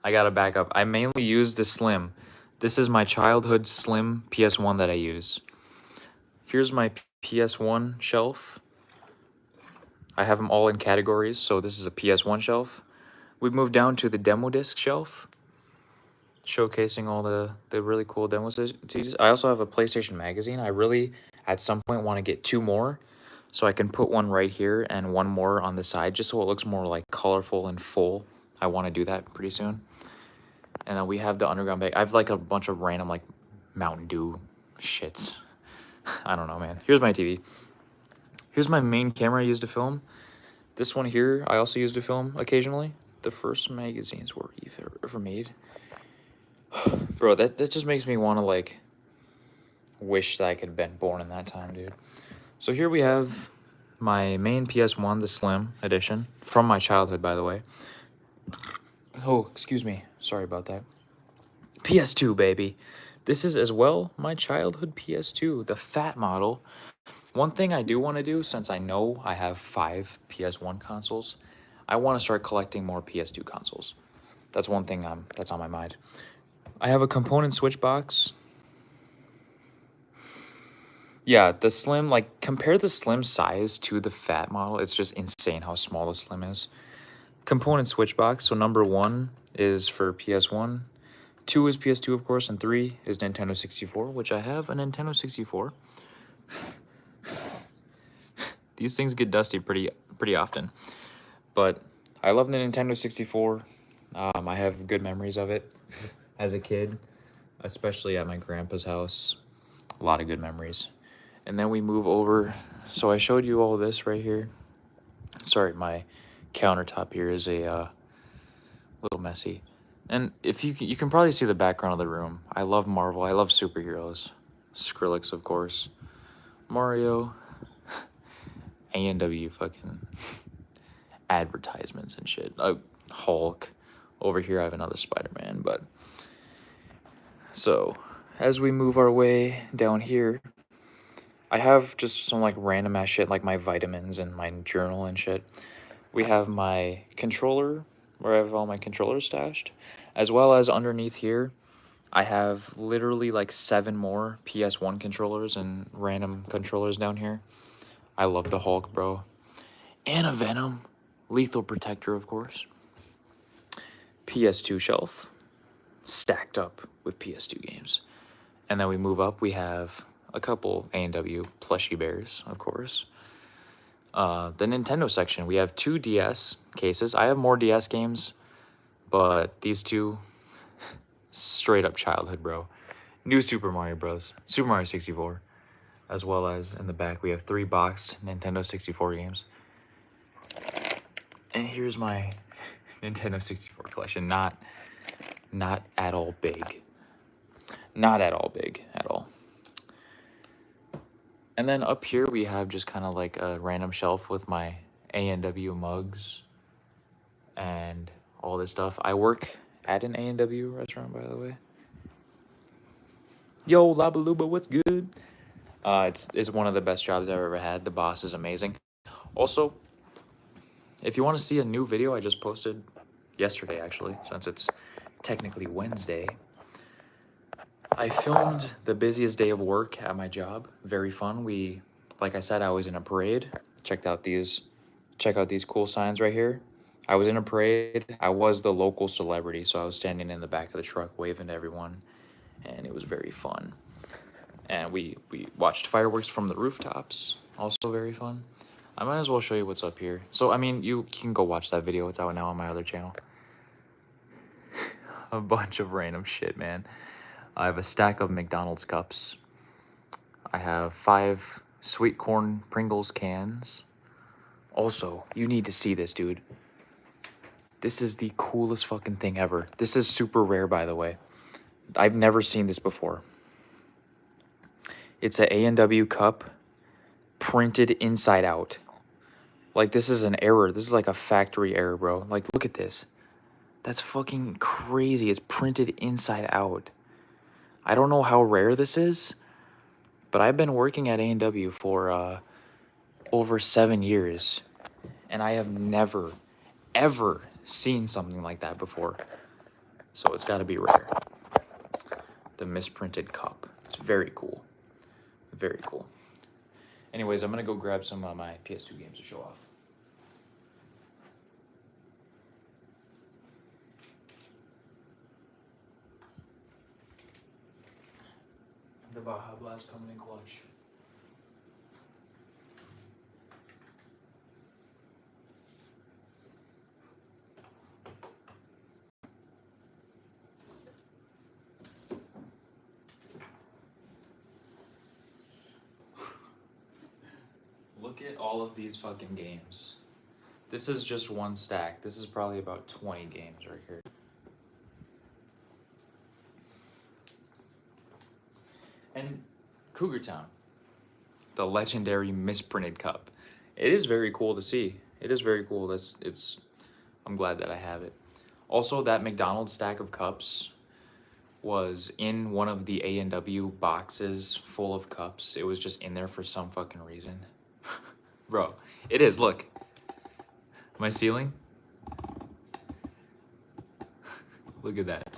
I got a backup. I mainly use the Slim. This is my childhood Slim PS1 that I use. Here's my PS1 shelf. I have them all in categories, so this is a PS1 shelf. We've moved down to the demo disc shelf, showcasing all the really cool demos. I also have a PlayStation magazine. I really, at some point, want to get 2 more, so I can put one right here and 1 more on the side, just so it looks more like colorful and full. I want to do that pretty soon. And then we have the underground bag. I have like a bunch of random like Mountain Dew shits. I don't know, man. Here's my TV. Here's my main camera I use to film. This one here I also use to film occasionally. The first magazines were ever made. Bro, that just makes me want to like wish that I could have been born in that time, dude. So here we have my main PS1, the Slim edition, from my childhood, by the way. Oh, excuse me. Sorry about that. PS2, baby. This is as well my childhood PS2, the fat model. One thing I do want to do, since I know I have 5 PS1 consoles, I want to start collecting more PS2 consoles. That's one thing that's on my mind. I have a component switch box. Yeah, the Slim, like, compare the Slim size to the fat model. It's just insane how small the Slim is. Component switch box. So number 1 is for PS1. 2 is PS2, of course, and 3 is Nintendo 64, which I have a Nintendo 64. These things get dusty pretty often. But I love the Nintendo 64. I have good memories of it as a kid, especially at my grandpa's house. A lot of good memories. And then we move over. So I showed you all this right here. Sorry, my countertop here is a little messy. And if you can probably see the background of the room. I love Marvel. I love superheroes. Skrillex, of course. Mario. A&W fucking advertisements and shit. Hulk. Over here I have another Spider-Man, but... So, as we move our way down here, I have just some like random ass shit like my vitamins and my journal and shit. We have my controller, where I have all my controllers stashed, as well as underneath here, I have literally like 7 more PS1 controllers and random controllers down here. I love the Hulk, bro. And a Venom. Lethal Protector, of course. PS2 shelf. Stacked up with PS2 games. And then we move up, we have a couple A&W plushy bears, of course. The Nintendo section, we have 2 DS cases. I have more DS games, but these two, straight up childhood, bro. New Super Mario Bros. Super Mario 64. As well as in the back, we have 3 boxed Nintendo 64 games. And here's my Nintendo 64 collection. Not at all big. Not at all big, at all. And then up here, we have just kind of like a random shelf with my A&W mugs and all this stuff. I work at an A&W restaurant, by the way. Yo, Labaluba, what's good? It's one of the best jobs I've ever had. The boss is amazing. Also, if you want to see a new video I just posted yesterday, actually, since it's technically Wednesday, I filmed the busiest day of work at my job. Very fun. Like I said, I was in a parade. Check out these cool signs right here. I was in a parade. I was the local celebrity, so I was standing in the back of the truck waving to everyone, and it was very fun. And we watched fireworks from the rooftops. Also very fun. I might as well show you what's up here. So, I mean, you can go watch that video. It's out now on my other channel. A bunch of random shit, man. I have a stack of McDonald's cups. I have 5 sweet corn Pringles cans. Also, you need to see this, dude. This is the coolest fucking thing ever. This is super rare, by the way. I've never seen this before. It's a A&W cup printed inside out. Like, this is an error. This is like a factory error, bro. Like, look at this. That's fucking crazy. It's printed inside out. I don't know how rare this is, but I've been working at A&W for over 7 years, and I have never, ever seen something like that before. So it's got to be rare. The misprinted cup. It's very cool. Very cool. Anyways, I'm going to go grab some of my PS2 games to show off. The Baja Blast coming in clutch. Look at all of these fucking games. This is just one stack. This is probably about 20 games right here. And Cougar Town, the legendary misprinted cup. It is very cool to see. It is very cool. I'm glad that I have it. Also, that McDonald's stack of cups was in one of the A&W boxes full of cups. It was just in there for some fucking reason. Bro, it is. Look. My ceiling. Look at that.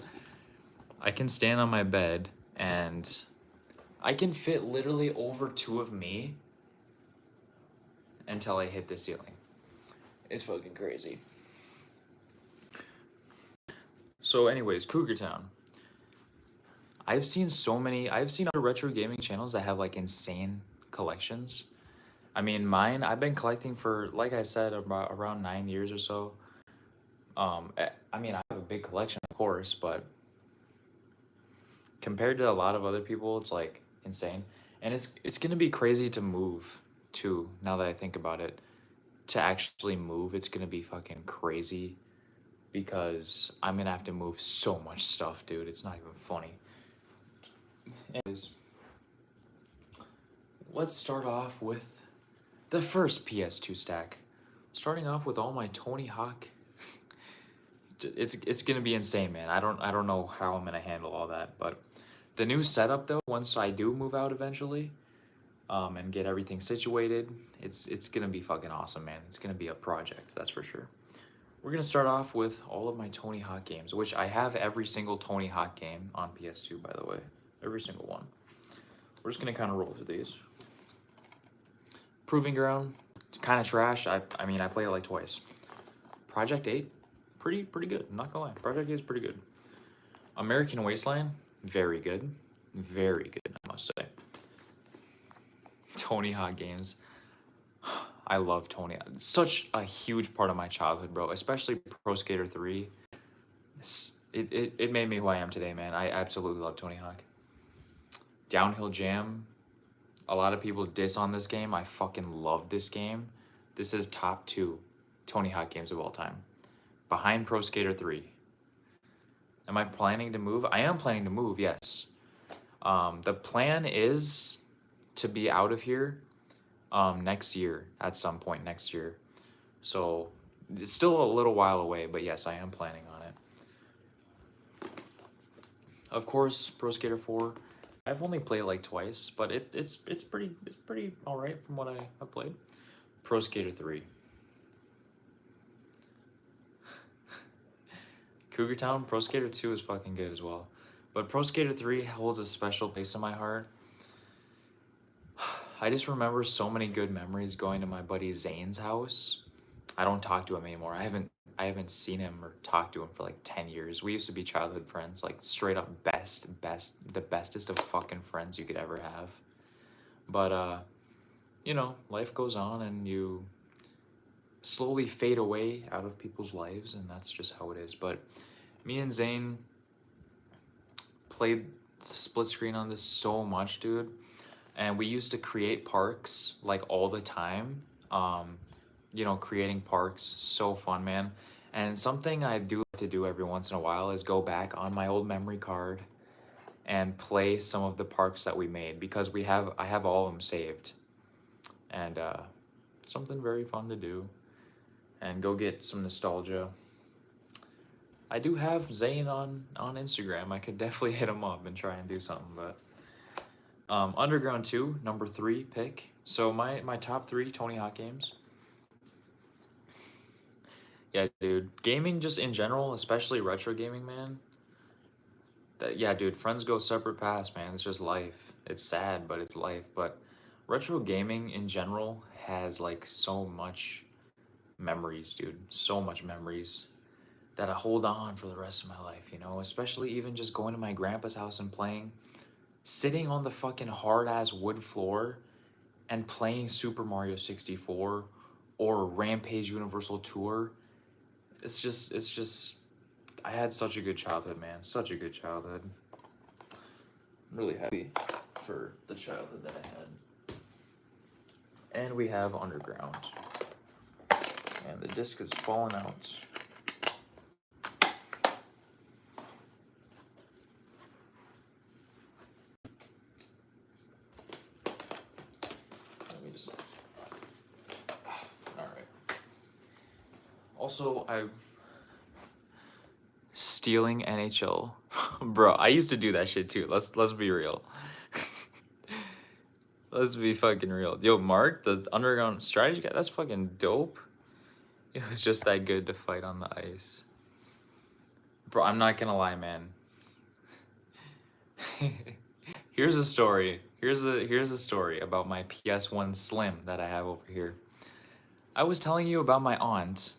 I can stand on my bed and I can fit literally over 2 of me until I hit the ceiling. It's fucking crazy. So anyways, Cougar Town. I've seen other retro gaming channels that have like insane collections. I mean, mine, I've been collecting for, like I said, around 9 years or so. I mean, I have a big collection, of course, but compared to a lot of other people, it's like insane. And it's gonna be crazy to move too, now that I think about it. To actually move, it's gonna be fucking crazy because I'm gonna have to move so much stuff, dude. It's not even funny. Anyways, let's start off with the first PS2 stack. Starting off with all my Tony Hawk. It's gonna be insane, man. I don't know how I'm gonna handle all that, but The new setup though, once I do move out eventually, and get everything situated, it's gonna be fucking awesome, man. It's gonna be a project, that's for sure. We're gonna start off with all of my Tony Hawk games, which I have every single Tony Hawk game on PS2, by the way. Every single one. We're just gonna kind of roll through these. Proving Ground, kind of trash. I mean, I played it like twice. Project 8, pretty good. I'm not gonna lie. Project 8 is pretty good. American Wasteland, very good. Very good, I must say. Tony Hawk games. I love Tony. It's such a huge part of my childhood, bro. Especially Pro Skater 3. It made me who I am today, man. I absolutely love Tony Hawk. Downhill Jam. A lot of people diss on this game. I fucking love this game. This is top 2 Tony Hawk games of all time. Behind Pro Skater 3. Am I planning to move? I am planning to move, yes. The plan is to be out of here next year, at some point next year. So it's still a little while away, but yes, I am planning on it. Of course, Pro Skater 4. I've only played like twice, but it's pretty all right from what I have played. Pro Skater 3. Cougar Town, Pro Skater 2 is fucking good as well. But Pro Skater 3 holds a special place in my heart. I just remember so many good memories going to my buddy Zane's house. I don't talk to him anymore. I haven't seen him or talked to him for like 10 years. We used to be childhood friends, like straight up the bestest of fucking friends you could ever have. But you know, life goes on and you slowly fade away out of people's lives, and that's just how it is. But me and Zane played split screen on this so much, dude. And we used to create parks like all the time. You know, creating parks, so fun, man. And something I do like to do every once in a while is go back on my old memory card and play some of the parks that we made, because I have all of them saved. And something very fun to do. And go get some nostalgia. I do have Zane on Instagram. I could definitely hit him up and try and do something, but Underground 2, number 3 pick. So my top 3 Tony Hawk games. Yeah, dude. Gaming just in general, especially retro gaming, man. Yeah, dude, friends go separate paths, man. It's just life. It's sad, but it's life. But retro gaming in general has like so much memories, dude. So much memories that I hold on for the rest of my life, you know? Especially even just going to my grandpa's house and playing, sitting on the fucking hard-ass wood floor and playing Super Mario 64 or Rampage Universal Tour. It's just, I had such a good childhood, man. Such a good childhood. I'm really happy for the childhood that I had. And we have Underground. And the disc is falling out. Let me just... Alright. Also, stealing NHL. Bro, I used to do that shit too. Let's be real. Let's be fucking real. Yo, Mark, the Underground strategy guy, that's fucking dope. It was just that good to fight on the ice. Bro, I'm not gonna lie, man. Here's a story. Here's a story about my PS1 Slim that I have over here. I was telling you about my aunt.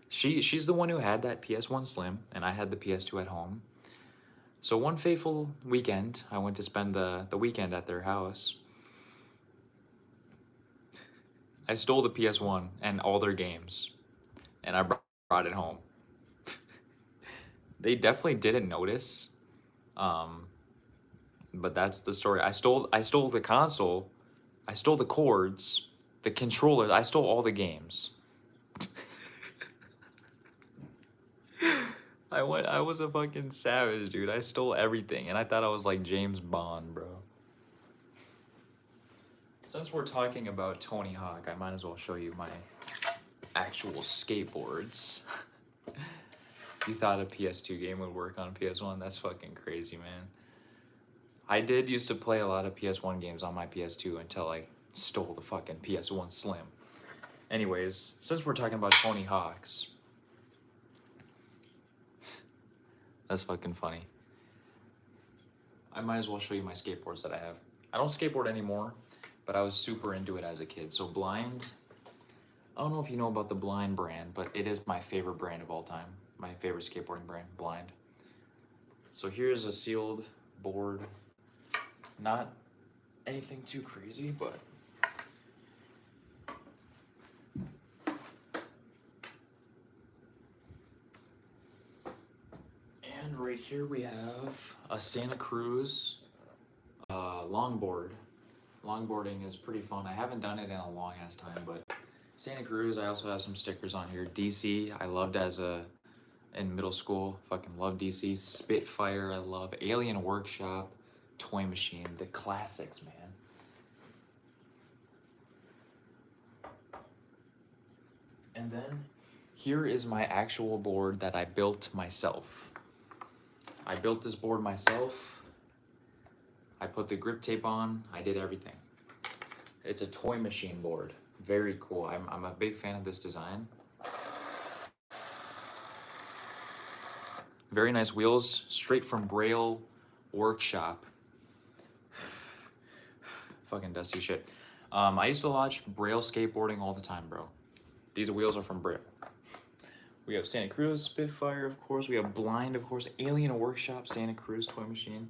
She's the one who had that PS1 Slim, and I had the PS2 at home. So one fateful weekend, I went to spend the weekend at their house. I stole the PS1 and all their games, and I brought it home. They definitely didn't notice, but that's the story. I stole the console, I stole the cords, the controllers, I stole all the games. I was a fucking savage, dude. I stole everything, and I thought I was like James Bond, bro. Since we're talking about Tony Hawk, I might as well show you my actual skateboards. You thought a PS2 game would work on PS1? That's fucking crazy, man. I did used to play a lot of PS1 games on my PS2 until I stole the fucking PS1 Slim. Anyways, since we're talking about Tony Hawk's, that's fucking funny. I might as well show you my skateboards that I have. I don't skateboard anymore, but I was super into it as a kid. So Blind, I don't know if you know about the Blind brand, but it is my favorite brand of all time. My favorite skateboarding brand, Blind. So here's a sealed board. Not anything too crazy, but and right here we have a Santa Cruz longboard. Longboarding is pretty fun. I haven't done it in a long ass time, but Santa Cruz, I also have some stickers on here. DC, I loved in middle school. Fucking love DC. Spitfire, I love. Alien Workshop, Toy Machine, the classics, man. And then here is my actual board that I built myself. I built this board myself. I put the grip tape on. I did everything. It's a Toy Machine board. Very cool. I'm a big fan of this design. Very nice wheels, straight from Braille Workshop. Fucking dusty shit. I used to watch Braille skateboarding all the time, bro. These wheels are from Braille. We have Santa Cruz, Spitfire, of course. We have Blind, of course. Alien Workshop, Santa Cruz, Toy Machine.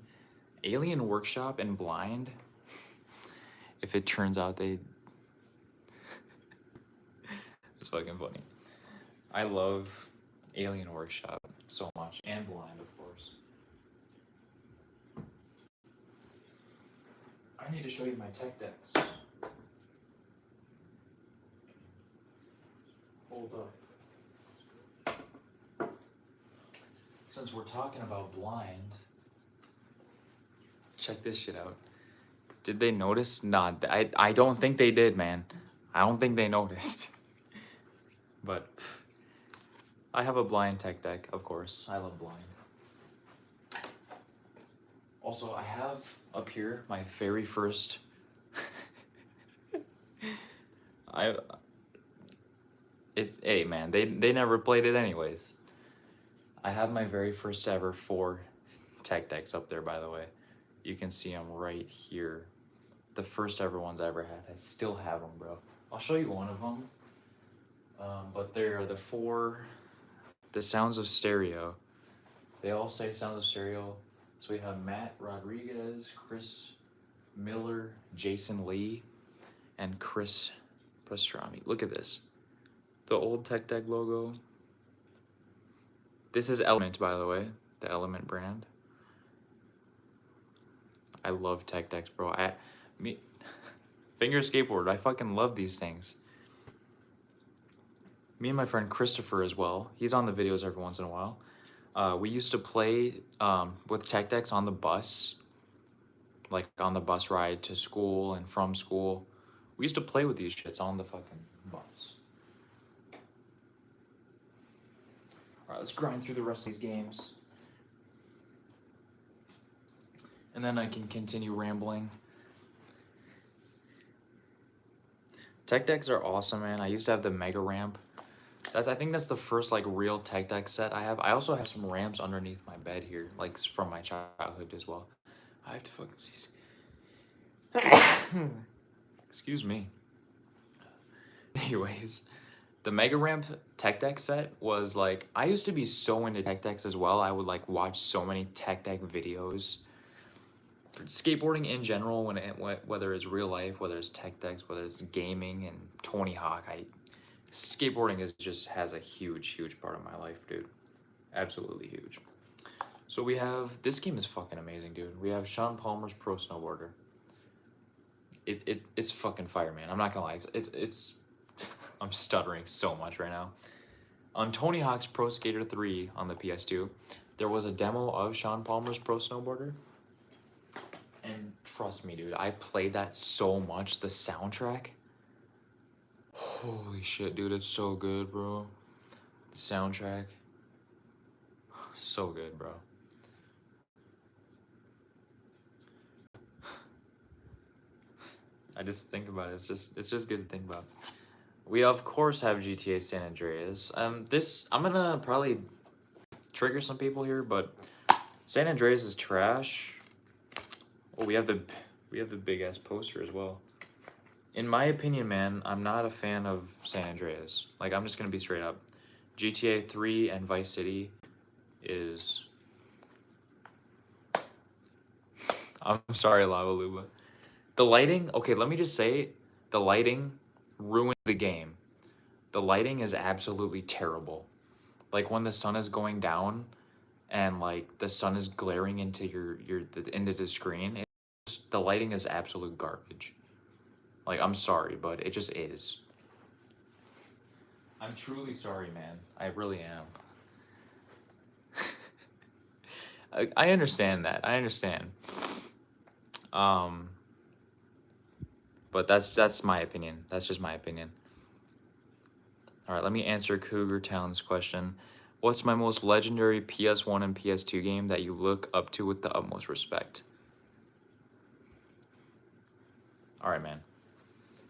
Alien Workshop and Blind. If it turns out they... It's fucking funny. I love Alien Workshop so much. And Blind, of course. I need to show you my tech decks. Hold up. Since we're talking about Blind, check this shit out. Did they notice? Nah, I don't think they did, man. I don't think they noticed. But I have a Blind tech deck, of course. I love Blind. Also, I have up here my very first... Hey man, they never played it anyways. I have my very first ever 4 tech decks up there, by the way. You can see them right here. The first ever ones I ever had. I still have them, bro. I'll show you one of them. But they're the Sounds of Stereo. They all say Sounds of Stereo. So we have Matt Rodriguez, Chris Miller, Jason Lee, and Chris Pastrami. Look at this. The old Tech Deck logo. This is Element, by the way. The Element brand. I love tech decks, bro. Finger skateboard. I fucking love these things. Me and my friend Christopher as well. He's on the videos every once in a while. We used to play with tech decks on the bus, like on the bus ride to school and from school. We used to play with these shits on the fucking bus. All right, let's grind through the rest of these games. And then I can continue rambling. Tech decks are awesome, man. I used to have the Mega Ramp. I think that's the first like real tech deck set I have. I also have some ramps underneath my bed here, like from my childhood as well. I have to fucking see. Excuse me. Anyways, the Mega Ramp tech deck set was like, I used to be so into tech decks as well. I would like watch so many tech deck videos. For skateboarding in general, whether it's real life, whether it's tech decks, whether it's gaming and Tony Hawk, skateboarding has a huge part of my life, dude. Absolutely huge. So we have, this game is fucking amazing, dude. We have Sean Palmer's Pro Snowboarder. It's fucking fire, man. I'm not gonna lie. It's I'm stuttering so much right now. On Tony Hawk's Pro Skater 3 on the PS2, there was a demo of Sean Palmer's Pro Snowboarder. And trust me, dude, I played that so much. The soundtrack. Holy shit, dude, it's so good, bro. The soundtrack. So good, bro. I just think about it. It's just good to think about. We of course have GTA San Andreas. This I'm gonna probably trigger some people here, but San Andreas is trash. Oh, we have the big ass poster as well. In my opinion, man, I'm not a fan of San Andreas. Like, I'm just gonna be straight up. GTA 3 and Vice City is. I'm sorry, Lava Luba. The lighting, okay, let me just say, the lighting ruined the game. The lighting is absolutely terrible. Like when the sun is going down and like the sun is glaring into into the screen, the lighting is absolute garbage. Like, I'm sorry, but it just is. I'm truly sorry, man. I really am. I understand that. I understand. Um, but that's my opinion. That's just my opinion. All right, let me answer Cougar Town's question. What's my most legendary PS1 and PS2 game that you look up to with the utmost respect? All right, man.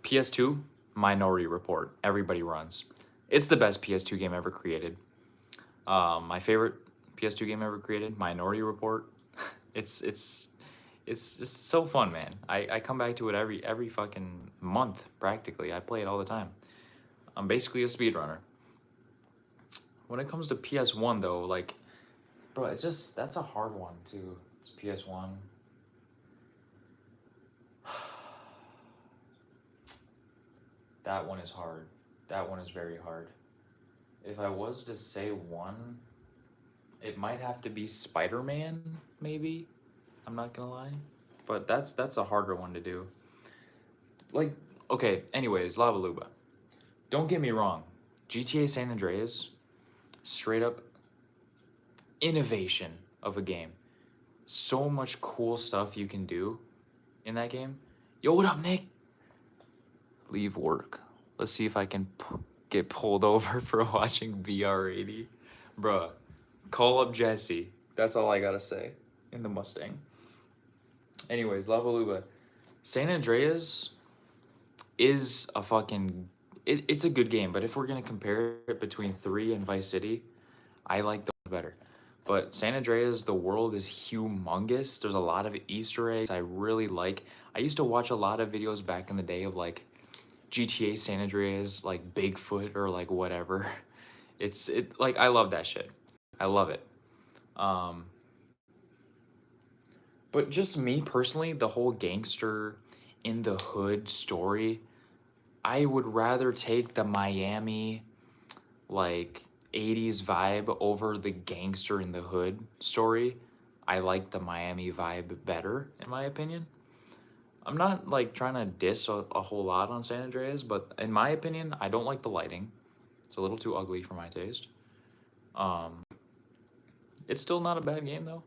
PS2, Minority Report. Everybody runs. It's the best PS2 game ever created. My favorite PS2 game ever created, Minority Report. It's it's it's just so fun, man. I come back to it every fucking month practically. I play it all the time. I'm basically a speedrunner. When it comes to PS1 though, like, bro, it's just that's a hard one too. It's PS1. That one is hard. That one is very hard. If I was to say one, it might have to be Spider-Man, maybe. I'm not gonna lie. But that's a harder one to do. Like, okay, anyways, Lava Luba. Don't get me wrong. GTA San Andreas, straight up innovation of a game. So much cool stuff you can do in that game. Yo, what up, Nick? Leave work. Let's see if I can get pulled over for watching BR8DY. Bruh, call up Jesse. That's all I gotta say in the Mustang. Anyways, Lava Luba. San Andreas is a fucking... It's a good game, but if we're gonna compare it between 3 and Vice City, I like those better. But San Andreas, the world is humongous. There's a lot of Easter eggs I really like. I used to watch a lot of videos back in the day of like GTA San Andreas, like Bigfoot or like whatever. It's like I love that shit. I love it. But just me personally, the whole gangster in the hood story, I would rather take the Miami like 80s vibe over the gangster in the hood story. I like the Miami vibe better, in my opinion. I'm not like trying to diss a whole lot on San Andreas, but in my opinion, I don't like the lighting. It's a little too ugly for my taste. It's still not a bad game though.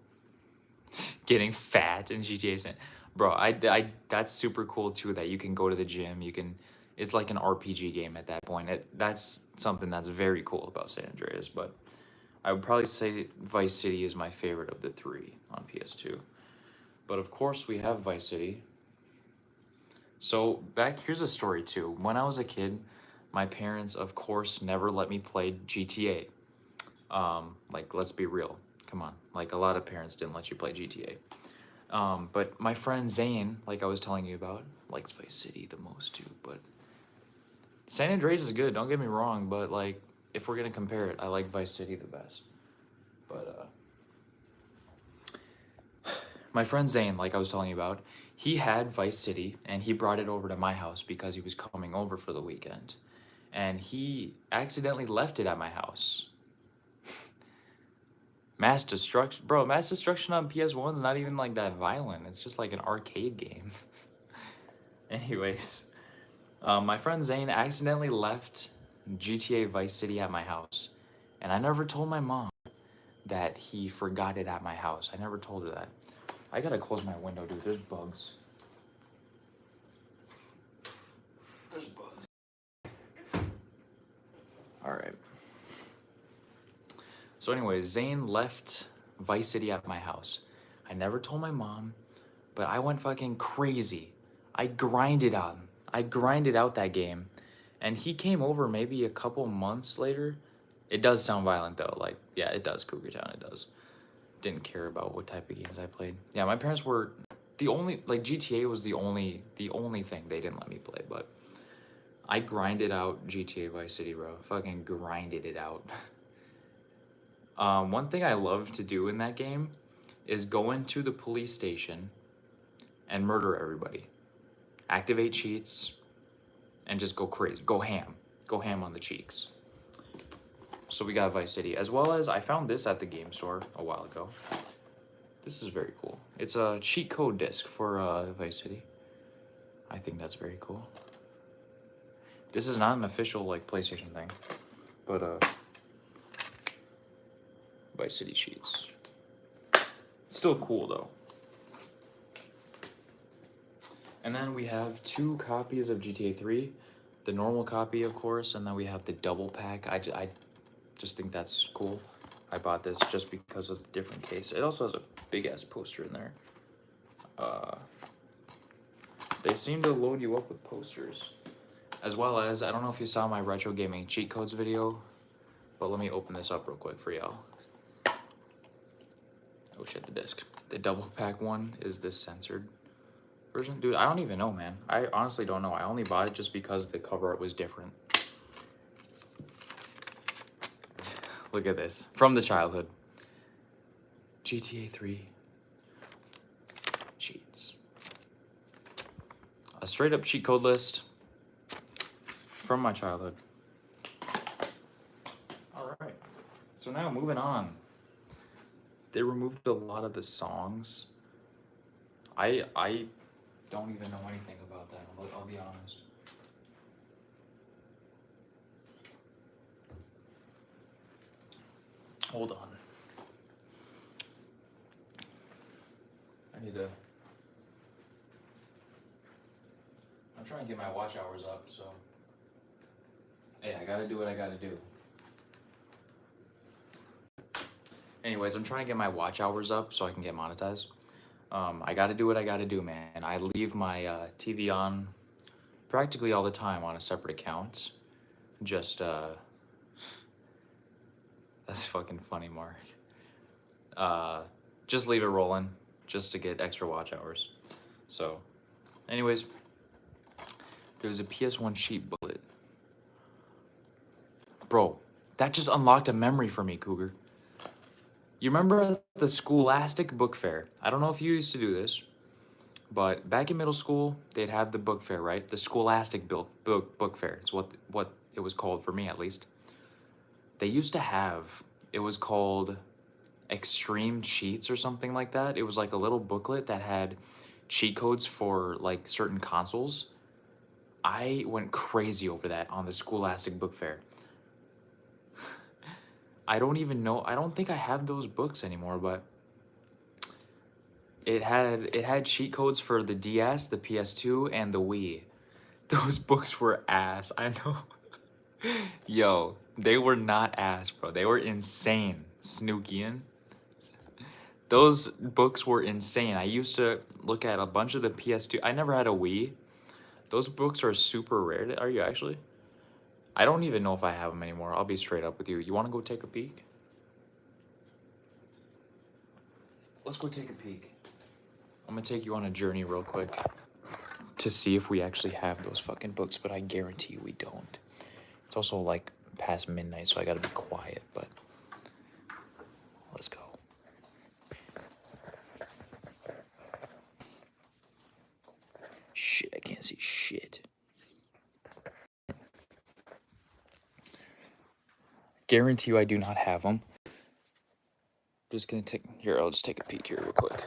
Getting fat in GTA San, bro. That's super cool too. That you can go to the gym. You can. It's like an RPG game at that point. That's something that's very cool about San Andreas. But I would probably say Vice City is my favorite of the 3 on PS2. But of course we have Vice City. So here's a story too. When I was a kid, my parents of course never let me play GTA. Like, let's be real. Come on. Like, a lot of parents didn't let you play GTA. But my friend Zane, like I was telling you about, likes Vice City the most too. But San Andreas is good, don't get me wrong, but like, if we're gonna compare it, I like Vice City the best. But my friend Zane, like I was telling you about, he had Vice City and he brought it over to my house because he was coming over for the weekend. And he accidentally left it at my house. Mass Destruction, bro, Mass Destruction on PS1 is not even like that violent. It's just like an arcade game. Anyways, my friend Zane accidentally left GTA Vice City at my house. And I never told my mom that he forgot it at my house. I never told her that. I gotta close my window, dude. There's bugs. There's bugs. All right. So anyways, Zane left Vice City at my house. I never told my mom, but I went fucking crazy. I grinded out that game, and he came over maybe a couple months later. It does sound violent though. Like, yeah, it does. Cougar Town, it does. Didn't care about what type of games I played. Yeah, my parents were the only, like, GTA was the only thing they didn't let me play. But I grinded out GTA Vice City, bro. Fucking grinded it out. One thing I love to do in that game is go into the police station and murder everybody, activate cheats, and just go crazy, go ham on the cheeks. So we got Vice City, as well as I found this at the game store a while ago. This is very cool. It's a cheat code disc for Vice City. I think that's very cool. This is not an official like PlayStation thing, but Vice City cheats. Still cool though. And then we have 2 copies of GTA 3, the normal copy, of course, and then we have the double pack. I just think that's cool. I bought this just because of the different case. It also has a big ass poster in there. They seem to load you up with posters, as well as, I don't know if you saw my retro gaming cheat codes video, but let me open this up real quick for y'all. Oh shit, the disc. The double pack one is this censored version. Dude, I don't even know, man. I honestly don't know. I only bought it just because the cover art was different. Look at this. From the childhood. GTA 3 cheats. A straight up cheat code list from my childhood. Alright. So now moving on. They removed a lot of the songs. I don't even know anything about that. I'll be honest. Hold on. I need to... I'm trying to get my watch hours up, so... Hey, I gotta do what I gotta do. Anyways, I'm trying to get my watch hours up so I can get monetized. I gotta do what I gotta do, man. I leave my TV on practically all the time on a separate account. Just, that's fucking funny, Mark. Just leave it rolling just to get extra watch hours. So, anyways, there's a PS1 cheat bullet. Bro, that just unlocked a memory for me, Cougar. You remember the Scholastic Book Fair? I don't know if you used to do this, but back in middle school, they'd have the book fair, right? The Scholastic book Fair. It's what it was called for me, at least. They used to have, it was called Extreme Cheats or something like that. It was like a little booklet that had cheat codes for like certain consoles. I went crazy over that on the Scholastic Book Fair. I don't even know, I don't think I have those books anymore, but it had cheat codes for the DS, the PS2, and the Wii. Those books were ass, I know. Yo, they were not ass, bro. They were insane. Snookian. Those books were insane. I used to look at a bunch of the PS2. I never had a Wii. Those books are super rare. Are you actually? I don't even know if I have them anymore. I'll be straight up with you. You want to go take a peek? Let's go take a peek. I'm going to take you on a journey real quick to see if we actually have those fucking books, but I guarantee you we don't. It's also like past midnight, so I got to be quiet, but let's go. Shit, I can't see shit. Guarantee you I do not have them. Just gonna take, here, I'll just take a peek here real quick.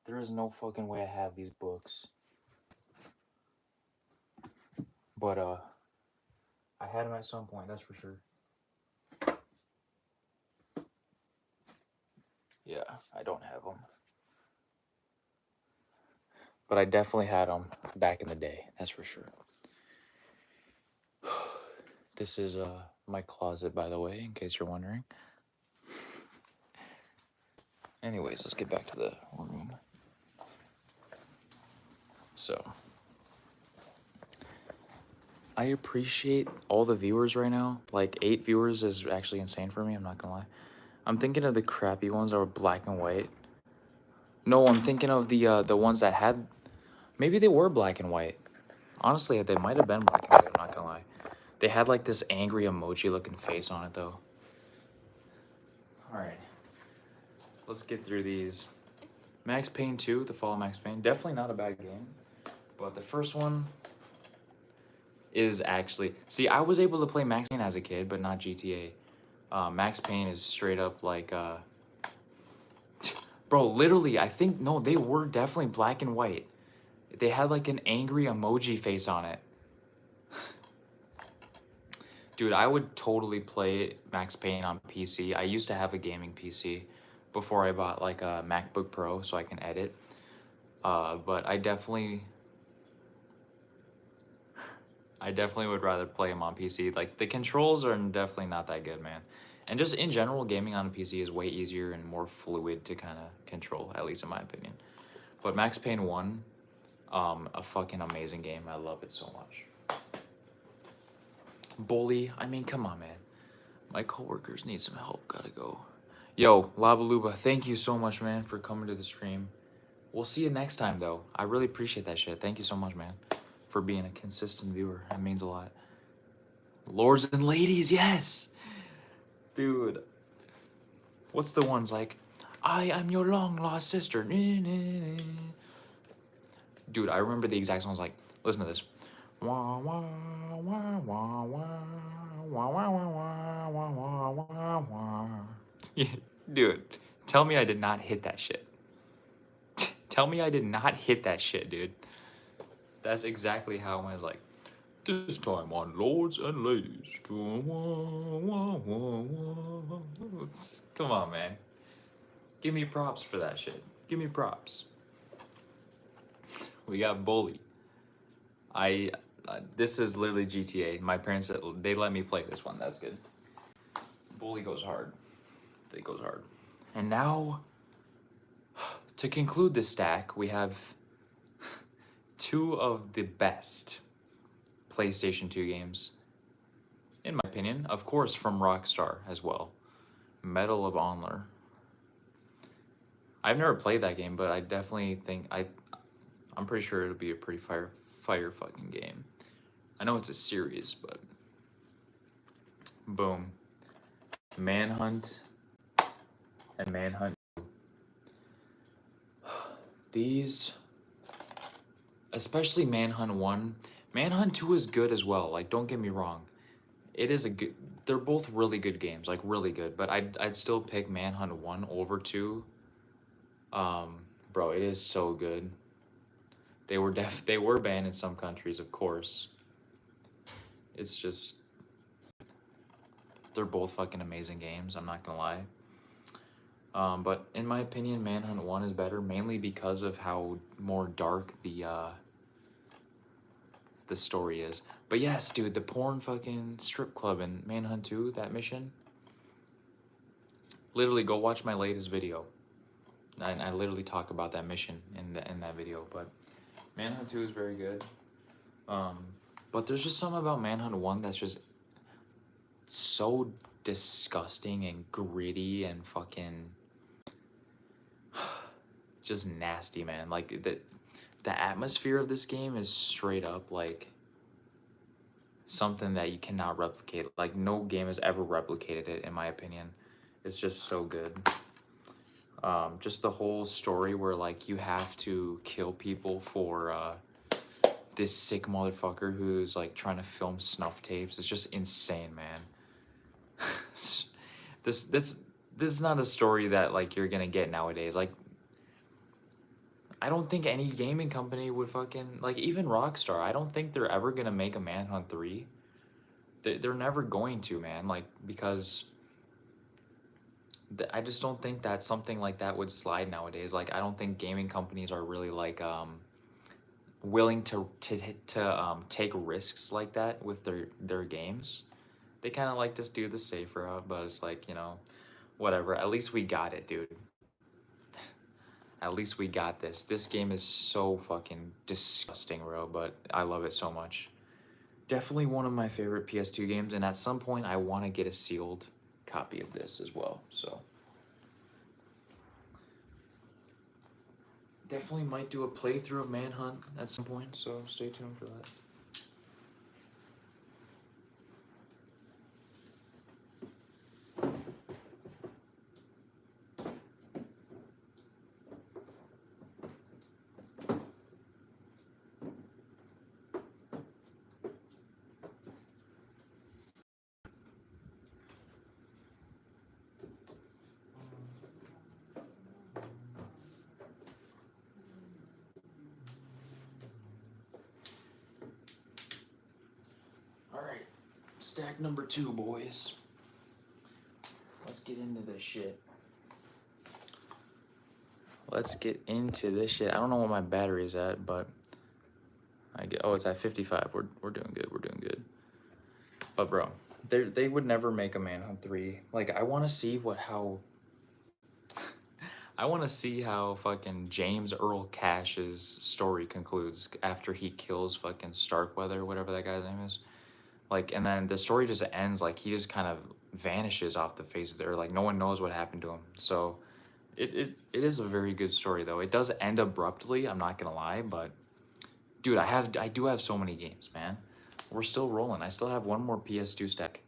There is no fucking way I have these books. But, I had them at some point, that's for sure. Yeah, I don't have them. But I definitely had them back in the day, that's for sure. This is my closet, by the way, in case you're wondering. Anyways, let's get back to the room. So I appreciate all the viewers right now. Like 8 viewers is actually insane for me, I'm not gonna lie. I'm thinking of the crappy ones that were black and white. No, I'm thinking of the ones that had, maybe they were black and white. Honestly, they might have been black and white, I'm not gonna lie. They had like this angry emoji looking face on it though. Alright. Let's get through these. Max Payne 2, The Fall of Max Payne. Definitely not a bad game. But the first one is actually... See, I was able to play Max Payne as a kid, but not GTA. Max Payne is straight up like... Bro, literally, I think... No, they were definitely black and white. They had like an angry emoji face on it. Dude, I would totally play Max Payne on PC. I used to have a gaming PC before I bought like a MacBook Pro so I can edit. But I definitely would rather play them on PC. Like the controls are definitely not that good, man. And just in general, gaming on a PC is way easier and more fluid to kind of control, at least in my opinion. But Max Payne 1, a fucking amazing game. I love it so much. Bully, I mean, come on, man. My coworkers need some help, gotta go. Yo, Labaluba, thank you so much, man, for coming to the stream. We'll see you next time, though. I really appreciate that shit. Thank you so much, man, for being a consistent viewer. That means a lot. Lords and ladies, yes! Dude. What's the ones like, I am your long-lost sister. Dude, I remember the exact songs like, listen to this. Wah, wah, wah, wah, wah, wah, wah, wah, wah, wah, wah, wah. Dude, tell me I did not hit that shit. Tell me I did not hit that shit, dude. That's exactly how I was like, this time on Lords and Ladies. Come on, man. Give me props for that shit. Give me props. We got Bully. This is literally GTA. My parents, they let me play this one. That's good. Bully goes hard. It goes hard. And now, to conclude this stack, we have 2 of the best PlayStation 2 games, in my opinion. Of course, from Rockstar as well. Medal of Honor. I've never played that game, but I definitely think I'm pretty sure it'll be a pretty fire fucking game. I know it's a series, but boom. Manhunt and Manhunt 2. These, especially Manhunt 1. Manhunt 2 is good as well. Like, don't get me wrong. It is a good, they're both really good games, like really good, but I'd still pick Manhunt 1 over 2. Bro, it is so good. They were banned in some countries, of course. It's just, they're both fucking amazing games, I'm not gonna lie. But in my opinion, Manhunt 1 is better, mainly because of how more dark the story is. But yes, dude, the porn fucking strip club in Manhunt 2, that mission. Literally, go watch my latest video. I literally talk about that mission in that video. But Manhunt 2 is very good. But there's just something about Manhunt 1 that's just so disgusting and gritty and fucking just nasty, man. Like the atmosphere of this game is straight up like something that you cannot replicate. Like no game has ever replicated it, in my opinion. It's just so good. Just the whole story where like you have to kill people for this sick motherfucker who's like trying to film snuff tapes. It's just insane, man. This is not a story that like you're gonna get nowadays. Like I don't think any gaming company would fucking, like even Rockstar, I don't think they're ever gonna make a Manhunt 3. They're never going to, man, like because I just don't think that something like that would slide nowadays. Like I don't think gaming companies are really like willing to take risks like that with their games. They kind of like just do the safe route, but it's like, you know, whatever. At least we got it, dude. At least we got this. This game is so fucking disgusting, bro, but I love it so much. Definitely one of my favorite PS2 games, and at some point I want to get a sealed copy of this as well. So definitely might do a playthrough of Manhunt at some point, so stay tuned for that. Alright, stack number 2, boys. Let's get into this shit. Let's get into this shit. I don't know what my battery's at, but oh, it's at 55. We're doing good. We're doing good. But bro, they would never make a Manhunt 3. Like I want to see I want to see how fucking James Earl Cash's story concludes after he kills fucking Starkweather, whatever that guy's name is. Like, and then the story just ends like he just kind of vanishes off the face of the earth. Like no one knows what happened to him. So it is a very good story though. It does end abruptly, I'm not gonna lie, but dude, I do have so many games, man. We're still rolling. I still have one more PS2 stack.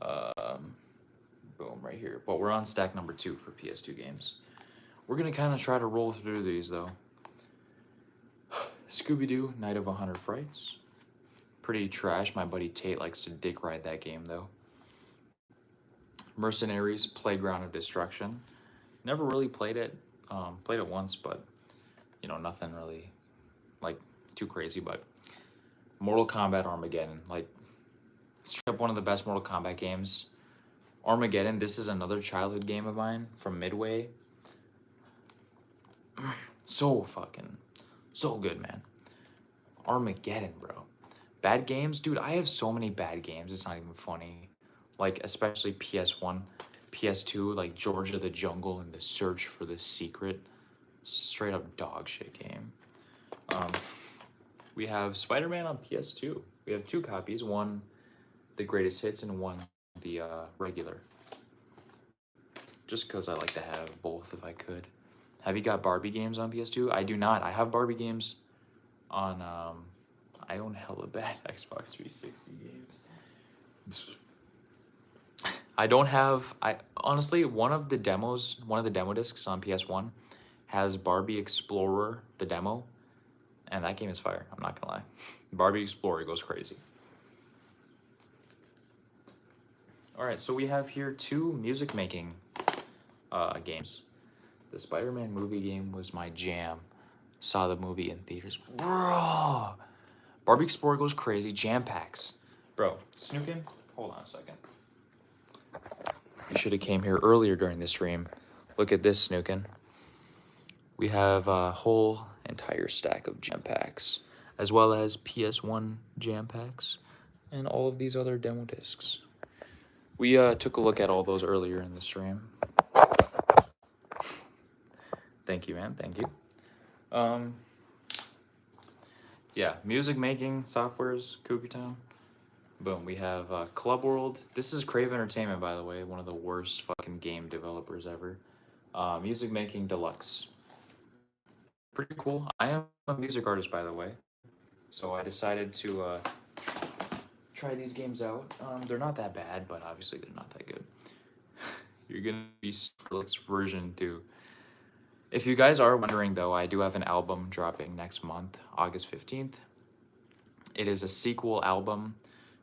Boom, right here. But we're on stack number 2 for PS2 games. We're gonna kind of try to roll through these though. Scooby-Doo, Night of 100 Frights. Pretty trash. My buddy Tate likes to dick ride that game though. Mercenaries, Playground of Destruction. Never really played it. Played it once, but you know, nothing really like too crazy. But Mortal Kombat Armageddon, like straight up one of the best Mortal Kombat games. Armageddon, this is another childhood game of mine from Midway. So good, man. Armageddon, bro. Bad games, dude, I have so many bad games, it's not even funny. Like, especially PS1, PS2, like Georgia the Jungle and The Search for the Secret. Straight up dog shit game. We have Spider-Man on PS2. We have 2 copies, one the greatest hits and one the regular. Just because I like to have both if I could. Have you got Barbie games on PS2? I do not. I have Barbie games on, I own hella bad Xbox 360 games. I don't have, honestly, one of the demo discs on PS1 has Barbie Explorer, the demo, and that game is fire, I'm not gonna lie. Barbie Explorer goes crazy. All right, so we have here 2 music making games. The Spider-Man movie game was my jam. Saw the movie in theaters. Bro! Barbie Explorer goes crazy. Jam packs. Bro, Snookin', hold on a second. You should have came here earlier during the stream. Look at this, Snookin'. We have a whole entire stack of jam packs, as well as PS1 jam packs, and all of these other demo discs. We took a look at all those earlier in the stream. Thank you, man. Thank you. Yeah, music making softwares, Cougar Town. Boom, we have Club World. This is Crave Entertainment, by the way, one of the worst fucking game developers ever. Music Making Deluxe. Pretty cool. I am a music artist, by the way, so I decided to try these games out. They're not that bad, but obviously they're not that good. You're gonna be Skrillex version 2. If you guys are wondering, though, I do have an album dropping next month, August 15th. It is a sequel album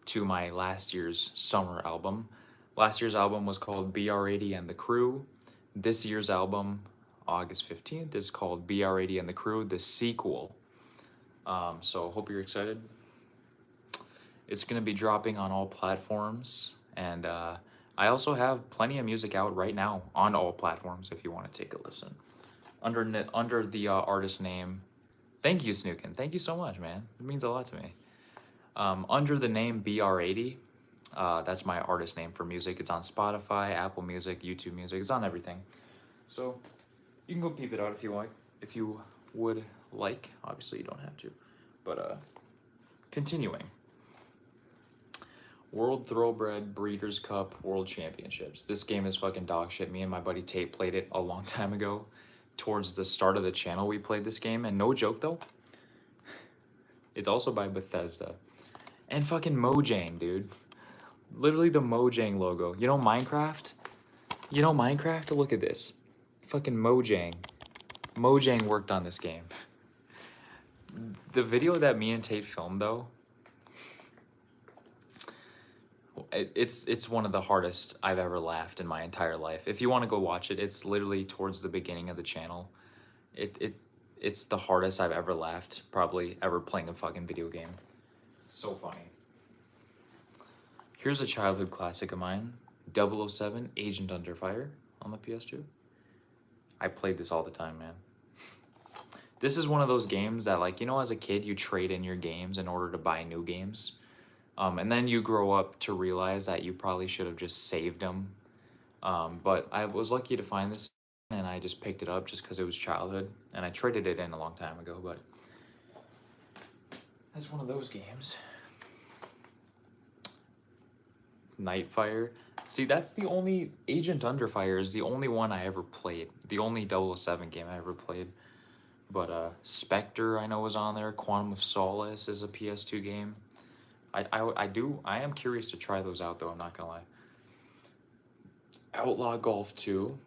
to my last year's summer album. Last year's album was called BR8DY and the Crew. This year's album, August 15th, is called BR8DY and the Crew, the sequel. So hope you're excited. It's going to be dropping on all platforms, and I also have plenty of music out right now on all platforms if you want to take a listen. Under the artist name, thank you, Snookin'. Thank you so much, man. It means a lot to me. Under the name BR8DY, that's my artist name for music. It's on Spotify, Apple Music, YouTube Music. It's on everything. So You can go peep it out if you want, if you would like. Obviously, you don't have to. But continuing. World Thoroughbred Breeders' Cup World Championships. This game is fucking dog shit. Me and my buddy Tate played it a long time ago. Towards the start of the channel, we played this game, and no joke though, it's also by Bethesda. And fucking Mojang, dude. Literally the Mojang logo. You know Minecraft? You know Minecraft? Look at this. Fucking Mojang. Mojang worked on this game. The video that me and Tate filmed though, it's one of the hardest I've ever laughed in my entire life. If you want to go watch it, it's literally towards the beginning of the channel. It's the hardest I've ever laughed, probably ever playing a fucking video game. So funny. Here's a childhood classic of mine, 007 Agent Under Fire on the PS2. I played this all the time, man. This is one of those games that, like, you know, as a kid, you trade in your games in order to buy new games. And then you grow up to realize that you probably should have just saved them. But I was lucky to find this, and I just picked it up just because it was childhood. And I traded it in a long time ago, but that's one of those games. Nightfire. See, that's the only... Agent Under Fire is the only one I ever played. The only 007 game I ever played. But Spectre, I know, was on there. Quantum of Solace is a PS2 game. I am curious to try those out, though, I'm not gonna lie. Outlaw Golf 2.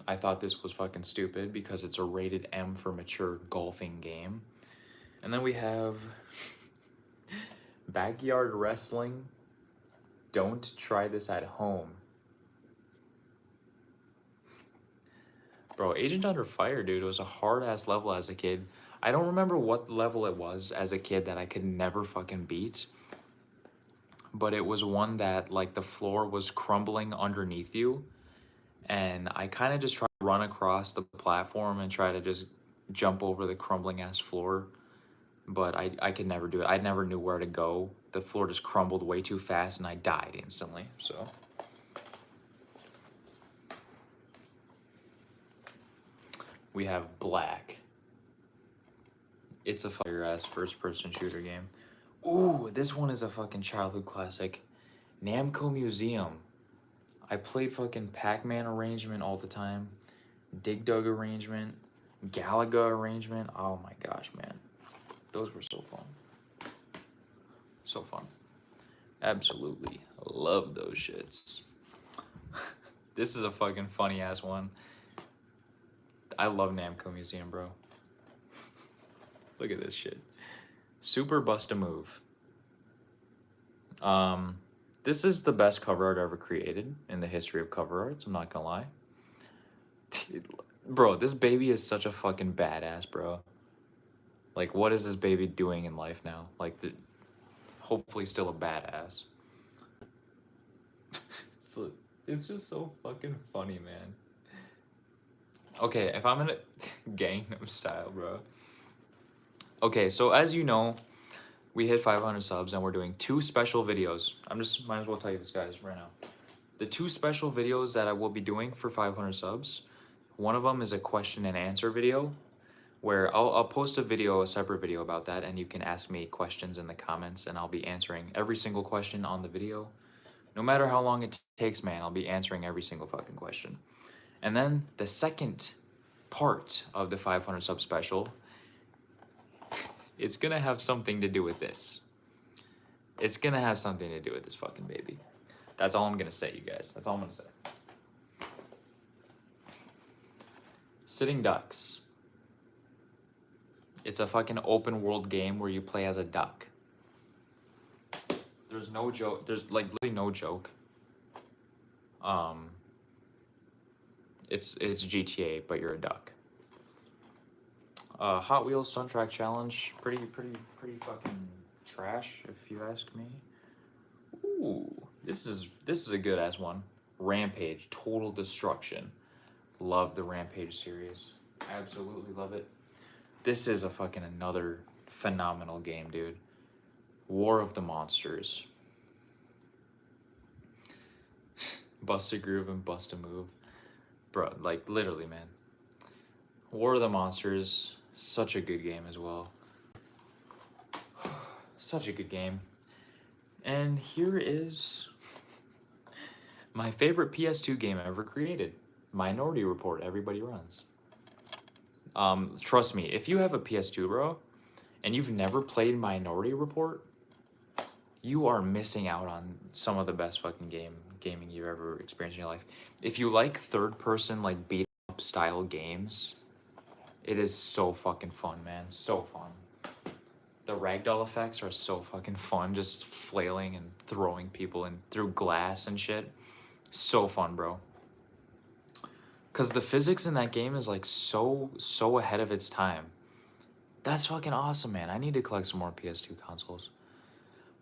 I thought this was fucking stupid because it's a rated M for mature golfing game. And then we have Backyard Wrestling. Don't try this at home. Bro, Agent Under Fire, dude, it was a hard-ass level as a kid. I don't remember what level it was as a kid that I could never fucking beat. But it was one that, like, the floor was crumbling underneath you. And I kind of just tried to run across the platform and try to just jump over the crumbling-ass floor. But I could never do it. I never knew where to go. The floor just crumbled way too fast and I died instantly, so... We have Black. It's a fire-ass first-person shooter game. Ooh, this one is a fucking childhood classic. Namco Museum. I played fucking Pac-Man arrangement all the time. Dig Dug arrangement. Galaga arrangement. Oh my gosh, man. Those were so fun. So fun. Absolutely love those shits. This is a fucking funny-ass one. I love Namco Museum, bro. Look at this shit. Super Bust-A-Move. This is the best cover art ever created in the history of cover arts, I'm not gonna lie. Bro, this baby is such a fucking badass, bro. Like, what is this baby doing in life now? Like, hopefully still a badass. It's just so fucking funny, man. Okay, if I'm in a Gangnam Style, bro. Okay, so as you know, we hit 500 subs and we're doing 2 special videos. Might as well tell you this, guys, right now. The 2 special videos that I will be doing for 500 subs, one of them is a question and answer video, where I'll post a separate video about that, and you can ask me questions in the comments, and I'll be answering every single question on the video. No matter how long it takes, man, I'll be answering every single fucking question. And then the second part of the 500 sub special, it's gonna have something to do with this. It's gonna have something to do with this fucking baby. That's all I'm gonna say, you guys. That's all I'm gonna say. Sitting Ducks. It's a fucking open world game where you play as a duck. There's no joke. There's like literally no joke. It's GTA, but you're a duck. Hot Wheels Stunt Track Challenge, pretty fucking trash, if you ask me. Ooh, this is a good ass one. Rampage, Total Destruction. Love the Rampage series. Absolutely love it. This is a fucking another phenomenal game, dude. War of the Monsters. Bust a Groove and Bust a Move. Bro, like, literally, man. War of the Monsters, such a good game as well. Such a good game. And here is my favorite PS2 game ever created. Minority Report, everybody runs. Trust me, if you have a PS2, bro, and you've never played Minority Report, you are missing out on some of the best fucking gaming you've ever experienced in your life. If you like third person, like beat up style games, it is so fucking fun, man. So fun. The ragdoll effects are so fucking fun, just flailing and throwing people in through glass and shit. So fun, bro. Cause the physics in that game is like so ahead of its time. That's fucking awesome, man. I need to collect some more PS2 consoles.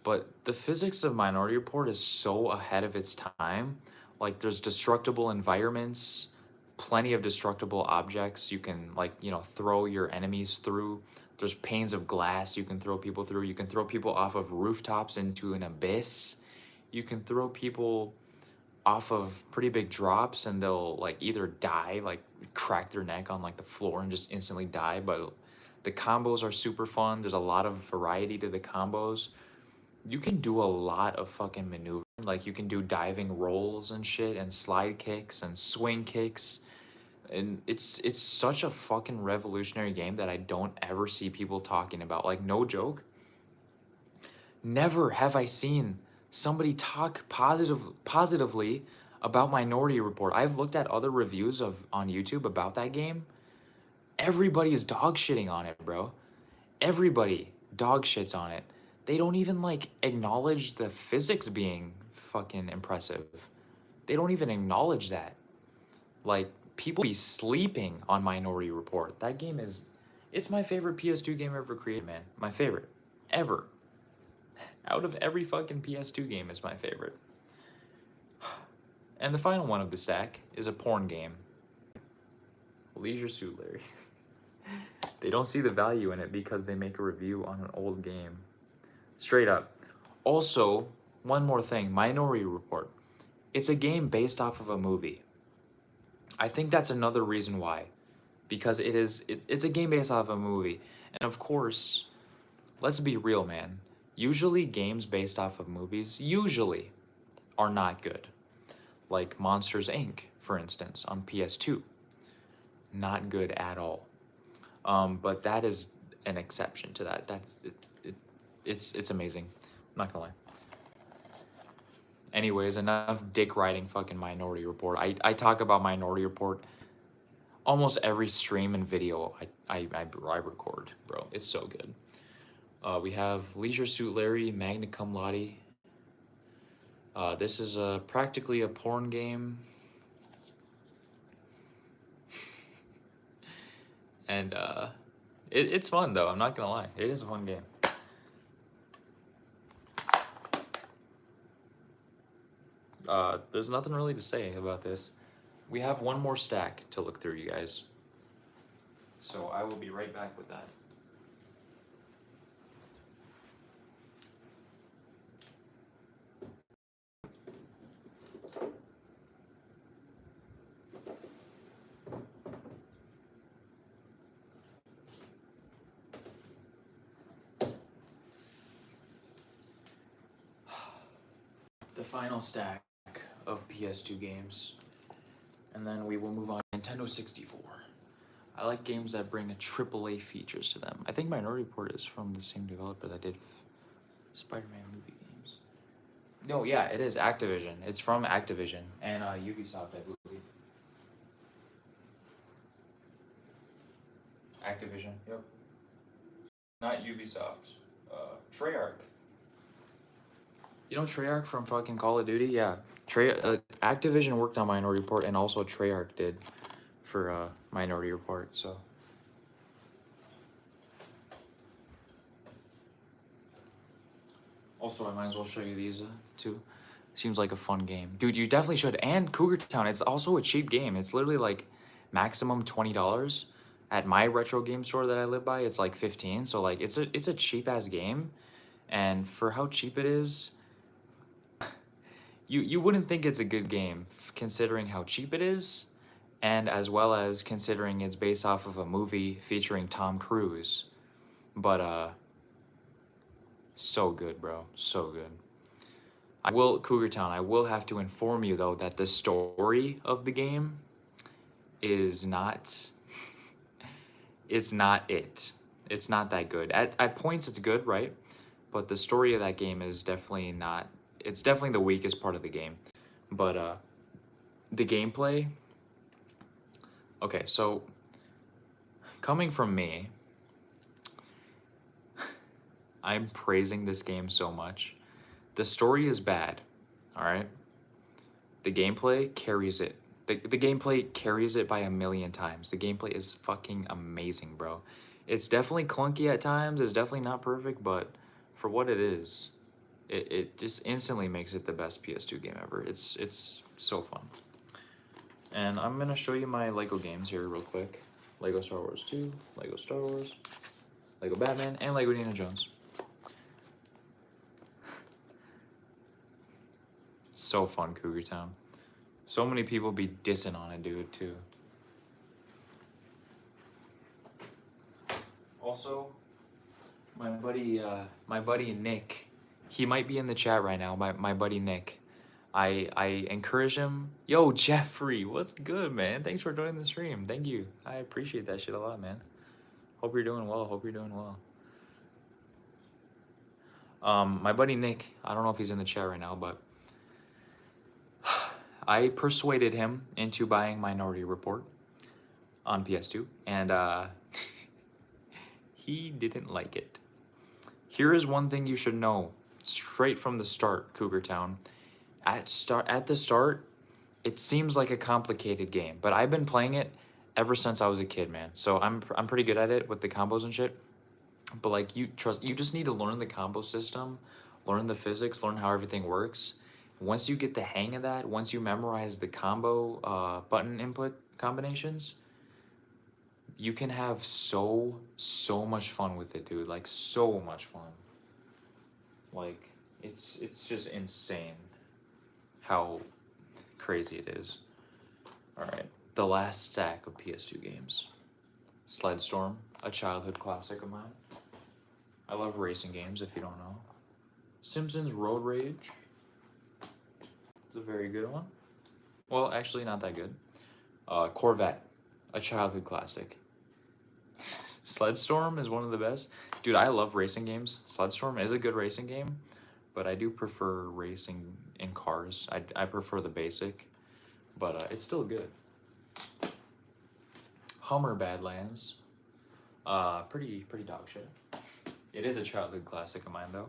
But the physics of Minority Report is so ahead of its time. Like there's destructible environments, plenty of destructible objects you can like, you know, throw your enemies through. There's panes of glass you can throw people through. You can throw people off of rooftops into an abyss. You can throw people off of pretty big drops and they'll like either die, like crack their neck on like the floor and just instantly die. But the combos are super fun. There's a lot of variety to the combos. You can do a lot of fucking maneuvering. Like you can do diving rolls and shit and slide kicks and swing kicks. And it's such a fucking revolutionary game that I don't ever see people talking about. Like no joke. Never have I seen somebody talk positively about Minority Report. I've looked at other reviews on YouTube about that game. Everybody's dog shitting on it, bro. Everybody dog shits on it. They don't even like acknowledge the physics being fucking impressive. They don't even acknowledge that. Like people be sleeping on Minority Report. That game is it's my favorite PS2 game ever created, man. My favorite ever. Out of every fucking PS2 game is my favorite. And the final one of the stack is a porn game. Leisure Suit Larry. They don't see the value in it because they make a review on an old game. Straight up. Also, one more thing, Minority Report. It's a game based off of a movie. I think that's another reason why. Because it's a game based off of a movie. And of course, let's be real, man. Usually games based off of movies usually are not good. Like Monsters Inc., for instance, on PS2. Not good at all. But that is an exception to that. It's amazing. I'm not gonna lie. Anyways, enough dick riding fucking Minority Report. I talk about Minority Report almost every stream and video I record, bro. It's so good. We have Leisure Suit Larry, Magna Cum Laude. This is practically a porn game. And it's fun, though. I'm not going to lie. It is a fun game. There's nothing really to say about this. We have one more stack to look through, you guys. So I will be right back with that. The final stack of PS2 games. And then we will move on to Nintendo 64. I like games that bring a AAA features to them. I think Minority Report is from the same developer that did Spider-Man movie games. No, yeah, it is Activision. It's from Activision and Ubisoft, I believe. Activision, yep. Not Ubisoft. Treyarch. You know Treyarch from fucking Call of Duty? Yeah. Activision worked on Minority Report and also Treyarch did for Minority Report, so. Also, I might as well show you these too. Seems like a fun game. Dude, you definitely should. And Cougar Town, it's also a cheap game. It's literally like maximum $20. At my retro game store that I live by, it's like 15. So like it's a cheap ass game. And for how cheap it is, you wouldn't think it's a good game considering how cheap it is and as well as considering it's based off of a movie featuring Tom Cruise. But so good, bro, so good. Cougar Town, I will have to inform you though that the story of the game is not it's not it. It's not that good. At points it's good, right? But the story of that game is definitely not, it's definitely the weakest part of the game. But the gameplay, okay, so coming from me, I'm praising this game so much. The story is bad, all right? The gameplay carries it. The gameplay carries it by a million times. The gameplay is fucking amazing, bro. It's definitely clunky at times. It's definitely not perfect, but for what it is, it just instantly makes it the best PS2 game ever. It's so fun. And I'm gonna show you my Lego games here real quick. Lego Star Wars 2, Lego Star Wars, Lego Batman, and Lego Indiana Jones. So fun, Cougar Town. So many people be dissing on it, dude, too. Also, my buddy Nick, he might be in the chat right now. My buddy Nick, I encourage him. Yo, Jeffrey, what's good, man? Thanks for joining the stream. Thank you. I appreciate that shit a lot, man. Hope you're doing well. Hope you're doing well. My buddy Nick, I don't know if he's in the chat right now, but I persuaded him into buying Minority Report on PS2, and he didn't like it. Here is one thing you should know straight from the start, Cougar Town. At the start, it seems like a complicated game, but I've been playing it ever since I was a kid, man. So I'm pretty good at it with the combos and shit. But like you just need to learn the combo system, learn the physics, learn how everything works. Once you get the hang of that, once you memorize the combo button input combinations, you can have so much fun with it, dude. Like so much fun. Like it's just insane how crazy it is. All right, the last stack of PS2 games. Sled Storm, a childhood classic of mine. I love racing games, if you don't know. Simpsons Road Rage. It's a very good one. Well, actually not that good. Corvette, a childhood classic. Sled Storm is one of the best. Dude, I love racing games. Sled Storm is a good racing game, but I do prefer racing in cars. I prefer the basic, but it's still good. Hummer Badlands, pretty dog shit. It is a childhood classic of mine though.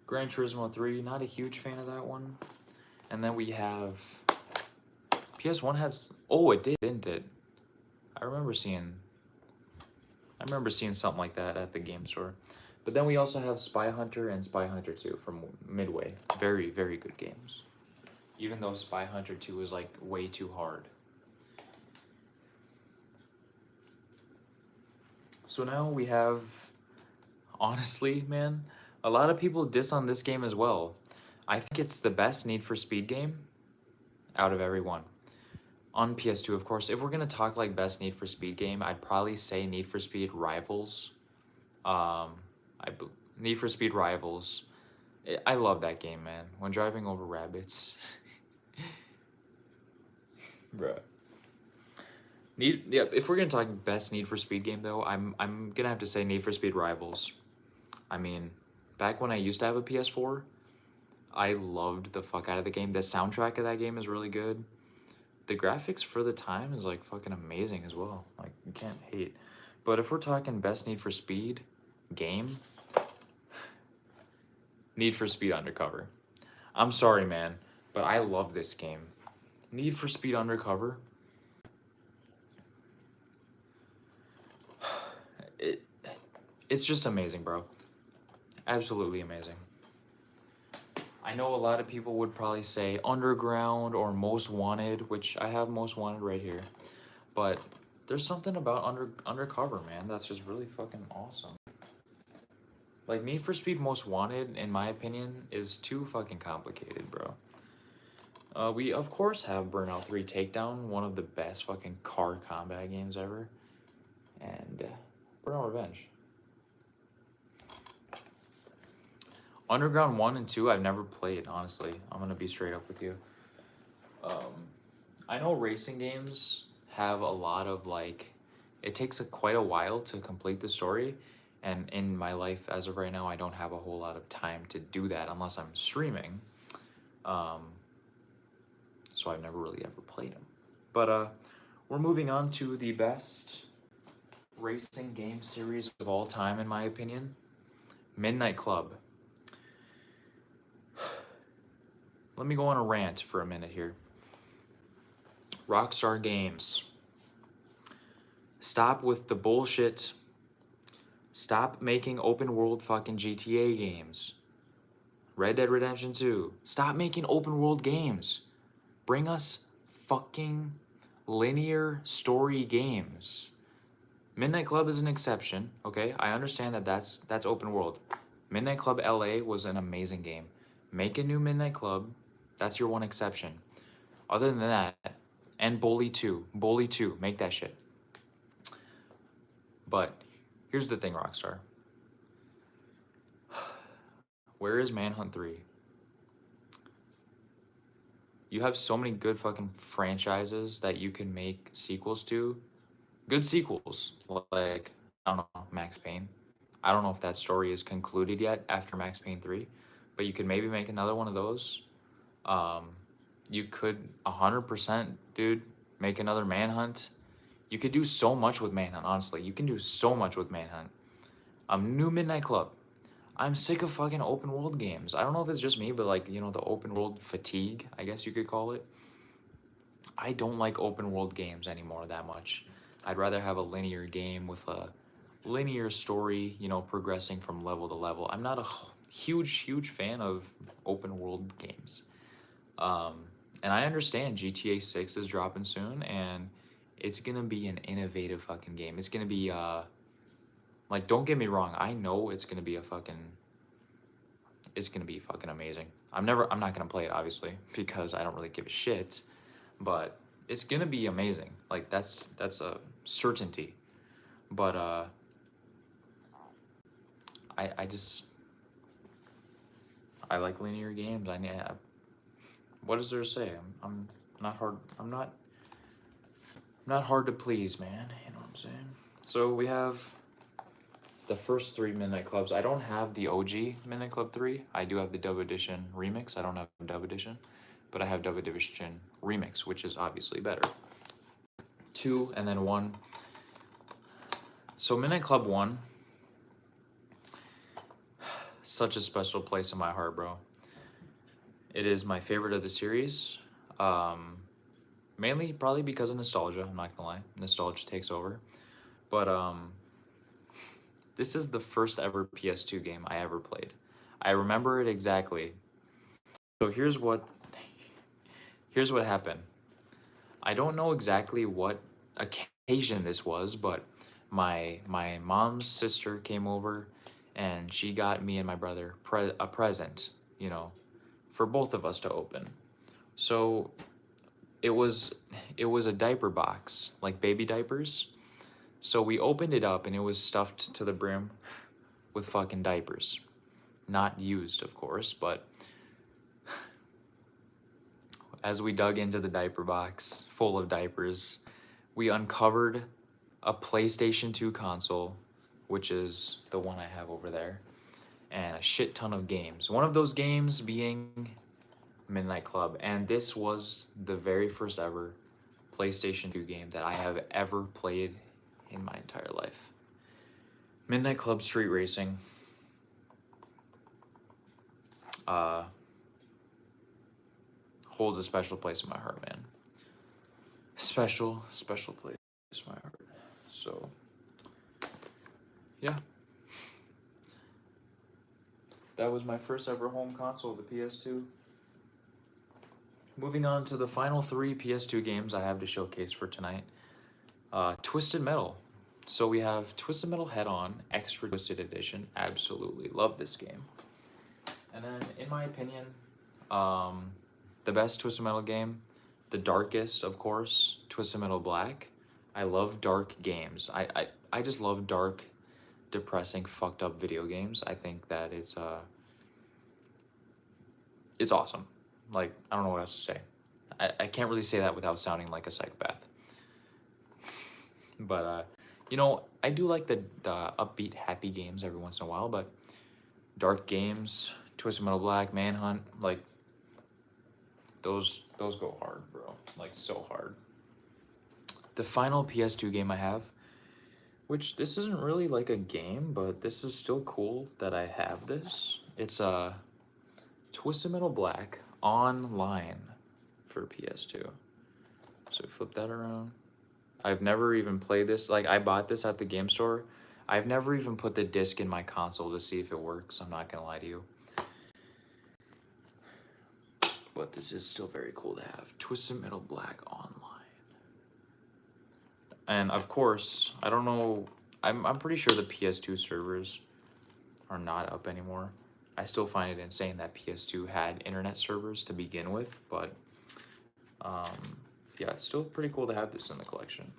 Gran Turismo 3, not a huge fan of that one. And then we have PS1 has, oh, it did, didn't it? I remember seeing something like that at the game store. But then we also have Spy Hunter and Spy Hunter 2 from Midway. Very, very good games. Even though Spy Hunter 2 was like way too hard. So now we have, honestly, man, a lot of people diss on this game as well. I think it's the best Need for Speed game out of every one. On PS2, of course. If we're gonna talk like best Need for Speed game, I'd probably say Need for Speed Rivals. Need for Speed Rivals. I love that game, man. When driving over rabbits. Bruh. If we're gonna talk best Need for Speed game though, I'm gonna have to say Need for Speed Rivals. I mean, back when I used to have a PS4, I loved the fuck out of the game. The soundtrack of that game is really good. The graphics for the time is like fucking amazing as well. Like you can't hate. But if we're talking best Need for Speed game, Need for Speed Undercover. I'm sorry, man, but I love this game. Need for Speed Undercover. It's just amazing, bro. Absolutely amazing. I know a lot of people would probably say Underground or Most Wanted, which I have Most Wanted right here. But there's something about Undercover, man, that's just really fucking awesome. Like, Need for Speed Most Wanted, in my opinion, is too fucking complicated, bro. We of course have Burnout 3 Takedown, one of the best fucking car combat games ever, and Burnout Revenge. Underground 1 and 2 I've never played, honestly. I'm gonna be straight up with you. I know racing games have a lot of like, it takes quite a while to complete the story, and in my life as of right now, I don't have a whole lot of time to do that unless I'm streaming. So I've never really ever played them. But we're moving on to the best racing game series of all time, in my opinion. Midnight Club. Let me go on a rant for a minute here. Rockstar Games. Stop with the bullshit. Stop making open world fucking GTA games. Red Dead Redemption 2. Stop making open world games. Bring us fucking linear story games. Midnight Club is an exception, okay? I understand that that's open world. Midnight Club LA was an amazing game. Make a new Midnight Club. That's your one exception. Other than that, and Bully 2. Bully 2. Make that shit. But here's the thing, Rockstar. Where is Manhunt 3? You have so many good fucking franchises that you can make sequels to. Good sequels. Like, I don't know, Max Payne. I don't know if that story is concluded yet after Max Payne 3, but you could maybe make another one of those. You could 100%, dude, make another Manhunt. You could do so much with Manhunt, honestly. You can do so much with Manhunt. New Midnight Club. I'm sick of fucking open world games. I don't know if it's just me, but like, you know, the open world fatigue, I guess you could call it. I don't like open world games anymore that much. I'd rather have a linear game with a linear story, you know, progressing from level to level. I'm not a huge fan of open world games. And I understand GTA 6 is dropping soon, and it's gonna be an innovative fucking game. It's gonna be, like, don't get me wrong, I know it's gonna be it's gonna be fucking amazing. I'm not gonna play it, obviously, because I don't really give a shit, but it's gonna be amazing. Like, that's a certainty. But, I like linear games. What is there to say? I'm not hard. I'm not hard to please, man. You know what I'm saying? So we have the first 3 Midnight Clubs. I don't have the OG Midnight Club 3. I do have the Dub Edition Remix. I don't have Dub Edition, but I have Dub Edition Remix, which is obviously better. 2 and then 1. So Midnight Club 1, such a special place in my heart, bro. It is my favorite of the series. Mainly probably because of nostalgia, I'm not gonna lie. Nostalgia takes over. But this is the first ever PS2 game I ever played. I remember it exactly. So here's what happened. I don't know exactly what occasion this was, but my mom's sister came over and she got me and my brother a present, you know, for both of us to open. So it was a diaper box, like baby diapers. So we opened it up and it was stuffed to the brim with fucking diapers. Not used, of course, but as we dug into the diaper box full of diapers, we uncovered a PlayStation 2 console, which is the one I have over there, and a shit ton of games. One of those games being Midnight Club, and this was the very first ever PlayStation 2 game that I have ever played in my entire life. Midnight Club Street Racing. Holds a special place in my heart, man. Special place in my heart. So, yeah. That was my first ever home console, the PS2. Moving on to the final 3 PS2 games I have to showcase for tonight. Twisted Metal. So we have Twisted Metal Head-On Extra Twisted Edition. Absolutely love this game. And then, in my opinion, The best Twisted Metal game, the darkest, of course, Twisted Metal Black. I love dark games. I just love dark, depressing, fucked up video games. I think that it's awesome. Like, I don't know what else to say. I can't really say that without sounding like a psychopath. But you know, I do like the upbeat, happy games every once in a while, but dark games, Twisted Metal Black, Manhunt, like those go hard, bro. Like so hard. The final PS2 game I have, which this isn't really like a game, but this is still cool that I have this. It's Twisted Metal Black Online for PS2. So flip that around. I've never even played this. Like, I bought this at the game store. I've never even put the disc in my console to see if it works. I'm not gonna lie to you. But this is still very cool to have. Twisted Metal Black Online. And of course, I don't know. I'm pretty sure the PS2 servers are not up anymore. I still find it insane that PS2 had internet servers to begin with, but yeah, it's still pretty cool to have this in the collection.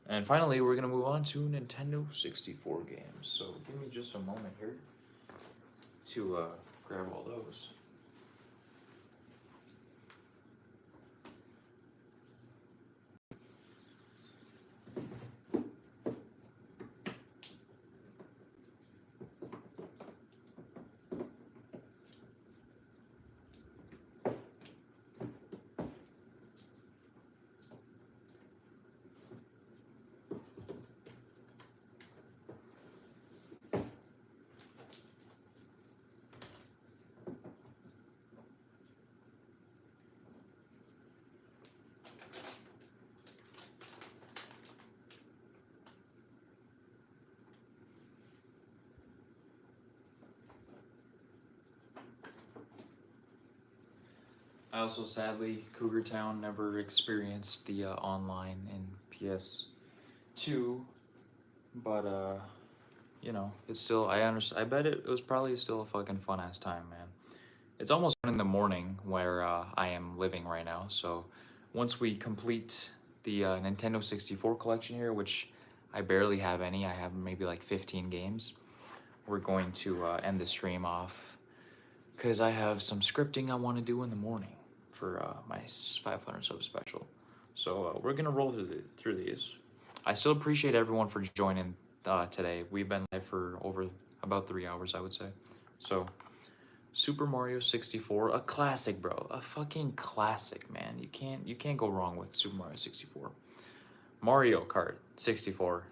And finally, we're gonna move on to Nintendo 64 games. So give me just a moment here to grab all those. I also sadly, Cougar Town never experienced the online in PS2, but you know, it's still, I understand. I bet it was probably still a fucking fun ass time, man. It's almost 1 in the morning where I am living right now, so once we complete the Nintendo 64 collection here, which I barely have any, I have maybe like 15 games, we're going to end the stream off because I have some scripting I want to do in the morning for my 500 sub special. So we're gonna roll through these. I still appreciate everyone for joining today. We've been live for over about 3 hours, I would say. So Super Mario 64, a classic, bro, a fucking classic, man. You can't go wrong with Super Mario 64. Mario Kart 64,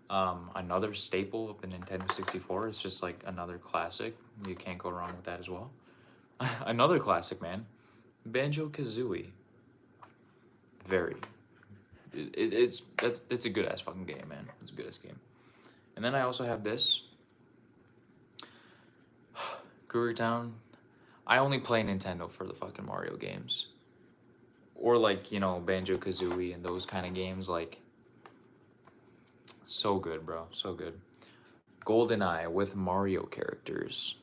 another staple of the Nintendo 64. It's just like another classic. You can't go wrong with that as well. Another classic, man. Banjo-Kazooie. Very. It's a good ass fucking game, man. It's a good ass game. And then I also have this. Cougar Town. I only play Nintendo for the fucking Mario games. Or like, you know, Banjo-Kazooie and those kind of games, like, so good, bro. So good. GoldenEye with Mario characters.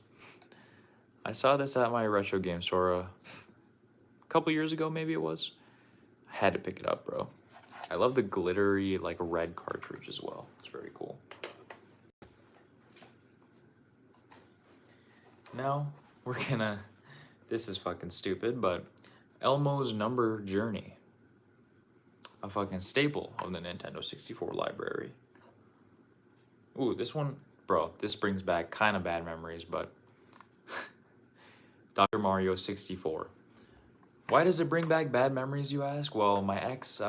I saw this at my retro game store a couple years ago, maybe it was. I had to pick it up, bro. I love the glittery, like, red cartridge as well. It's very cool. Now, we're gonna... This is fucking stupid, but Elmo's Number Journey. A fucking staple of the Nintendo 64 library. Ooh, this one... Bro, this brings back kind of bad memories, but... Dr. Mario 64. Why does it bring back bad memories, you ask? Well, my ex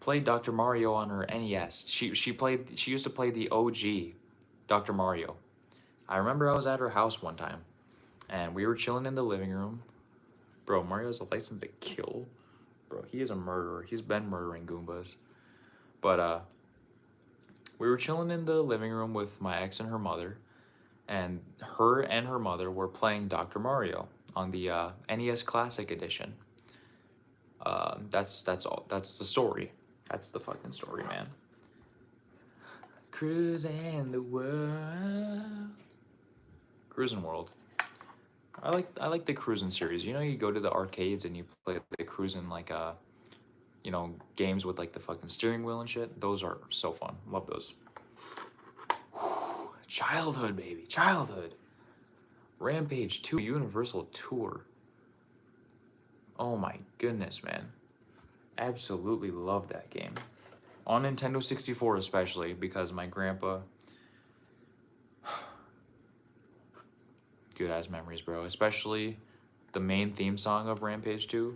played Dr. Mario on her NES. She used to play the OG Dr. Mario. I remember I was at her house one time, and we were chilling in the living room. Bro, Mario's a license to kill. Bro, he is a murderer. He's been murdering Goombas. But we were chilling in the living room with my ex and her mother, and her mother were playing Dr. Mario on the NES Classic Edition. That's all. That's the story. That's the fucking story, man. Cruising the world. Cruising world. I like the cruising series. You know, you go to the arcades and you play the cruising like games with like the fucking steering wheel and shit. Those are so fun. Love those. Childhood, baby, childhood. Rampage 2 Universal Tour. Oh my goodness, man. Absolutely love that game. On Nintendo 64 especially, because my grandpa... Good ass memories, bro. Especially the main theme song of Rampage 2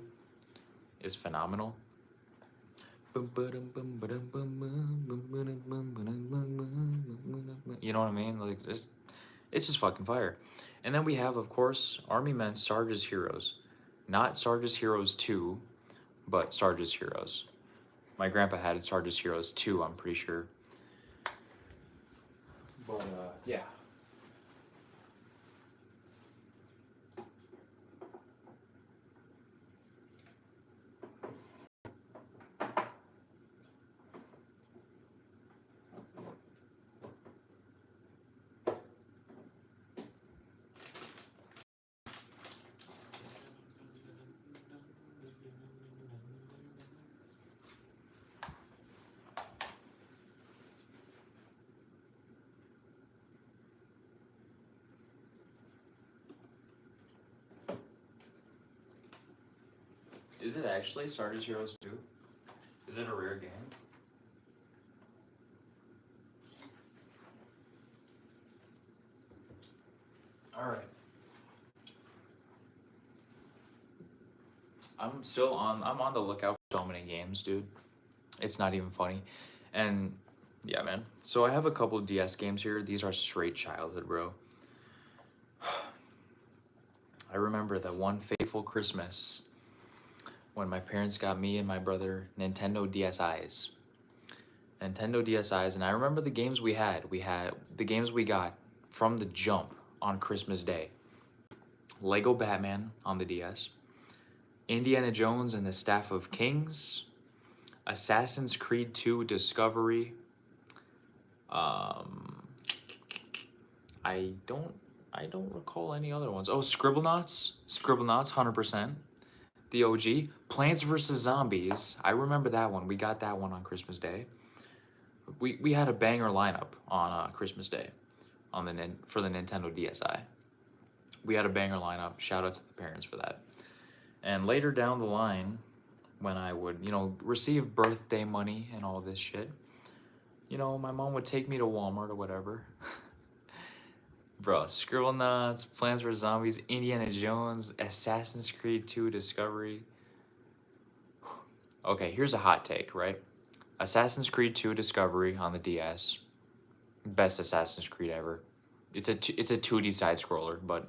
is phenomenal. You know what I mean? Like, it's just fucking fire. And then we have, of course, Army Men Sarge's Heroes. Not Sarge's Heroes 2, but Sarge's Heroes. My grandpa had Sarge's Heroes 2, I'm pretty sure. But, yeah. Is it actually Sarge's Heroes 2? Is it a rare game? Alright. I'm on the lookout for so many games, dude. It's not even funny. And yeah, man. So I have a couple DS games here. These are straight childhood, bro. I remember that one fateful Christmas when my parents got me and my brother Nintendo DSIs. Nintendo DSIs, and I remember the games we had. We had the games we got from the jump on Christmas Day. Lego Batman on the DS. Indiana Jones and the Staff of Kings. Assassin's Creed 2 Discovery. I don't recall any other ones. Oh, Scribblenauts, 100%. The OG. Plants vs. Zombies. I remember that one. We got that one on Christmas Day. We had a banger lineup on Christmas Day for the Nintendo DSi. We had a banger lineup. Shout out to the parents for that. And later down the line, when I would, receive birthday money and all this shit, my mom would take me to Walmart or whatever. Bro, Scribblenauts, Plants vs. Zombies, Indiana Jones, Assassin's Creed 2 Discovery. Okay, here's a hot take, right? Assassin's Creed 2 Discovery on the DS. Best Assassin's Creed ever. It's a 2D side scroller, but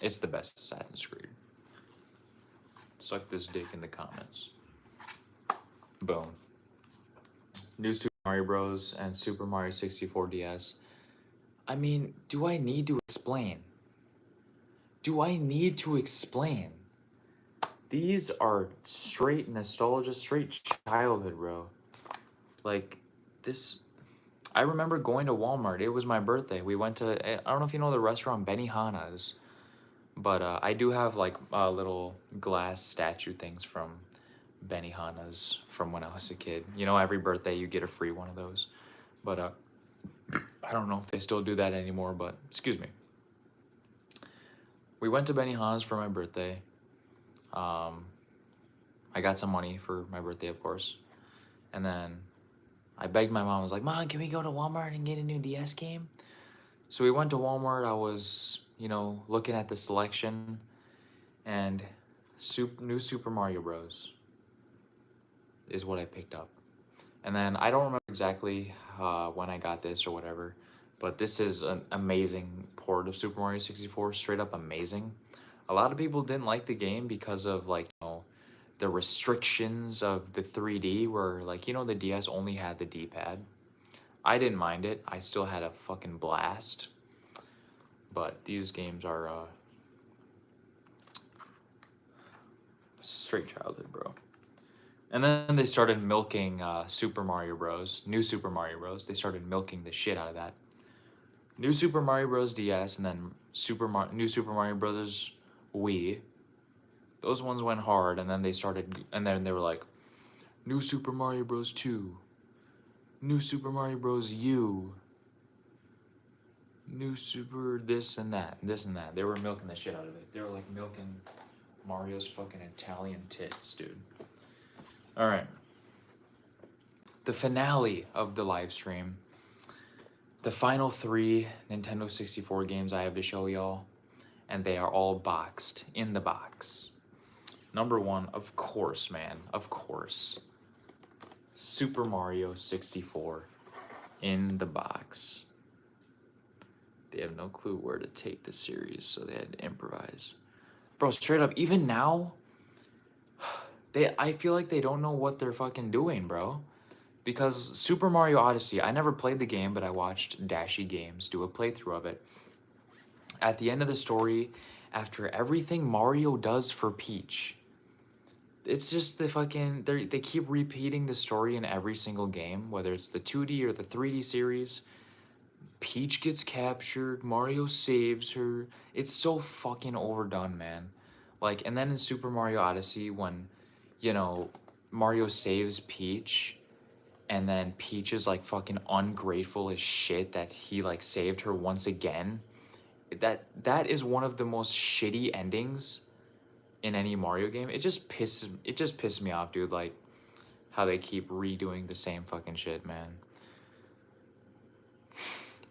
it's the best Assassin's Creed. Suck this dick in the comments. Boom. New Super Mario Bros. And Super Mario 64 DS. I mean, do I need to explain? These are straight nostalgia, straight childhood, bro. Like, this... I remember going to Walmart. It was my birthday. We went to... I don't know if you know the restaurant Benihana's, but I do have, like, little glass statue things from Benihana's from when I was a kid. Every birthday you get a free one of those. But I don't know if they still do that anymore, but excuse me. We went to Benihana's for my birthday. I got some money for my birthday, of course. And then I begged my mom. I was like, Mom, can we go to Walmart and get a new DS game? So we went to Walmart. I was, looking at the selection. And new Super Mario Bros. Is what I picked up. And then I don't remember exactly when I got this or whatever, but this is an amazing port of Super Mario 64, straight up amazing. A lot of people didn't like the game because of the restrictions of the 3D where the DS only had the D-pad. I didn't mind it. I still had a fucking blast. But these games are straight childhood, bro. And then they started milking Super Mario Bros. New Super Mario Bros. They started milking the shit out of that. New Super Mario Bros. DS, and then New Super Mario Brothers Wii. Those ones went hard, and then they were like, New Super Mario Bros. 2, New Super Mario Bros. U, New Super this and that, this and that. They were milking the shit out of it. They were like milking Mario's fucking Italian tits, dude. All right. The finale of the live stream. The final 3 Nintendo 64 games I have to show y'all, and they are all boxed in the box. Number 1, of course, man, of course. Super Mario 64 in the box. They have no clue where to take the series, so they had to improvise. Bro, straight up, even now, I feel like they don't know what they're fucking doing, bro. Because Super Mario Odyssey, I never played the game, but I watched Dashy Games do a playthrough of it. At the end of the story, after everything Mario does for Peach, it's just they keep repeating the story in every single game, whether it's the 2D or the 3D series. Peach gets captured, Mario saves her. It's so fucking overdone, man. Like, and then in Super Mario Odyssey, when, Mario saves Peach, and then Peach is like fucking ungrateful as shit that he like saved her once again. That is one of the most shitty endings in any Mario game. It just pisses me off, dude. Like, how they keep redoing the same fucking shit, man.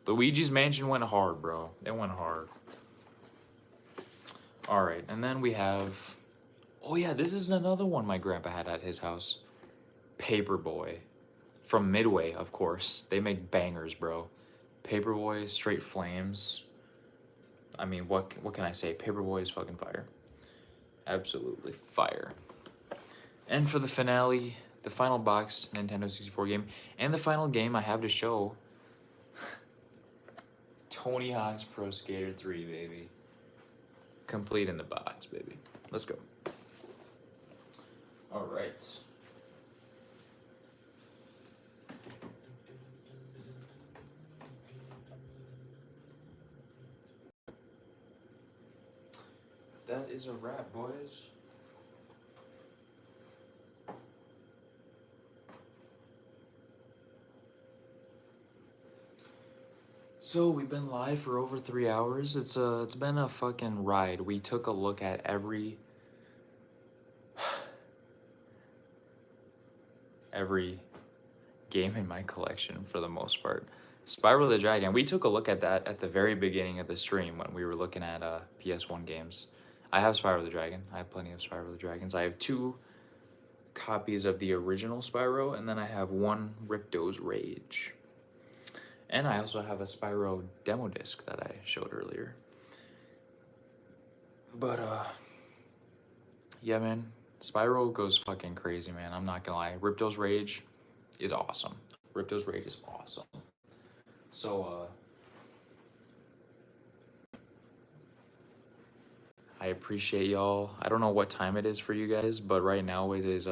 Luigi's Mansion went hard, bro. It went hard. All right, and then we have, oh yeah, this is another one my grandpa had at his house. Paperboy, from Midway, of course. They make bangers, bro. Paperboy, Straight Flames. I mean, what can I say? Paperboy is fucking fire. Absolutely fire. And for the finale, the final boxed Nintendo 64 game, and the final game I have to show, Tony Hawk's Pro Skater 3, baby. Complete in the box, baby. Let's go. All right. That is a wrap, boys. So we've been live for over 3 hours. It's been a fucking ride. We took a look at every game in my collection for the most part. Spyro the Dragon. We took a look at that at the very beginning of the stream when we were looking at PS1 games. I have Spyro the Dragon. I have plenty of Spyro the Dragons. I have 2 copies of the original Spyro, and then I have 1 Ripto's Rage. And I also have a Spyro demo disc that I showed earlier. But, yeah, man. Spyro goes fucking crazy, man. I'm not gonna lie. Ripto's Rage is awesome. Ripto's Rage is awesome. So, I appreciate y'all. I don't know what time it is for you guys, but right now it is,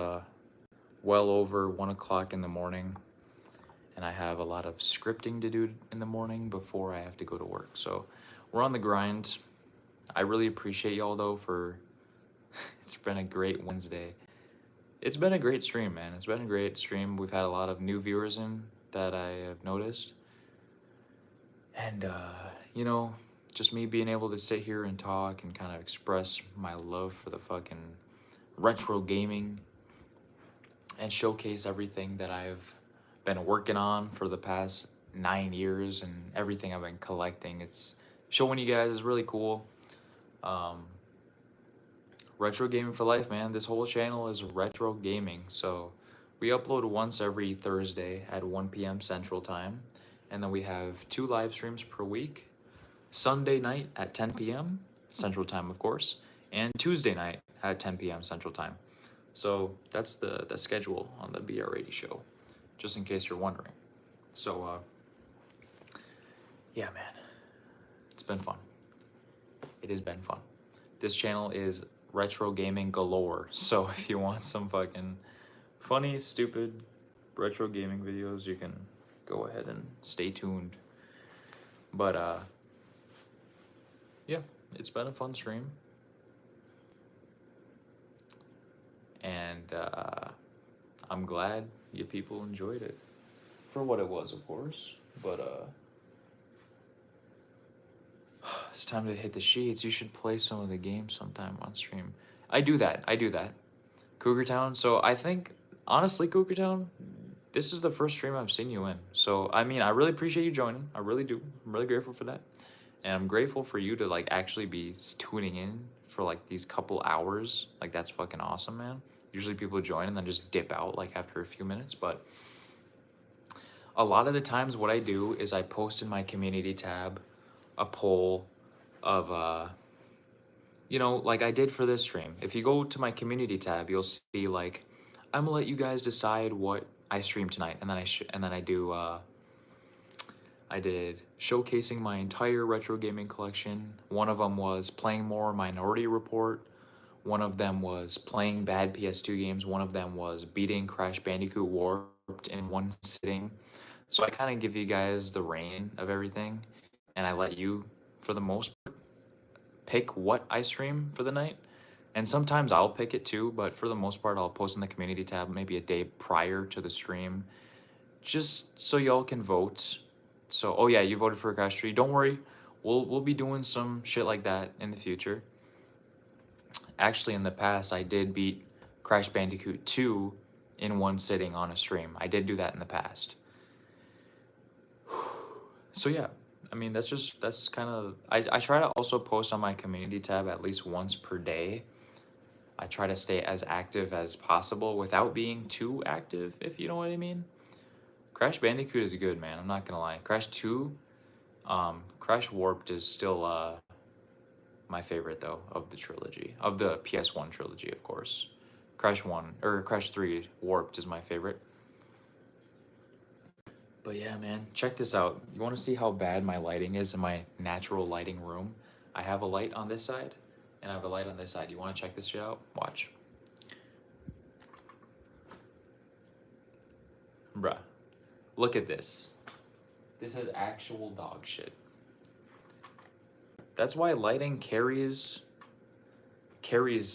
well over 1 o'clock in the morning. And I have a lot of scripting to do in the morning before I have to go to work. So we're on the grind. I really appreciate y'all though for, it's been a great Wednesday. It's been a great stream, man. It's been a great stream. We've had a lot of new viewers in that I have noticed. And, just me being able to sit here and talk and kind of express my love for the fucking retro gaming and showcase everything that I've been working on for the past 9 years and everything I've been collecting. It's showing you guys is really cool. Retro gaming for life, man. This whole channel is retro gaming. So we upload once every Thursday at 1 p.m. Central Time. And then we have 2 live streams per week. Sunday night at 10 p.m. Central Time, of course. And Tuesday night at 10 p.m. Central Time. So that's the schedule on the BR8DY show, just in case you're wondering. So, yeah, man, it's been fun. It has been fun. This channel is retro gaming galore. So if you want some fucking funny, stupid retro gaming videos, you can go ahead and stay tuned. But yeah, it's been a fun stream. And I'm glad you people enjoyed it. For what it was, of course. But it's time to hit the sheets. You should play some of the games sometime on stream. I do that. Cougar Town. So I think, honestly, Cougar Town, this is the first stream I've seen you in. So, I mean, I really appreciate you joining. I really do. I'm really grateful for that. And I'm grateful for you to, like, actually be tuning in for, like, these couple hours. Like, that's fucking awesome, man. Usually people join and then just dip out, like, after a few minutes. But a lot of the times what I do is I post in my community tab a poll of, you know, like I did for this stream. If you go to my community tab, you'll see like, I'm gonna let you guys decide what I stream tonight, and then I did showcasing my entire retro gaming collection. One of them was playing more Minority Report. One of them was playing bad PS2 games. One of them was beating Crash Bandicoot Warped in one sitting. So I kind of give you guys the reign of everything, and I let you, for the most part, pick what I stream for the night. And sometimes I'll pick it too, but for the most part, I'll post in the community tab maybe a day prior to the stream, just so y'all can vote. So, oh yeah, you voted for Crash 3. Don't worry, we'll be doing some shit like that in the future. Actually, in the past, I did beat Crash Bandicoot 2 in one sitting on a stream. I did do that in the past. So yeah, I mean, that's kind of, I try to also post on my community tab at least once per day. I try to stay as active as possible without being too active, if you know what I mean. Crash Bandicoot is good, man. I'm not gonna lie. Crash 2, Crash Warped is still my favorite though of the trilogy, of the PS1 trilogy, of course. Crash 1 or Crash 3 Warped is my favorite. But yeah, man, check this out. You want to see how bad my lighting is in my natural lighting room? I have a light on this side, and I have a light on this side. You want to check this shit out? Watch. Bruh, look at this. This is actual dog shit. That's why lighting carries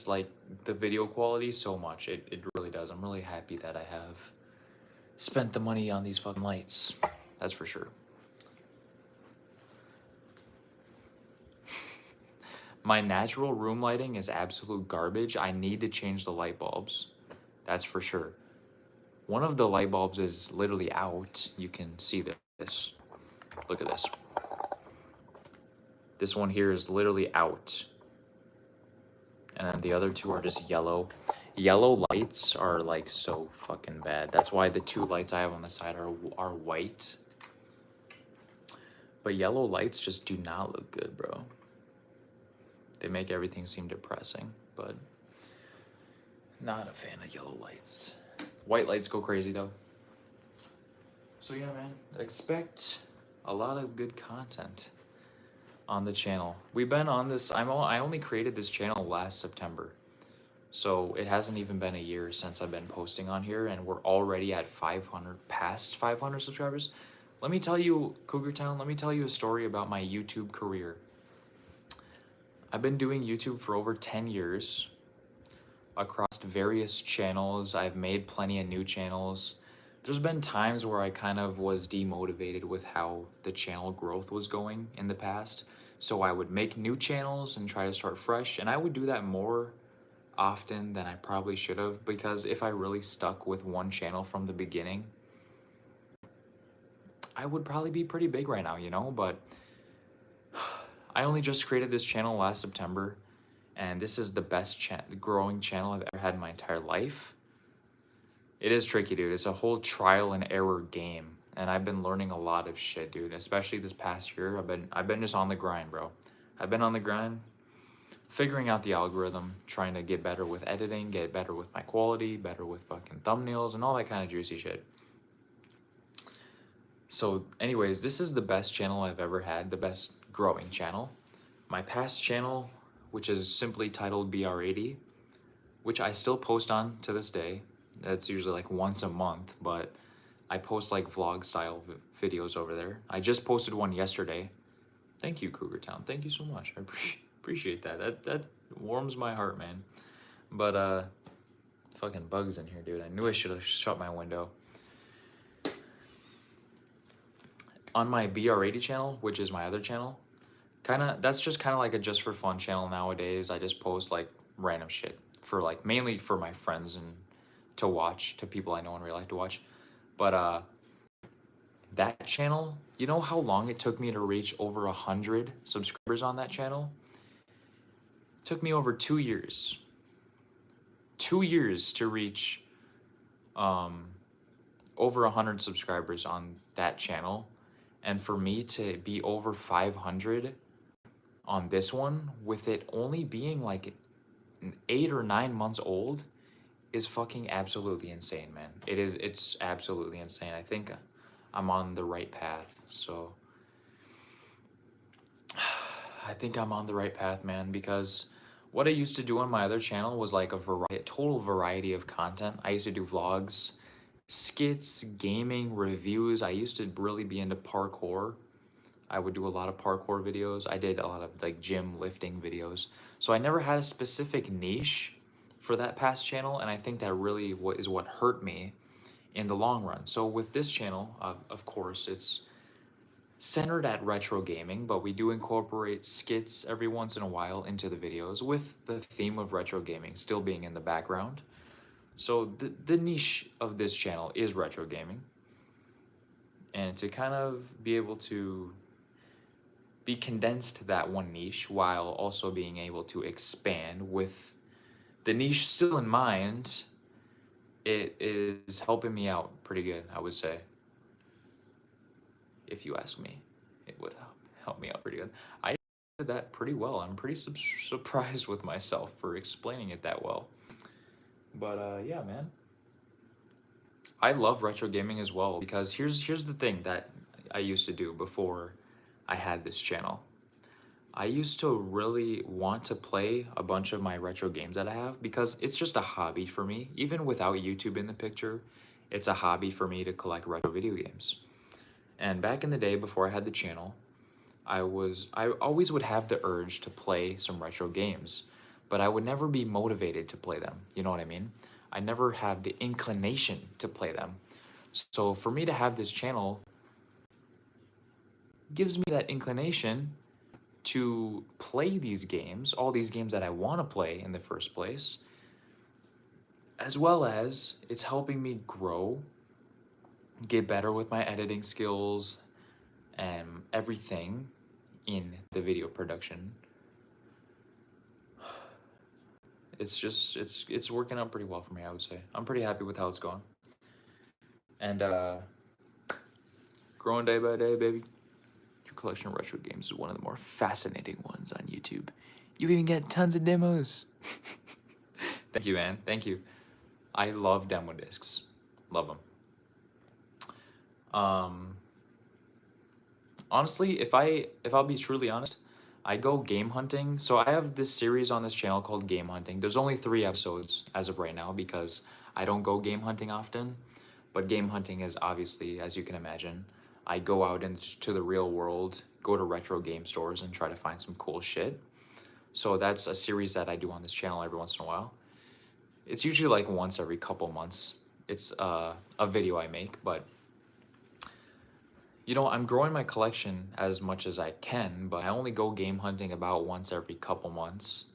like the video quality so much. It really does. I'm really happy that I have spent the money on these fucking lights. That's for sure. My natural room lighting is absolute garbage. I need to change the light bulbs. That's for sure. One of the light bulbs is literally out. You can see this. Look at this. This one here is literally out. And then the other two are just yellow. Yellow lights are like so fucking bad. That's why the two lights I have on the side are white. But yellow lights just do not look good, bro. They make everything seem depressing, but not a fan of yellow lights. White lights go crazy though. So yeah, man, expect a lot of good content on the channel. We've been on this, I only created this channel last September. So it hasn't even been a year since I've been posting on here, and we're already at 500, past 500 subscribers. Let me tell you, Cougar Town, let me tell you a story about my YouTube career. I've been doing YouTube for over 10 years across various channels. I've made plenty of new channels. There's been times where I kind of was demotivated with how the channel growth was going in the past. So I would make new channels and try to start fresh. And I would do that more often than I probably should have, because if I really stuck with one channel from the beginning, I would probably be pretty big right now, you know? But I only just created this channel last September, and this is the best growing channel I've ever had in my entire life. It is tricky, dude. It's a whole trial and error game, and I've been learning a lot of shit, dude. Especially this past year, I've been just on the grind, bro. I've been on the grind, figuring out the algorithm, trying to get better with editing, get better with my quality, better with fucking thumbnails, and all that kind of juicy shit. So anyways, this is the best channel I've ever had, the best growing channel. My past channel, which is simply titled BR8DY, which I still post on to this day. That's usually like once a month, but I post like vlog style videos over there. I just posted one yesterday. Thank you, Cougar Town. Thank you so much. I appreciate that. That warms my heart, man. But fucking bugs in here, dude. I knew I should have shut my window. On my BR8DY channel, which is my other channel, that's just kind of like a just for fun channel nowadays. I just post like random shit for like mainly for my friends and to watch, to people I know in real life to watch. But that channel, you know how long it took me to reach over 100 subscribers on that channel? It took me over 2 years. 2 years to reach over 100 subscribers on that channel, and for me to be over 500 on this one with it only being like 8 or 9 months old is fucking absolutely insane, man. It's absolutely insane. I think I'm on the right path. So I think I'm on the right path, man, because what I used to do on my other channel was like a total variety of content. I used to do vlogs, skits, gaming, reviews. I used to really be into parkour. I would do a lot of parkour videos. I did a lot of like gym lifting videos. So I never had a specific niche for that past channel, and I think that really is what hurt me in the long run. So with this channel, of course, it's centered at retro gaming, but we do incorporate skits every once in a while into the videos with the theme of retro gaming still being in the background. So the niche of this channel is retro gaming. And to kind of be able to be condensed to that one niche while also being able to expand with the niche still in mind, it is helping me out pretty good, I would say. If you ask me, it would help me out pretty good. I did that pretty well. I'm pretty surprised with myself for explaining it that well. But yeah, man. I love retro gaming as well because here's the thing that I used to do before I had this channel. I used to really want to play a bunch of my retro games that I have because it's just a hobby for me. Even without YouTube in the picture, it's a hobby for me to collect retro video games. And back in the day before I had the channel, I always would have the urge to play some retro games, but I would never be motivated to play them. You know what I mean? I never have the inclination to play them. So for me to have this channel gives me that inclination to play these games, all these games that I want to play in the first place, as well as it's helping me grow, get better with my editing skills and everything in the video production. It's working out pretty well for me, I would say. I'm pretty happy with how it's going. And growing day by day, baby. Your collection of retro games is one of the more fascinating ones on YouTube. You even get tons of demos. Thank you, man. Thank you. I love demo discs. Love them. Honestly, if I'll be truly honest, I go game hunting. So I have this series on this channel called Game Hunting. There's only 3 episodes as of right now because I don't go game hunting often. But game hunting is obviously, as you can imagine, I go out into the real world, go to retro game stores and try to find some cool shit. So that's a series that I do on this channel every once in a while. It's usually like once every couple months. It's a video I make, but you know, I'm growing my collection as much as I can, but I only go game hunting about once every couple months.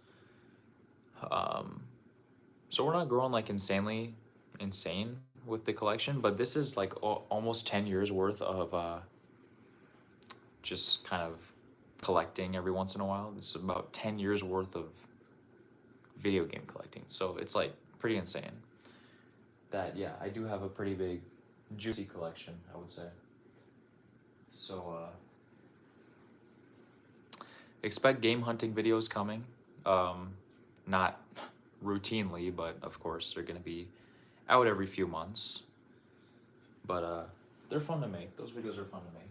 So we're not growing like insane with the collection, but this is like almost 10 years worth of just kind of collecting every once in a while. This is about 10 years worth of video game collecting. So it's like pretty insane that, yeah, I do have a pretty big juicy collection, I would say. So expect game hunting videos coming. Not routinely, but of course they're gonna be out every few months. But they're fun to make. Those videos are fun to make.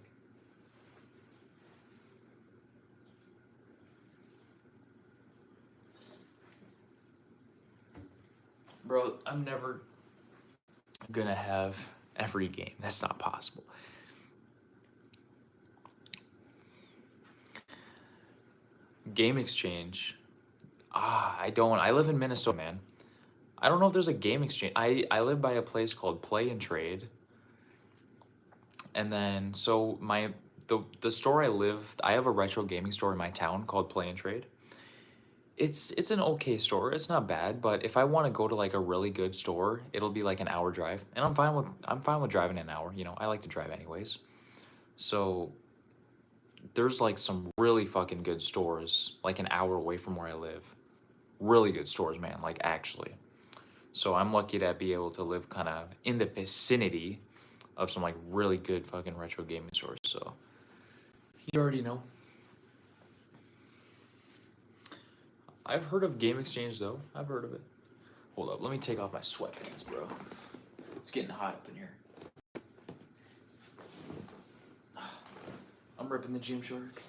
Bro, I'm never gonna have every game. That's not possible. Game exchange. I live in Minnesota, man. I don't know if there's a game exchange. I live by a place called Play and Trade. And then so the store I live, I have a retro gaming store in my town called Play and Trade. It's an okay store. It's not bad, but if I want to go to like a really good store, it'll be like an hour drive. And I'm fine with driving an hour, you know. I like to drive anyways. So there's like some really fucking good stores like an hour away from where I live. Really good stores, man, like actually. So I'm lucky to be able to live kind of in the vicinity of some like really good fucking retro gaming stores. So you already know. I've heard of Game Exchange though. I've heard of it. Hold up, let me take off my sweatpants, bro. It's getting hot up in here. I'm ripping the gym shark.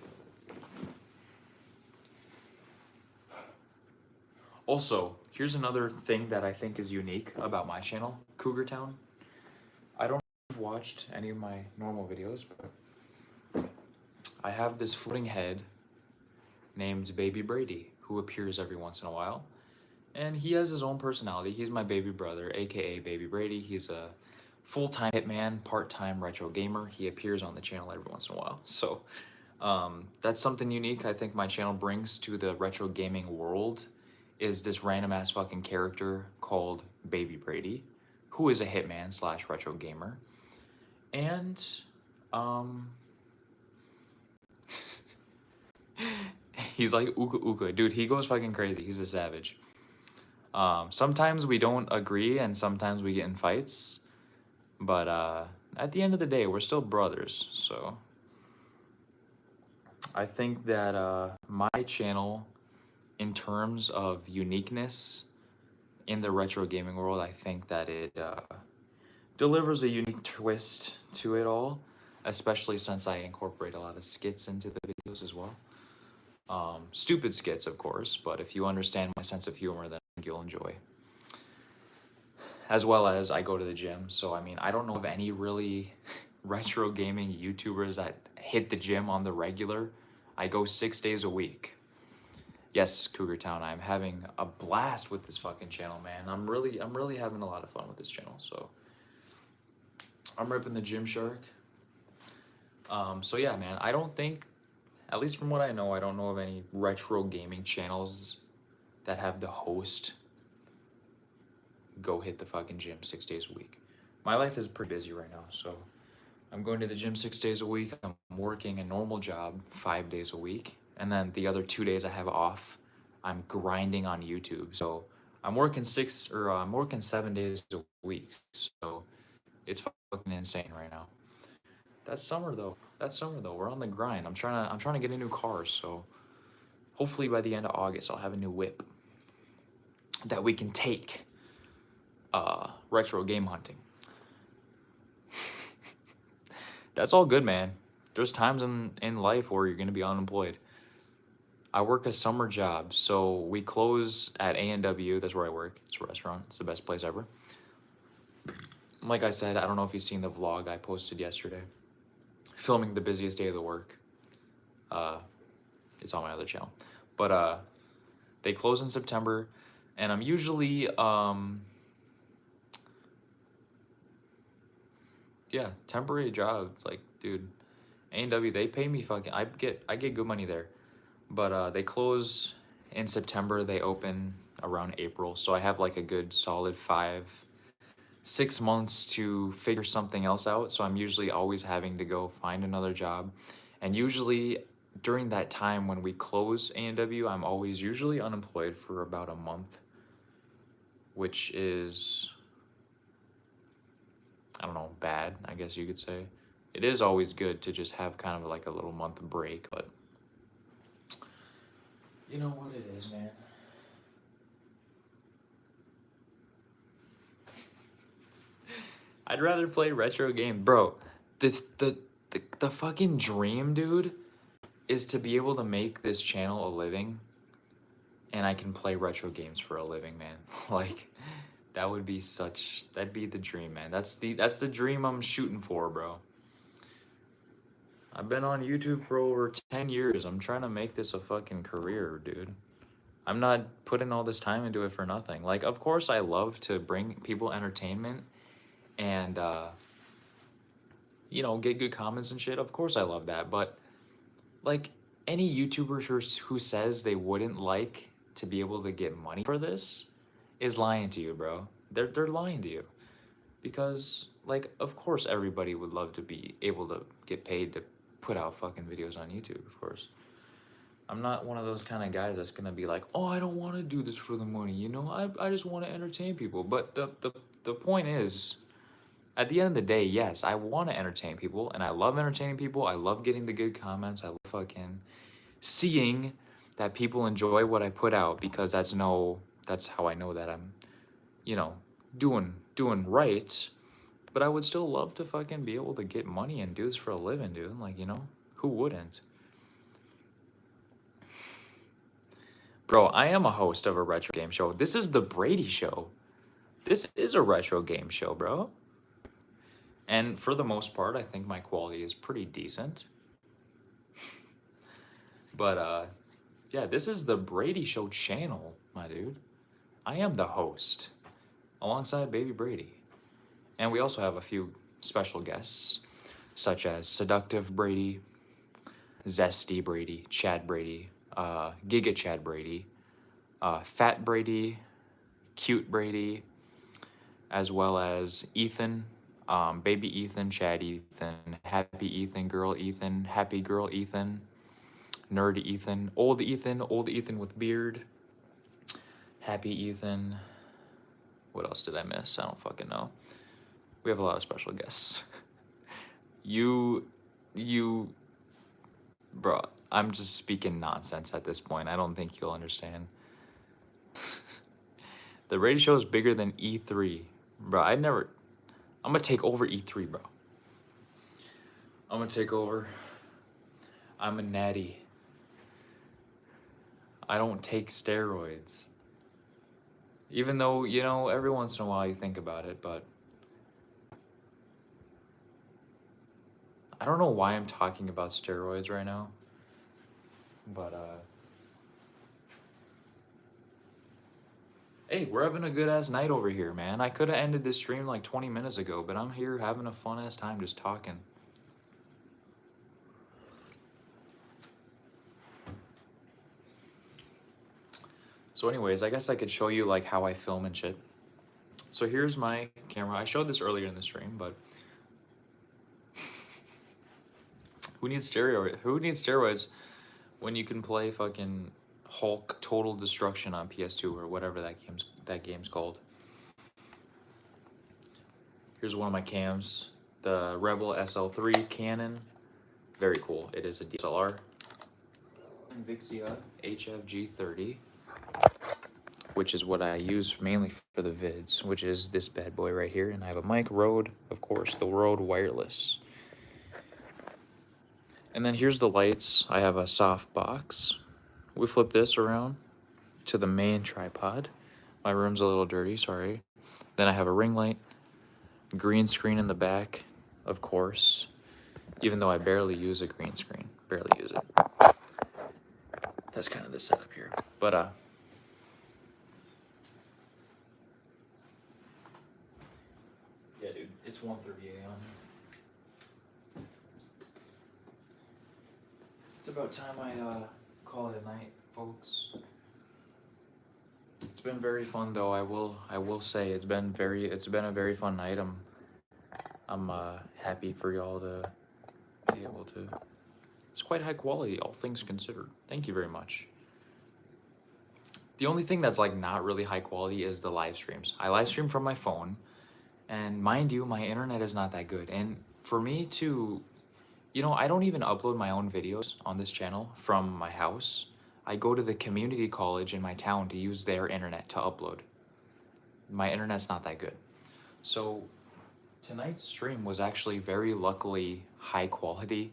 Also, here's another thing that I think is unique about my channel, Cougar Town. I don't know if you've watched any of my normal videos, but I have this floating head named Baby Brady who appears every once in a while. And he has his own personality. He's my baby brother, aka Baby Brady. He's a full-time hitman, part-time retro gamer. He appears on the channel every once in a while. So that's something unique I think my channel brings to the retro gaming world is this random ass fucking character called Baby Brady, who is a hitman slash retro gamer. And he's like Uka Uka. Dude, he goes fucking crazy. He's a savage. Sometimes we don't agree and sometimes we get in fights. But at the end of the day, we're still brothers. So I think that my channel, in terms of uniqueness in the retro gaming world, I think that it delivers a unique twist to it all, especially since I incorporate a lot of skits into the videos as well. Stupid skits, of course, but if you understand my sense of humor, then you'll enjoy. As well as I go to the gym, so I mean, I don't know of any really retro gaming YouTubers that hit the gym on the regular. I go 6 days a week. Yes, Cougar Town, I'm having a blast with this fucking channel, man. I'm really having a lot of fun with this channel, so I'm ripping the gym shark. So yeah, man, I don't think, at least from what I don't know of any retro gaming channels that have the host go hit the fucking gym 6 days a week. My life is pretty busy right now, so I'm going to the gym 6 days a week. I'm working a normal job 5 days a week. And then the other 2 days I have off, I'm grinding on YouTube. So I'm working 7 days a week. So it's fucking insane right now. That's summer though. We're on the grind. I'm trying to get a new car, so hopefully by the end of August I'll have a new whip that we can take retro game hunting. That's all good, man. There's times in life where you're gonna be unemployed. I work a summer job, so we close at A&W. That's where I work. It's a restaurant. It's the best place ever. Like I said, I don't know if you've seen the vlog I posted yesterday. Filming the busiest day of the work. It's on my other channel. But they close in September, and I'm usually yeah, temporary job. Like, dude, A&W, they pay me fucking. I get good money there. But they close in September. They open around April. So I have like a good solid 5-6 months to figure something else out. So I'm usually always having to go find another job. And usually during that time when we close A&W, I'm always usually unemployed for about a month, which is, I don't know, bad, I guess you could say. It is always good to just have kind of like a little month break, but you know what it is, man. I'd rather play retro game, bro. The fucking dream, dude, is to be able to make this channel a living, and I can play retro games for a living, man. Like, that'd be the dream, man. That's the dream I'm shooting for, bro. I've been on YouTube for over 10 years. I'm trying to make this a fucking career, dude. I'm not putting all this time into it for nothing. Like, of course, I love to bring people entertainment and, you know, get good comments and shit. Of course, I love that. But, like, any YouTuber who says they wouldn't like to be able to get money for this is lying to you, bro. They're lying to you. Because, like, of course, everybody would love to be able to get paid to put out fucking videos on YouTube, of course. I'm not one of those kind of guys that's gonna be like, oh, I don't want to do this for the money, you know? I just want to entertain people. But the point is, at the end of the day, yes, I want to entertain people, and I love entertaining people. I love getting the good comments. I love fucking seeing that people enjoy what I put out because that's how I know that I'm, you know, doing right. But I would still love to fucking be able to get money and do this for a living, dude. Like, you know, who wouldn't? Bro, I am a host of a retro game show. This is the Brady Show. This is a retro game show, bro. And for the most part, I think my quality is pretty decent. But yeah, this is the Brady Show channel, my dude. I am the host alongside Baby Brady. And we also have a few special guests, such as Seductive Brady, Zesty Brady, Chad Brady, Giga Chad Brady, Fat Brady, Cute Brady, as well as Ethan, Baby Ethan, Chad Ethan, Happy Ethan, Girl Ethan, Happy Girl Ethan, Nerd Ethan, Old Ethan with beard, Happy Ethan. What else did I miss? I don't fucking know. We have a lot of special guests. you, bro, I'm just speaking nonsense at this point. I don't think you'll understand. The radio show is bigger than E3. Bro, I'm gonna take over E3, bro. I'm gonna take over. I'm a natty. I don't take steroids. Even though, you know, every once in a while you think about it, but I don't know why I'm talking about steroids right now. But hey, we're having a good ass night over here, man. I could have ended this stream like 20 minutes ago, but I'm here having a fun ass time just talking. So anyways, I guess I could show you like how I film and shit. So here's my camera. I showed this earlier in the stream, but who needs steroids when you can play fucking Hulk Total Destruction on PS2 or whatever that game's called. Here's one of my cams, the Rebel SL3 Canon. Very cool. It is a DSLR. Vixia HFG30, which is what I use mainly for the vids, which is this bad boy right here. And I have a mic, Rode, of course, the Rode Wireless. And then here's the lights. I have a soft box. We flip this around to the main tripod. My room's a little dirty, sorry. Then I have a ring light, green screen in the back, of course, even though I barely use a green screen, barely use it. That's kind of the setup here. But yeah, dude, it's 1:30 a.m. It's about time I call it a night, folks. It's been very fun though. I will say it's been a very fun night. I'm happy for y'all to be able to. It's quite high quality, all things considered. Thank you very much. The only thing that's like not really high quality is the live streams. I live stream from my phone, and mind you, my internet is not that good. And for me to, you know, I don't even upload my own videos on this channel from my house. I go to the community college in my town to use their internet to upload. My internet's not that good. So tonight's stream was actually very luckily high quality.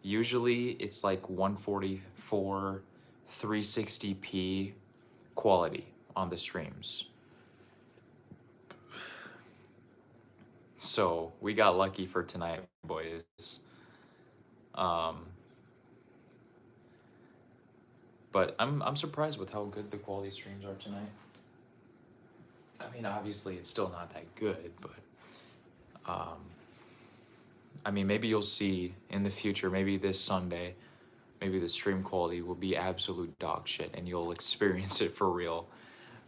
Usually it's like 144, 360p quality on the streams. So we got lucky for tonight, boys. Um, but I'm surprised with how good the quality streams are tonight. I mean, obviously it's still not that good, but I mean, maybe you'll see in the future, maybe this Sunday, maybe the stream quality will be absolute dog shit and you'll experience it for real.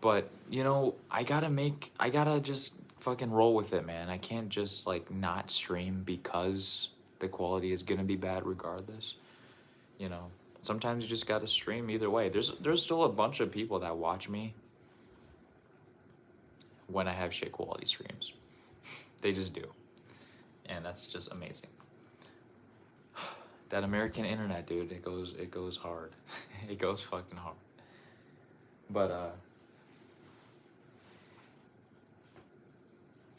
But, you know, I gotta just fucking roll with it, man. I can't just like not stream because the quality is gonna be bad regardless. You know, sometimes you just gotta stream either way. There's still a bunch of people that watch me when I have shit quality streams. They just do. And that's just amazing. That American internet, dude, it goes hard. It goes fucking hard. But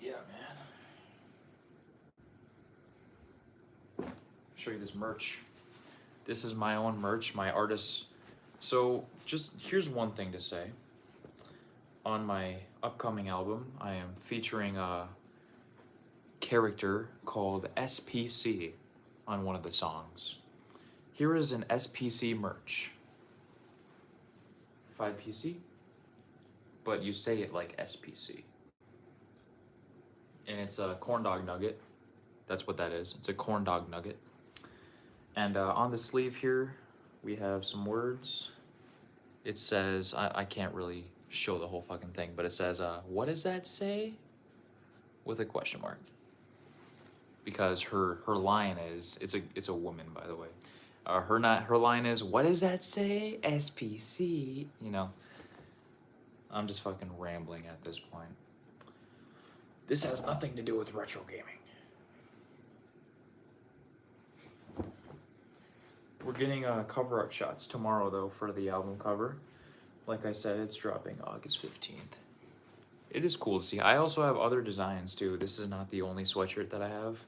yeah, man. Show you this merch. This is my own merch, my artist. So just here's one thing to say. On my upcoming album, I am featuring a character called SPC on one of the songs. Here is an SPC merch. 5PC, but you say it like SPC. And it's a corn dog nugget. That's what that is. It's a corn dog nugget. And on the sleeve here, we have some words. It says, I can't really show the whole fucking thing, but it says, what does that say? With a question mark. Because her line is, it's a woman, by the way. Her line is, what does that say? SPC. You know, I'm just fucking rambling at this point. This has nothing to do with retro gaming. We're getting cover art shots tomorrow, though, for the album cover. Like I said, it's dropping August 15th. It is cool to see. I also have other designs, too. This is not the only sweatshirt that I have.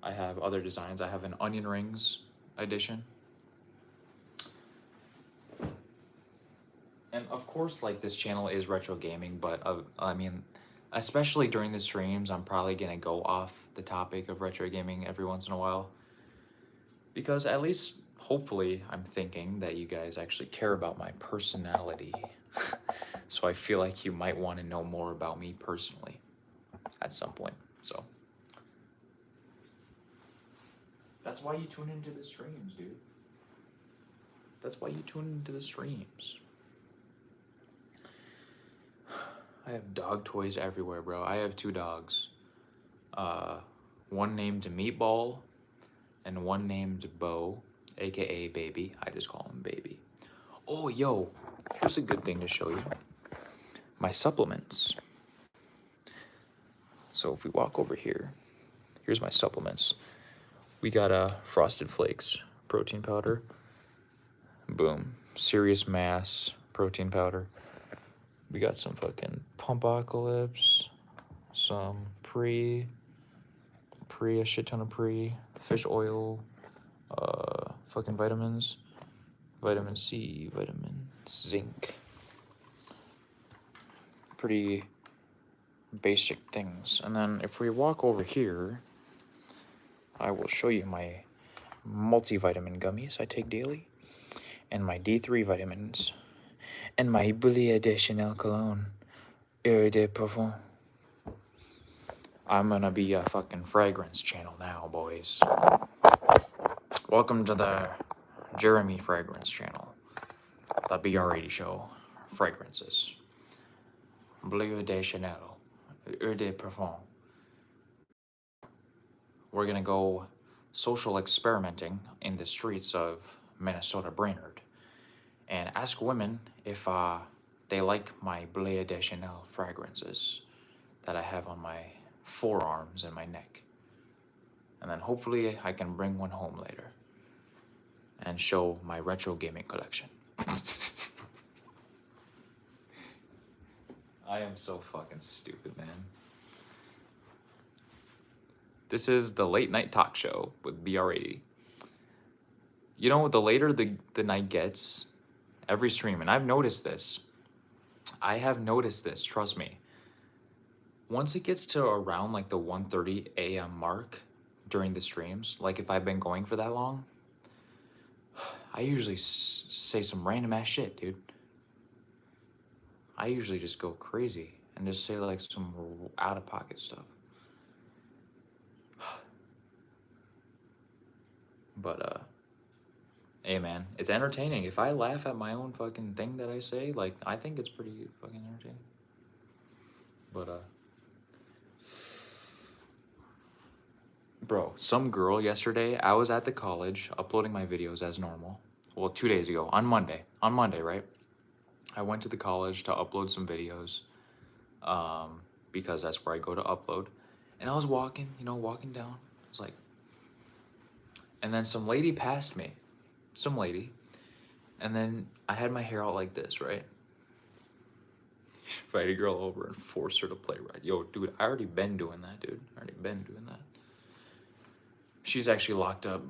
I have other designs. I have an onion rings edition. And of course, like, this channel is retro gaming, but I mean, especially during the streams, I'm probably gonna go off the topic of retro gaming every once in a while. Because at least, hopefully, I'm thinking that you guys actually care about my personality. So I feel like you might want to know more about me personally at some point. So that's why you tune into the streams, dude. That's why you tune into the streams. I have dog toys everywhere, bro. I have 2 dogs. One named Meatball and one named Bo, aka Baby. I just call him Baby. Oh, yo, here's a good thing to show you. My supplements. So if we walk over here, here's my supplements. We got Frosted Flakes protein powder. Boom. Serious Mass protein powder. We got some fucking Pumpocalypse, some a shit ton of fish oil, fucking vitamins, vitamin C, vitamin zinc. Pretty basic things. And then if we walk over here, I will show you my multivitamin gummies I take daily, and my D3 vitamins, and my Boulier de Chanel cologne, Eau de Parfum. I'm gonna be a fucking fragrance channel now, boys. Welcome to the Jeremy Fragrance channel. The BR8DY show. Fragrances. Bleu de Chanel. Eau de Parfum. We're gonna go social experimenting in the streets of Minnesota Brainerd and ask women if they like my Bleu de Chanel fragrances that I have on my forearms and my neck. And then hopefully I can bring one home later and show my retro gaming collection. I am so fucking stupid, man. This is the late night talk show with BR8DY. You know, the later the night gets, every stream, and I've noticed this. I have noticed this, trust me. Once it gets to around like the 1:30 a.m. mark, during the streams. Like if I've been going for that long, I usually say some random ass shit, dude. I usually just go crazy and just say like some out of pocket stuff. But hey man, it's entertaining. If I laugh at my own fucking thing that I say, like I think it's pretty fucking entertaining. But bro, some girl yesterday, I was at the college uploading my videos as normal. Well, 2 days ago, on Monday. On Monday, right? I went to the college to upload some videos because that's where I go to upload. And I was walking, walking down. I was like, and then some lady passed me. Some lady. And then I had my hair out like this, right? Invite a girl over and force her to play right. Yo, dude, I already been doing that, dude. I already been doing that. She's actually locked up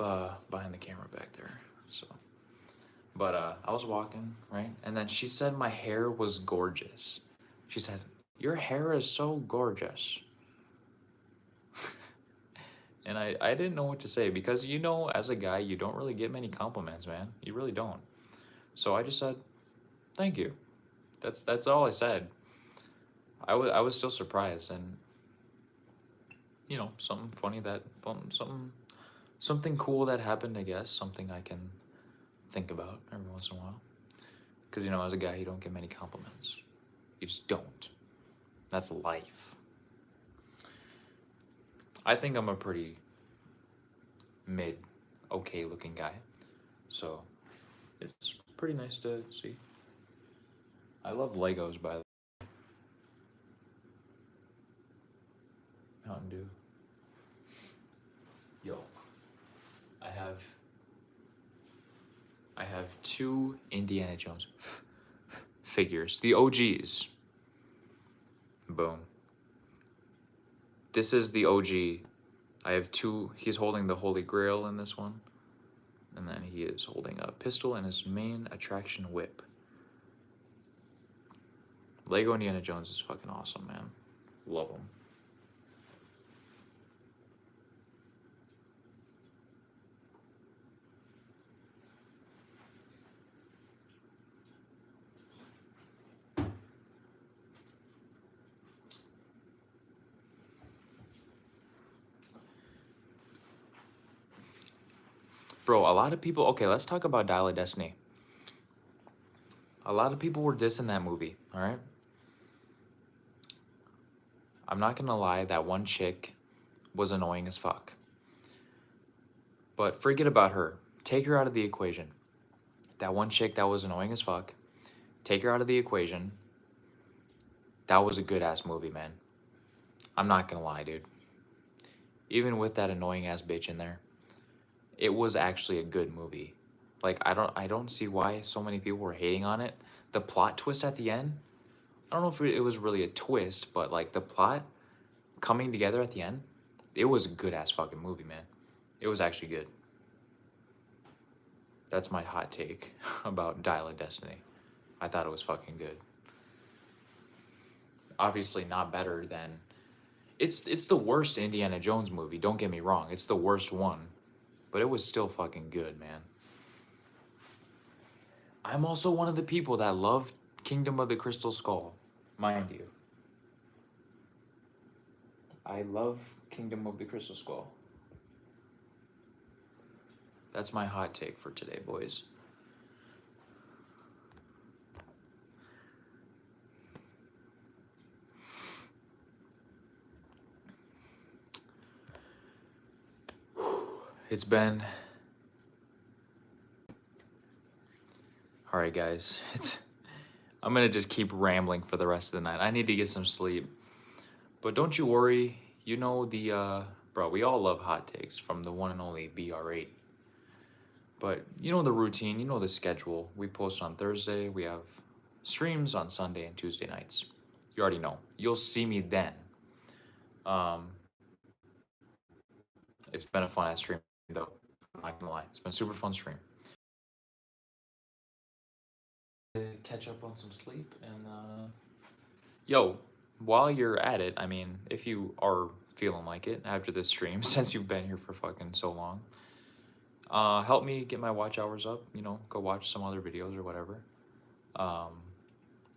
behind the camera back there, so. But I was walking, right? And then she said my hair was gorgeous. She said, your hair is so gorgeous. And I didn't know what to say because, as a guy, you don't really get many compliments, man. You really don't. So I just said, thank you. That's all I said. I was still surprised, and something funny something cool that happened, I guess, something I can think about every once in a while. Because, as a guy, you don't get many compliments. You just don't. That's life. I think I'm a pretty okay looking guy. So it's pretty nice to see. I love Legos, by the way. Mountain Dew. Yo, I have two Indiana Jones figures, the OGs. Boom. This is the OG. I have two. He's holding the Holy Grail in this one. And then he is holding a pistol and his main attraction whip. Lego Indiana Jones is fucking awesome, man. Love him. Bro, a lot of people... Okay, let's talk about Dial of Destiny. A lot of people were dissing that movie, alright? I'm not gonna lie, that one chick was annoying as fuck. But forget about her. Take her out of the equation. That one chick that was annoying as fuck, take her out of the equation. That was a good-ass movie, man. I'm not gonna lie, dude. Even with that annoying-ass bitch in there, it was actually a good movie. Like, I don't see why so many people were hating on it. The plot twist at the end, I don't know if it was really a twist, but like the plot coming together at the end, it was a good-ass fucking movie, man. It was actually good. That's my hot take about Dial of Destiny. I thought it was fucking good. Obviously not better than... It's the worst Indiana Jones movie, don't get me wrong. It's the worst one. But it was still fucking good, man. I'm also one of the people that love Kingdom of the Crystal Skull, mind you. I love Kingdom of the Crystal Skull. That's my hot take for today, boys. It's been... Alright, guys. I'm gonna just keep rambling for the rest of the night. I need to get some sleep. But don't you worry. You know the... Bro, we all love hot takes from the one and only BR8. But you know the routine. You know the schedule. We post on Thursday. We have streams on Sunday and Tuesday nights. You already know. You'll see me then. It's been a fun ass stream, though. I'm not gonna lie. It's been a super fun stream. Catch up on some sleep and yo, while you're at it, I mean, if you are feeling like it after the stream, since you've been here for fucking so long, help me get my watch hours up. You know, go watch some other videos or whatever, um,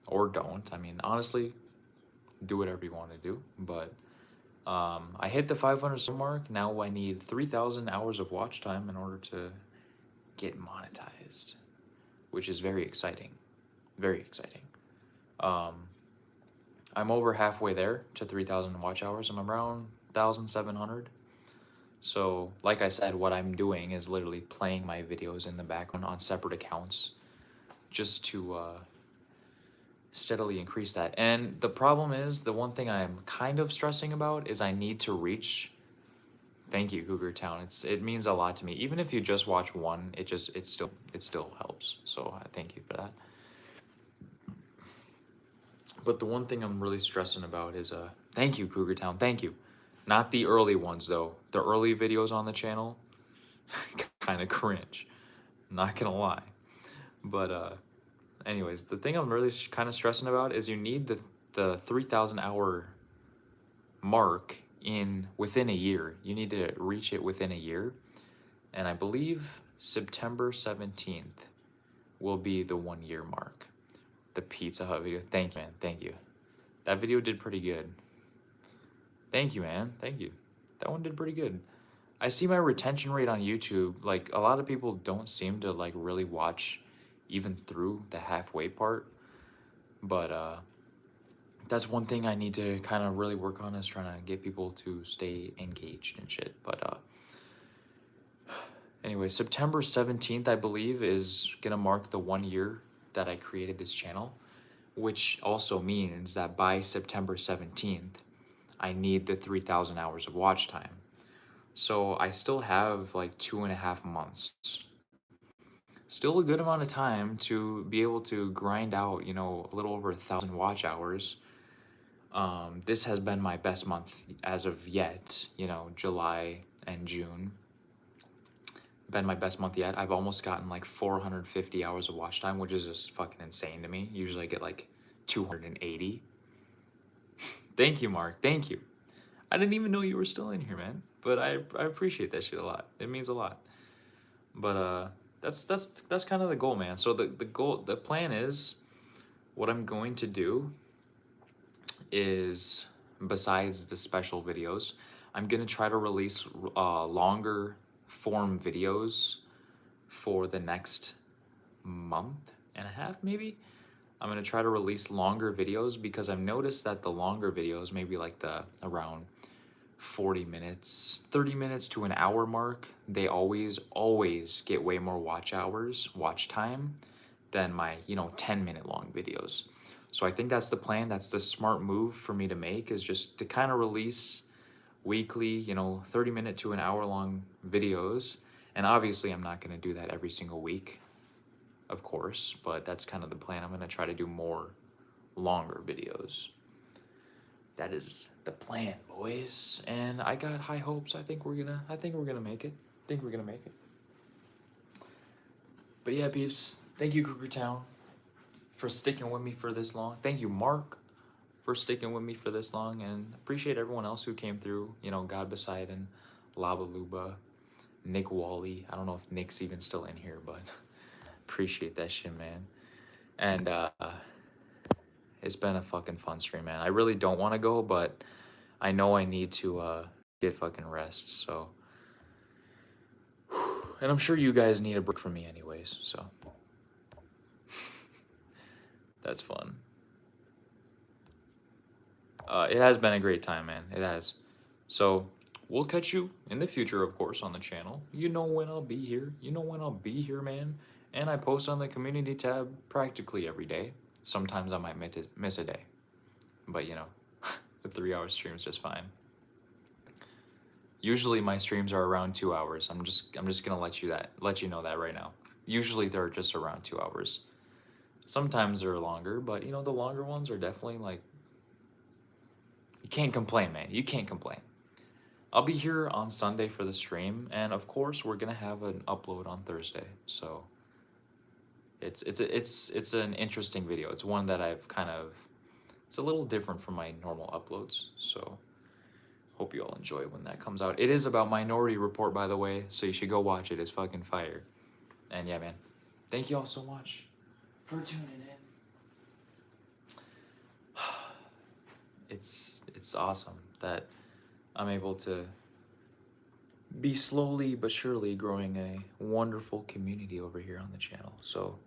or don't. I mean, honestly, do whatever you want to do. But I hit the 500 mark. Now I need 3,000 hours of watch time in order to get monetized, which is very exciting. Very exciting. Um, I'm over halfway there to 3,000 watch hours. I'm around 1,700. So, like I said, what I'm doing is literally playing my videos in the background on separate accounts just to steadily increase that. And the problem is, the one thing I'm kind of stressing about is I need to reach. Thank you, Cougar Town. It means a lot to me. Even if you just watch one, it still helps. So I thank you for that. But the one thing I'm really stressing about is thank you, Cougar Town. Thank you. Not the early ones though. The early videos on the channel, kind of cringe. Not gonna lie. But anyways, the thing I'm really kind of stressing about is you need the 3,000 hour mark within a year. You need to reach it within a year, and I believe September 17th will be the 1 year mark. The Pizza Hut video. Thank you, man. Thank you. That video did pretty good. Thank you, man. Thank you. That one did pretty good. I see my retention rate on YouTube, like a lot of people don't seem to like really watch even through the halfway part. But that's one thing I need to kind of really work on, is trying to get people to stay engaged and shit. But anyway, September 17th, I believe, is gonna mark the 1 year that I created this channel, which also means that by September 17th, I need the 3,000 hours of watch time. So I still have like 2.5 months. Still a good amount of time to be able to grind out, you know, a little over 1,000 watch hours. This has been my best month as of yet, you know, July and June. Been my best month yet. I've almost gotten like 450 hours of watch time, which is just fucking insane to me. Usually I get like 280. Thank you, Mark. Thank you. I didn't even know you were still in here, man. But I appreciate that shit a lot. It means a lot. But that's kind of the goal, man. So the plan is, what I'm going to do is, besides the special videos, I'm gonna try to release longer form videos for the next month and a half, maybe. I'm gonna try to release longer videos because I've noticed that the longer videos, maybe like the around 40 minutes, 30 minutes to an hour mark, they always get way more watch time than my, you know, 10-minute long videos. So I think that's the plan. That's the smart move for me to make, is just to kind of release weekly, you know, 30-minute to an hour long videos. And obviously I'm not going to do that every single week, of course, but that's kind of the plan. I'm going to try to do more longer videos. That is the plan, boys. And I got high hopes. I think we're gonna make it. But yeah, peeps, thank you, Cougar Town, for sticking with me for this long. Thank you, Mark, for sticking with me for this long, and appreciate everyone else who came through. You know, God Poseidon, Lava Luba, Nick Wally. I don't know if Nick's even still in here, but appreciate that shit, man. And it's been a fucking fun stream, man. I really don't want to go, but I know I need to get fucking rest, so. And I'm sure you guys need a break from me anyways, so. That's fun. It has been a great time, man. It has. So, we'll catch you in the future, of course, on the channel. You know when I'll be here. Man. And I post on the community tab practically every day. Sometimes I might miss a day. But, you know, the 3-hour stream is just fine. Usually my streams are around 2 hours. I'm just gonna let you know that right now. Usually they're just around 2 hours. Sometimes they're longer, but you know, the longer ones are definitely like, you can't complain, man. You can't complain. I'll be here on Sunday for the stream, and of course we're gonna have an upload on Thursday. So it's an interesting video. It's one that I've kind of It's a little different from my normal uploads, so hope you all enjoy when that comes out. It is about Minority Report, by the way, so you should go watch it. It's fucking fire. And yeah, man, thank you all so much for tuning in. It's awesome that I'm able to be slowly but surely growing a wonderful community over here on the channel. So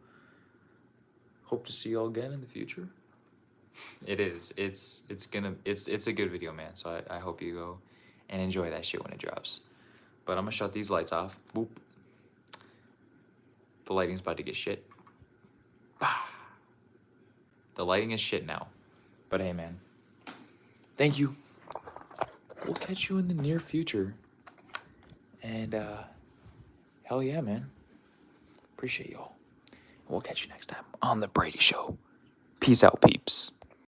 hope to see you all again in the future. It is. It's a good video, man. So I hope you go and enjoy that shit when it drops. But I'm gonna shut these lights off. Boop. The lighting's about to get shit. Bah. The lighting is shit now. But hey, man. Thank you. We'll catch you in the near future. And hell yeah, man. Appreciate y'all. We'll catch you next time on The Brady Show. Peace out, peeps.